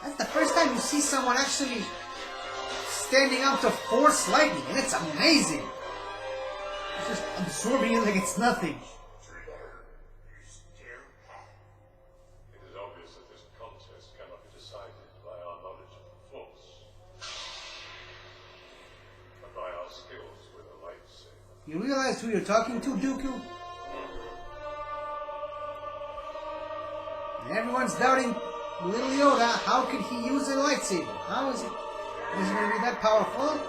That's the first time you see someone actually standing out to Force lightning, and it's amazing! It's just absorbing it like it's nothing. It is obvious that this contest cannot be decided by our knowledge of the Force, but by our skills with a lightsaber. You realize who you're talking to, Dooku? And everyone's doubting little Yoda. How could he use a lightsaber? How is it? Is it going to be that powerful?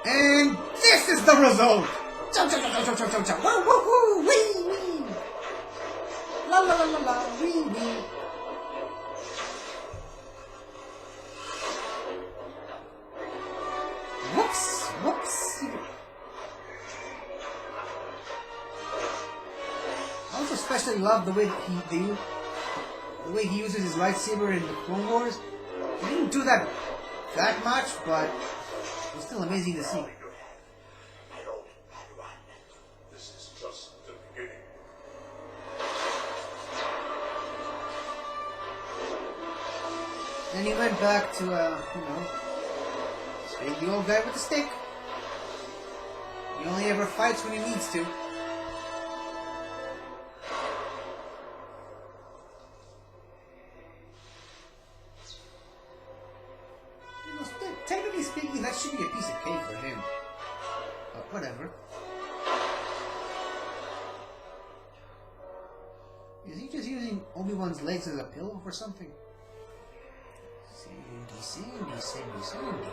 And this is the result! Chow, chow, chow, chow, chow, chow, chow. Woo, woo, woo, wee, wee. La, la, la, la, la, wee, wee. Whoops, whoops. I also especially love the way that the way he uses his lightsaber in the Clone Wars. He didn't do that much, but it's still amazing to see. This is just the beginning. Then he went back to, being the old guy with the stick. He only ever fights when he needs to. Technically speaking, that should be a piece of cake for him. But whatever. Is he just using Obi-Wan's legs as a pillow for something? Sandy, Sandy, Sandy, Sandy.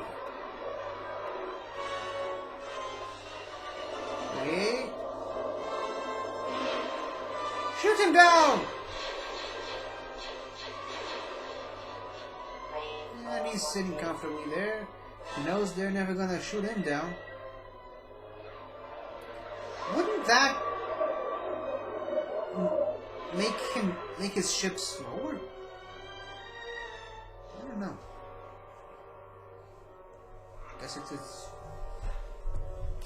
Wait. Shoot him down! And he's sitting comfortably there. He knows they're never gonna shoot him down. Wouldn't that make his ship slower? I don't know. I guess it's its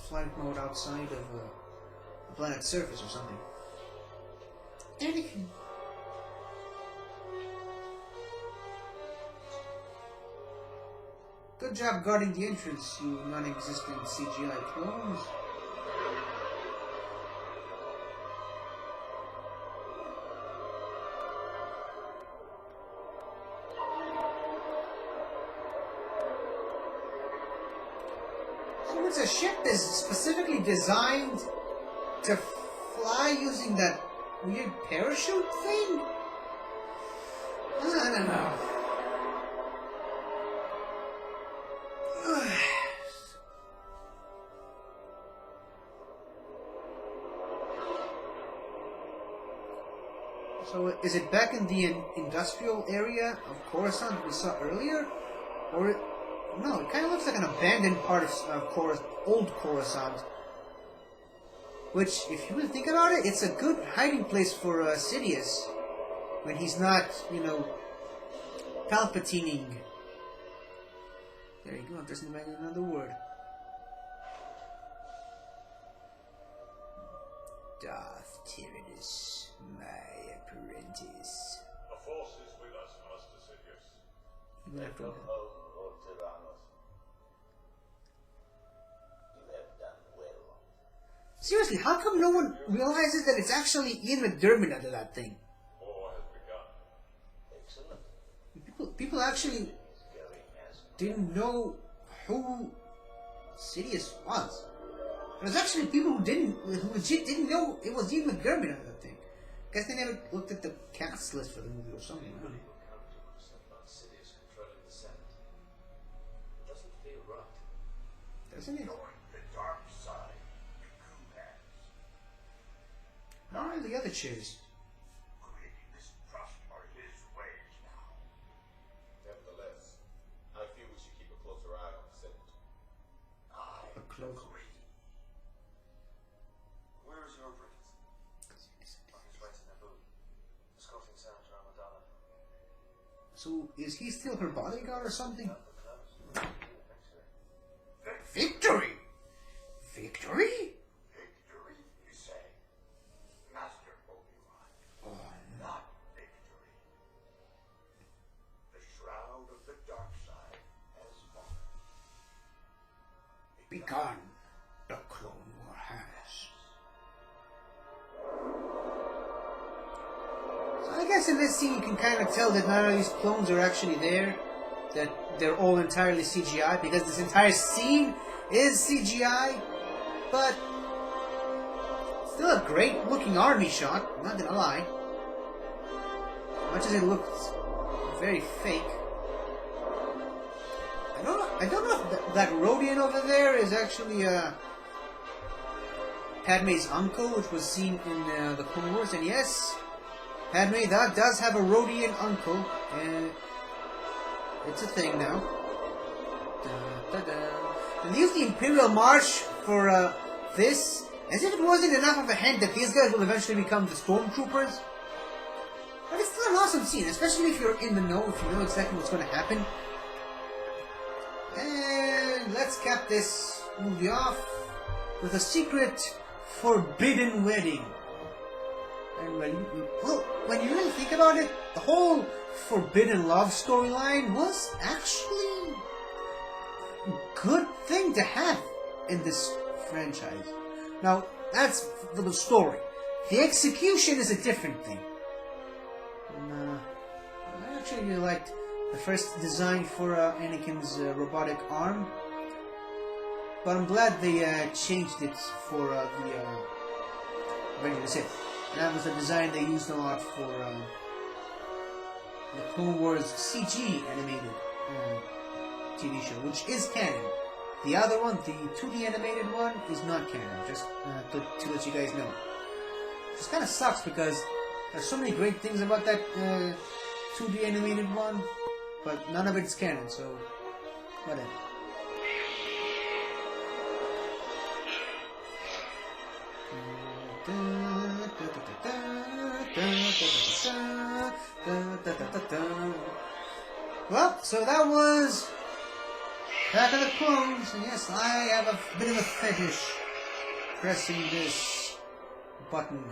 flight mode outside of the planet's surface or something. Anything. Good job guarding the entrance, you non-existent CGI clones. So it's a ship that's specifically designed to fly using that weird parachute thing? I don't know. So is it back in the industrial area of Coruscant we saw earlier? Or no, it kind of looks like an abandoned part of old Coruscant. Which, if you really think about it, it's a good hiding place for Sidious. When he's not, Palpatining. There you go, I'm just inventing another word. Darth Tyrannus, my apprentice. The Force is with us, Master Sidious. Welcome home, Lord Tyrannus. You have done well. Seriously, how come no one realizes that it's actually Ian McDermott under that thing? War has begun. Excellent. People actually It's going as didn't know who Sidious was. There's actually people who legit didn't know it was Ian McDermott on that thing. Guess they never looked at the cast list for the movie or something. People comfortable about Sidious controlling the Senate. It doesn't feel right. Doesn't it? Join the dark side, Miku has. Where are the other chairs? Creating mistrust are his ways now. Nevertheless, I feel we should keep a closer eye on the Senate. I A close. agree. Where is your prince? On his way to Naboo, escorting Senator Amidala. So is he still her bodyguard or something? Out the close. Victory! Victory? Victory, you say? Master Obi-Wan. Oh, Not victory. The shroud of the dark side has fallen. begun. The Clone War has. So I guess in this scene you can kind of tell that none of these clones are actually there. That they're all entirely CGI, because this entire scene is CGI. But still a great looking army shot, I'm not gonna lie. As much as it looks very fake. I don't know if that Rodian over there is actually Padme's uncle, which was seen in the Clone Wars. And yes, Padme does have a Rodian uncle, and it's a thing now. Da, da, da. And they use the Imperial March for this, as if it wasn't enough of a hint that these guys will eventually become the Stormtroopers. But it's still an awesome scene, especially if you're in the know, if you know exactly what's going to happen. And let's cap this movie off with a secret forbidden wedding. And when you really think about it, the whole forbidden love storyline was actually a good thing to have in this franchise. Now, that's for the story. The execution is a different thing. And, I actually really liked the first design for Anakin's robotic arm, but I'm glad they changed it for the Revenge of the Sith. And that was a design they used a lot for the Clone Wars CG animated TV show, which is canon. The other one, the 2D animated one, is not canon, just to let you guys know. This kind of sucks because there's so many great things about that 2D animated one, but none of it's canon, so whatever. Well, so that was Attack of the Clones, and yes, I have a bit of a fetish pressing this button.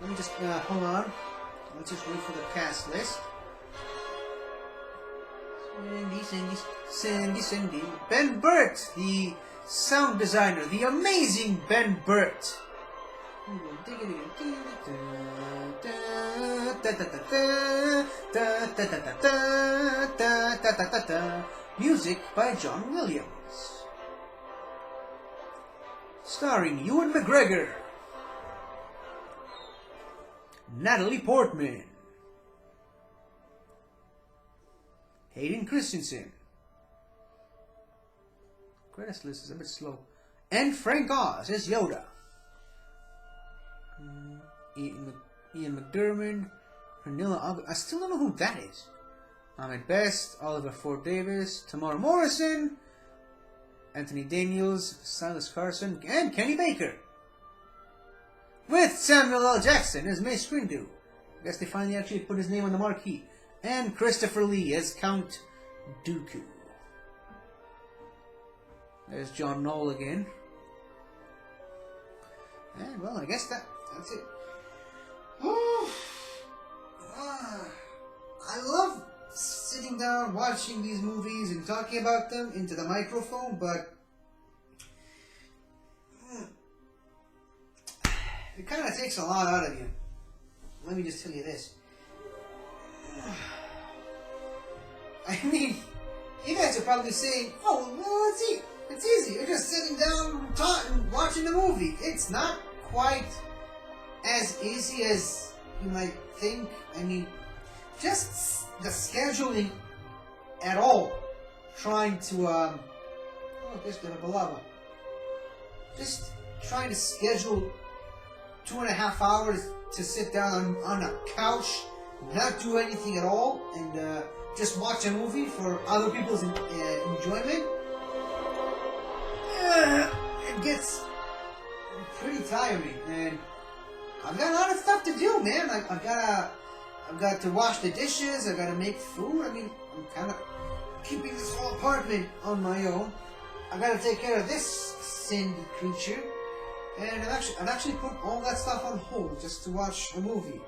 Let me just, hold on. Let's just wait for the cast list. Cindy. Ben Burt, the sound designer, the amazing Ben Burt. Music by John Williams. Starring Ewan McGregor, Natalie Portman, Hayden Christensen. Credits list is a bit slow. And Frank Oz as Yoda. Ian McDermott, Pernilla. I still don't know who that is. Ahmed Best, Oliver Ford Davis, Tamara Morrison, Anthony Daniels, Silas Carson, and Kenny Baker. With Samuel L. Jackson as Mace Windu. I guess they finally actually put his name on the marquee. And Christopher Lee as Count Dooku. There's John Knoll again. And well, I guess that's it. I love sitting down, watching these movies and talking about them into the microphone, but it kind of takes a lot out of you. Let me just tell you this. I mean, you guys are probably saying, "Oh, well, it's easy. You're just sitting down, talking, watching a movie." It's not quite as easy as you might think. I mean, just the scheduling at all. Trying to, oh, there's been a balava. Just trying to schedule 2.5 hours to sit down on a couch, not do anything at all, and just watch a movie for other people's enjoyment. It gets pretty tiring, and I've got a lot of stuff to do, man. I've got to wash the dishes. I've got to make food. I mean, I'm kind of keeping this whole apartment on my own. I've got to take care of this sinned creature, and I've actually put all that stuff on hold just to watch a movie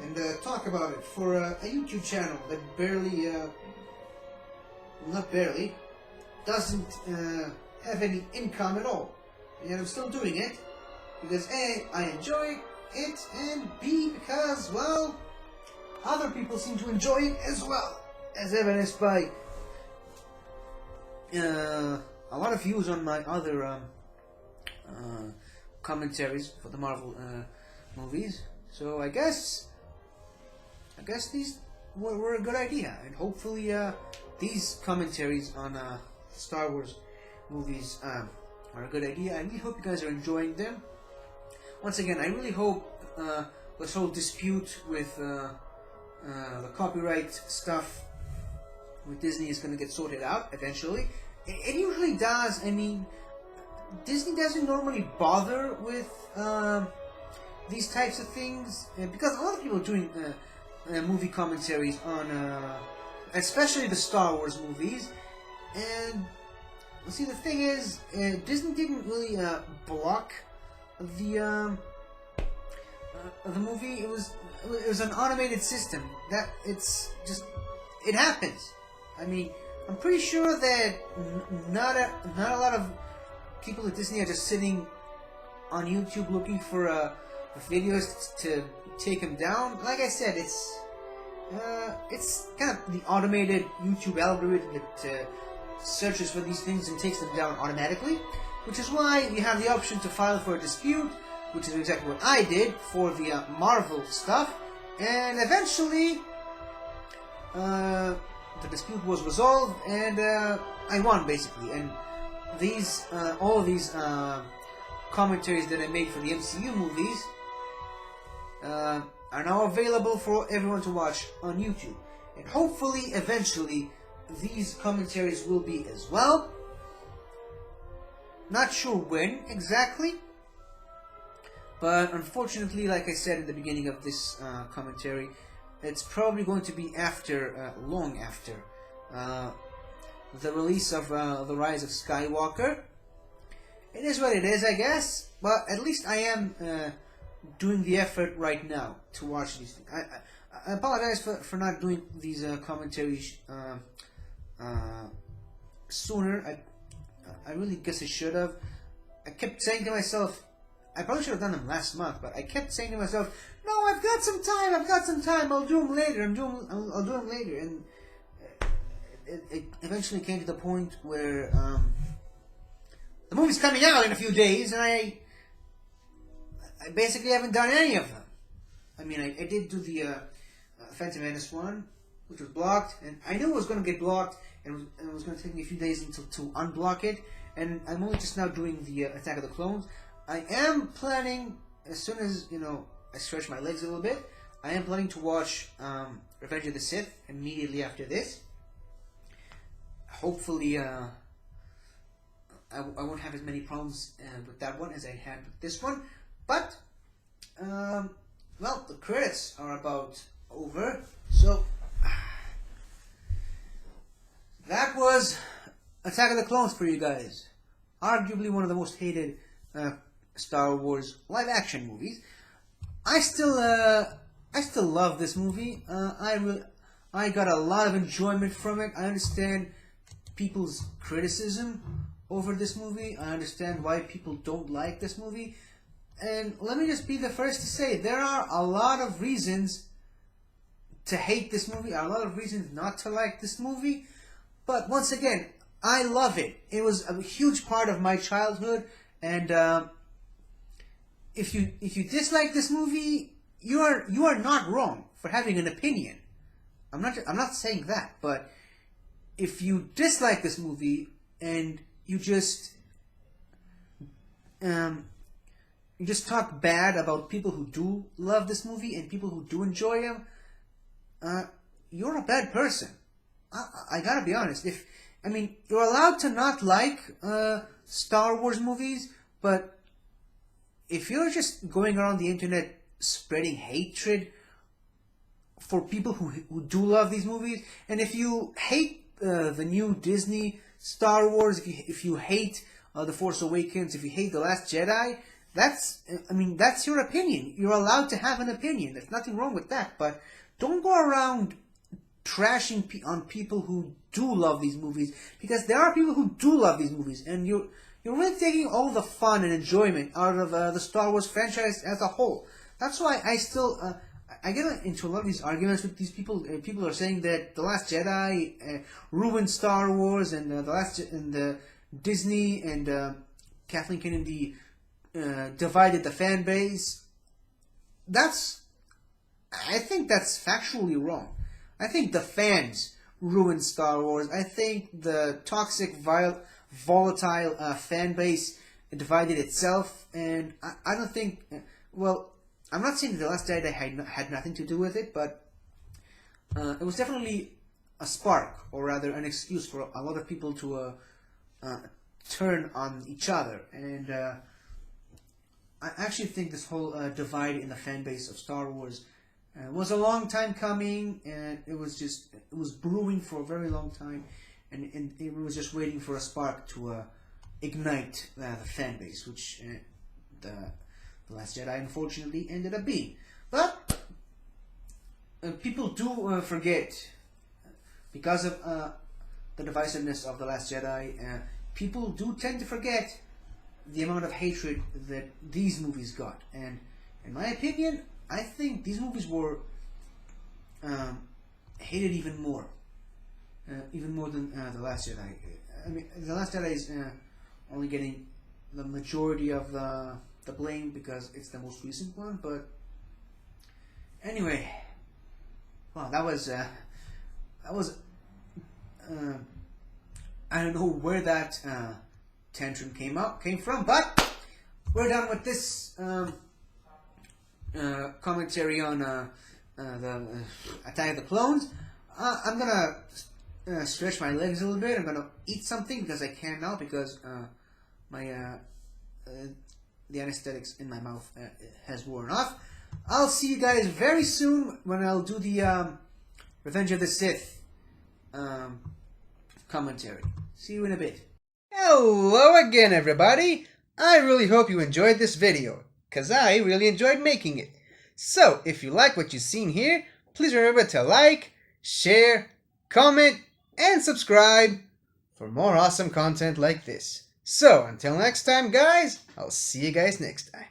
and talk about it for a YouTube channel that doesn't have any income at all. And I'm still doing it because A, I enjoy it, and B, because, well, other people seem to enjoy it as well, as evidenced by a lot of views on my other commentaries for the Marvel movies. So I guess these were a good idea, and hopefully these commentaries on Star Wars movies are a good idea. I really hope you guys are enjoying them. Once again, I really hope this whole dispute with the copyright stuff with Disney is going to get sorted out eventually. It usually does. I mean, Disney doesn't normally bother with these types of things because a lot of people are doing movie commentaries on, especially the Star Wars movies. And see, the thing is, Disney didn't really block the movie. It was an automated system. That it happens. I mean, I'm pretty sure that not a lot of people at Disney are just sitting on YouTube looking for videos to take them down. Like I said, it's kind of the automated YouTube algorithm that searches for these things and takes them down automatically, which is why you have the option to file for a dispute, which is exactly what I did for the Marvel stuff, and eventually the dispute was resolved, and I won, basically. And these all of these commentaries that I made for the MCU movies are now available for everyone to watch on YouTube, and hopefully eventually these commentaries will be as well. Not sure when exactly, but unfortunately, like I said in the beginning of this commentary, it's probably going to be after, long after, the release of The Rise of Skywalker. It is what it is, I guess, but at least I am doing the effort right now to watch these things. I apologize for not doing these commentaries sooner. I really guess I should have. I kept saying to myself, I probably should have done them last month, but I kept saying to myself, no, I've got some time, I'll do them later, I'll do them later, and it eventually came to the point where the movie's coming out in a few days, and I basically haven't done any of them. I mean, I did do the Phantom Menace one, which was blocked, and I knew it was going to get blocked, and it was going to take me a few days to unblock it, and I'm only just now doing the Attack of the Clones. I am planning, as soon as, I stretch my legs a little bit, I am planning to watch Revenge of the Sith immediately after this. Hopefully, I won't have as many problems with that one as I had with this one. But, well, the credits are about over. So, that was Attack of the Clones for you guys. arguably one of the most hated Star Wars live-action movies. I still love this movie. I got a lot of enjoyment from it. I understand people's criticism over this movie. I understand why people don't like this movie. And let me just be the first to say, there are a lot of reasons to hate this movie, a lot of reasons not to like this movie. But once again, I love it. It was a huge part of my childhood, and if you dislike this movie, you are not wrong for having an opinion. I'm not saying that, but if you dislike this movie and you just talk bad about people who do love this movie and people who do enjoy him, you're a bad person. I gotta be honest. You're allowed to not like Star Wars movies, but if you're just going around the internet spreading hatred for people who do love these movies, and if you hate the new Disney Star Wars, if you hate The Force Awakens, if you hate The Last Jedi, that's your opinion. You're allowed to have an opinion. There's nothing wrong with that, but don't go around trashing on people who do love these movies, because there are people who do love these movies, and you're really taking all the fun and enjoyment out of the Star Wars franchise as a whole. That's why I still I get into a lot of these arguments with these people. People are saying that The Last Jedi ruined Star Wars, and Disney and Kathleen Kennedy divided the fan base. I think that's factually wrong. I think the fans ruined Star Wars. I think the toxic, volatile fan base divided itself, and I don't think. Well, I'm not saying that The Last Jedi had nothing to do with it, but it was definitely a spark, or rather an excuse for a lot of people to turn on each other. And I actually think this whole divide in the fan base of Star Wars was a long time coming, and it was brewing for a very long time, and it was just waiting for a spark to ignite the fan base, which the Last Jedi unfortunately ended up being. But people do forget, because of the divisiveness of The Last Jedi, people do tend to forget the amount of hatred that these movies got. And in my opinion, I think these movies were hated even more than The Last Jedi. I mean, The Last Jedi is only getting the majority of the blame because it's the most recent one. But anyway, wow, that was I don't know where that tantrum came from, but we're done with this commentary on the Attack of the Clones. I'm gonna stretch my legs a little bit. I'm gonna eat something because I can now, because the anesthetics in my mouth has worn off. I'll see you guys very soon when I'll do the Revenge of the Sith commentary. See you in a bit. Hello again, everybody. I really hope you enjoyed this video, because I really enjoyed making it. So, if you like what you've seen here, please remember to like, share, comment, and subscribe for more awesome content like this. So, until next time, guys, I'll see you guys next time.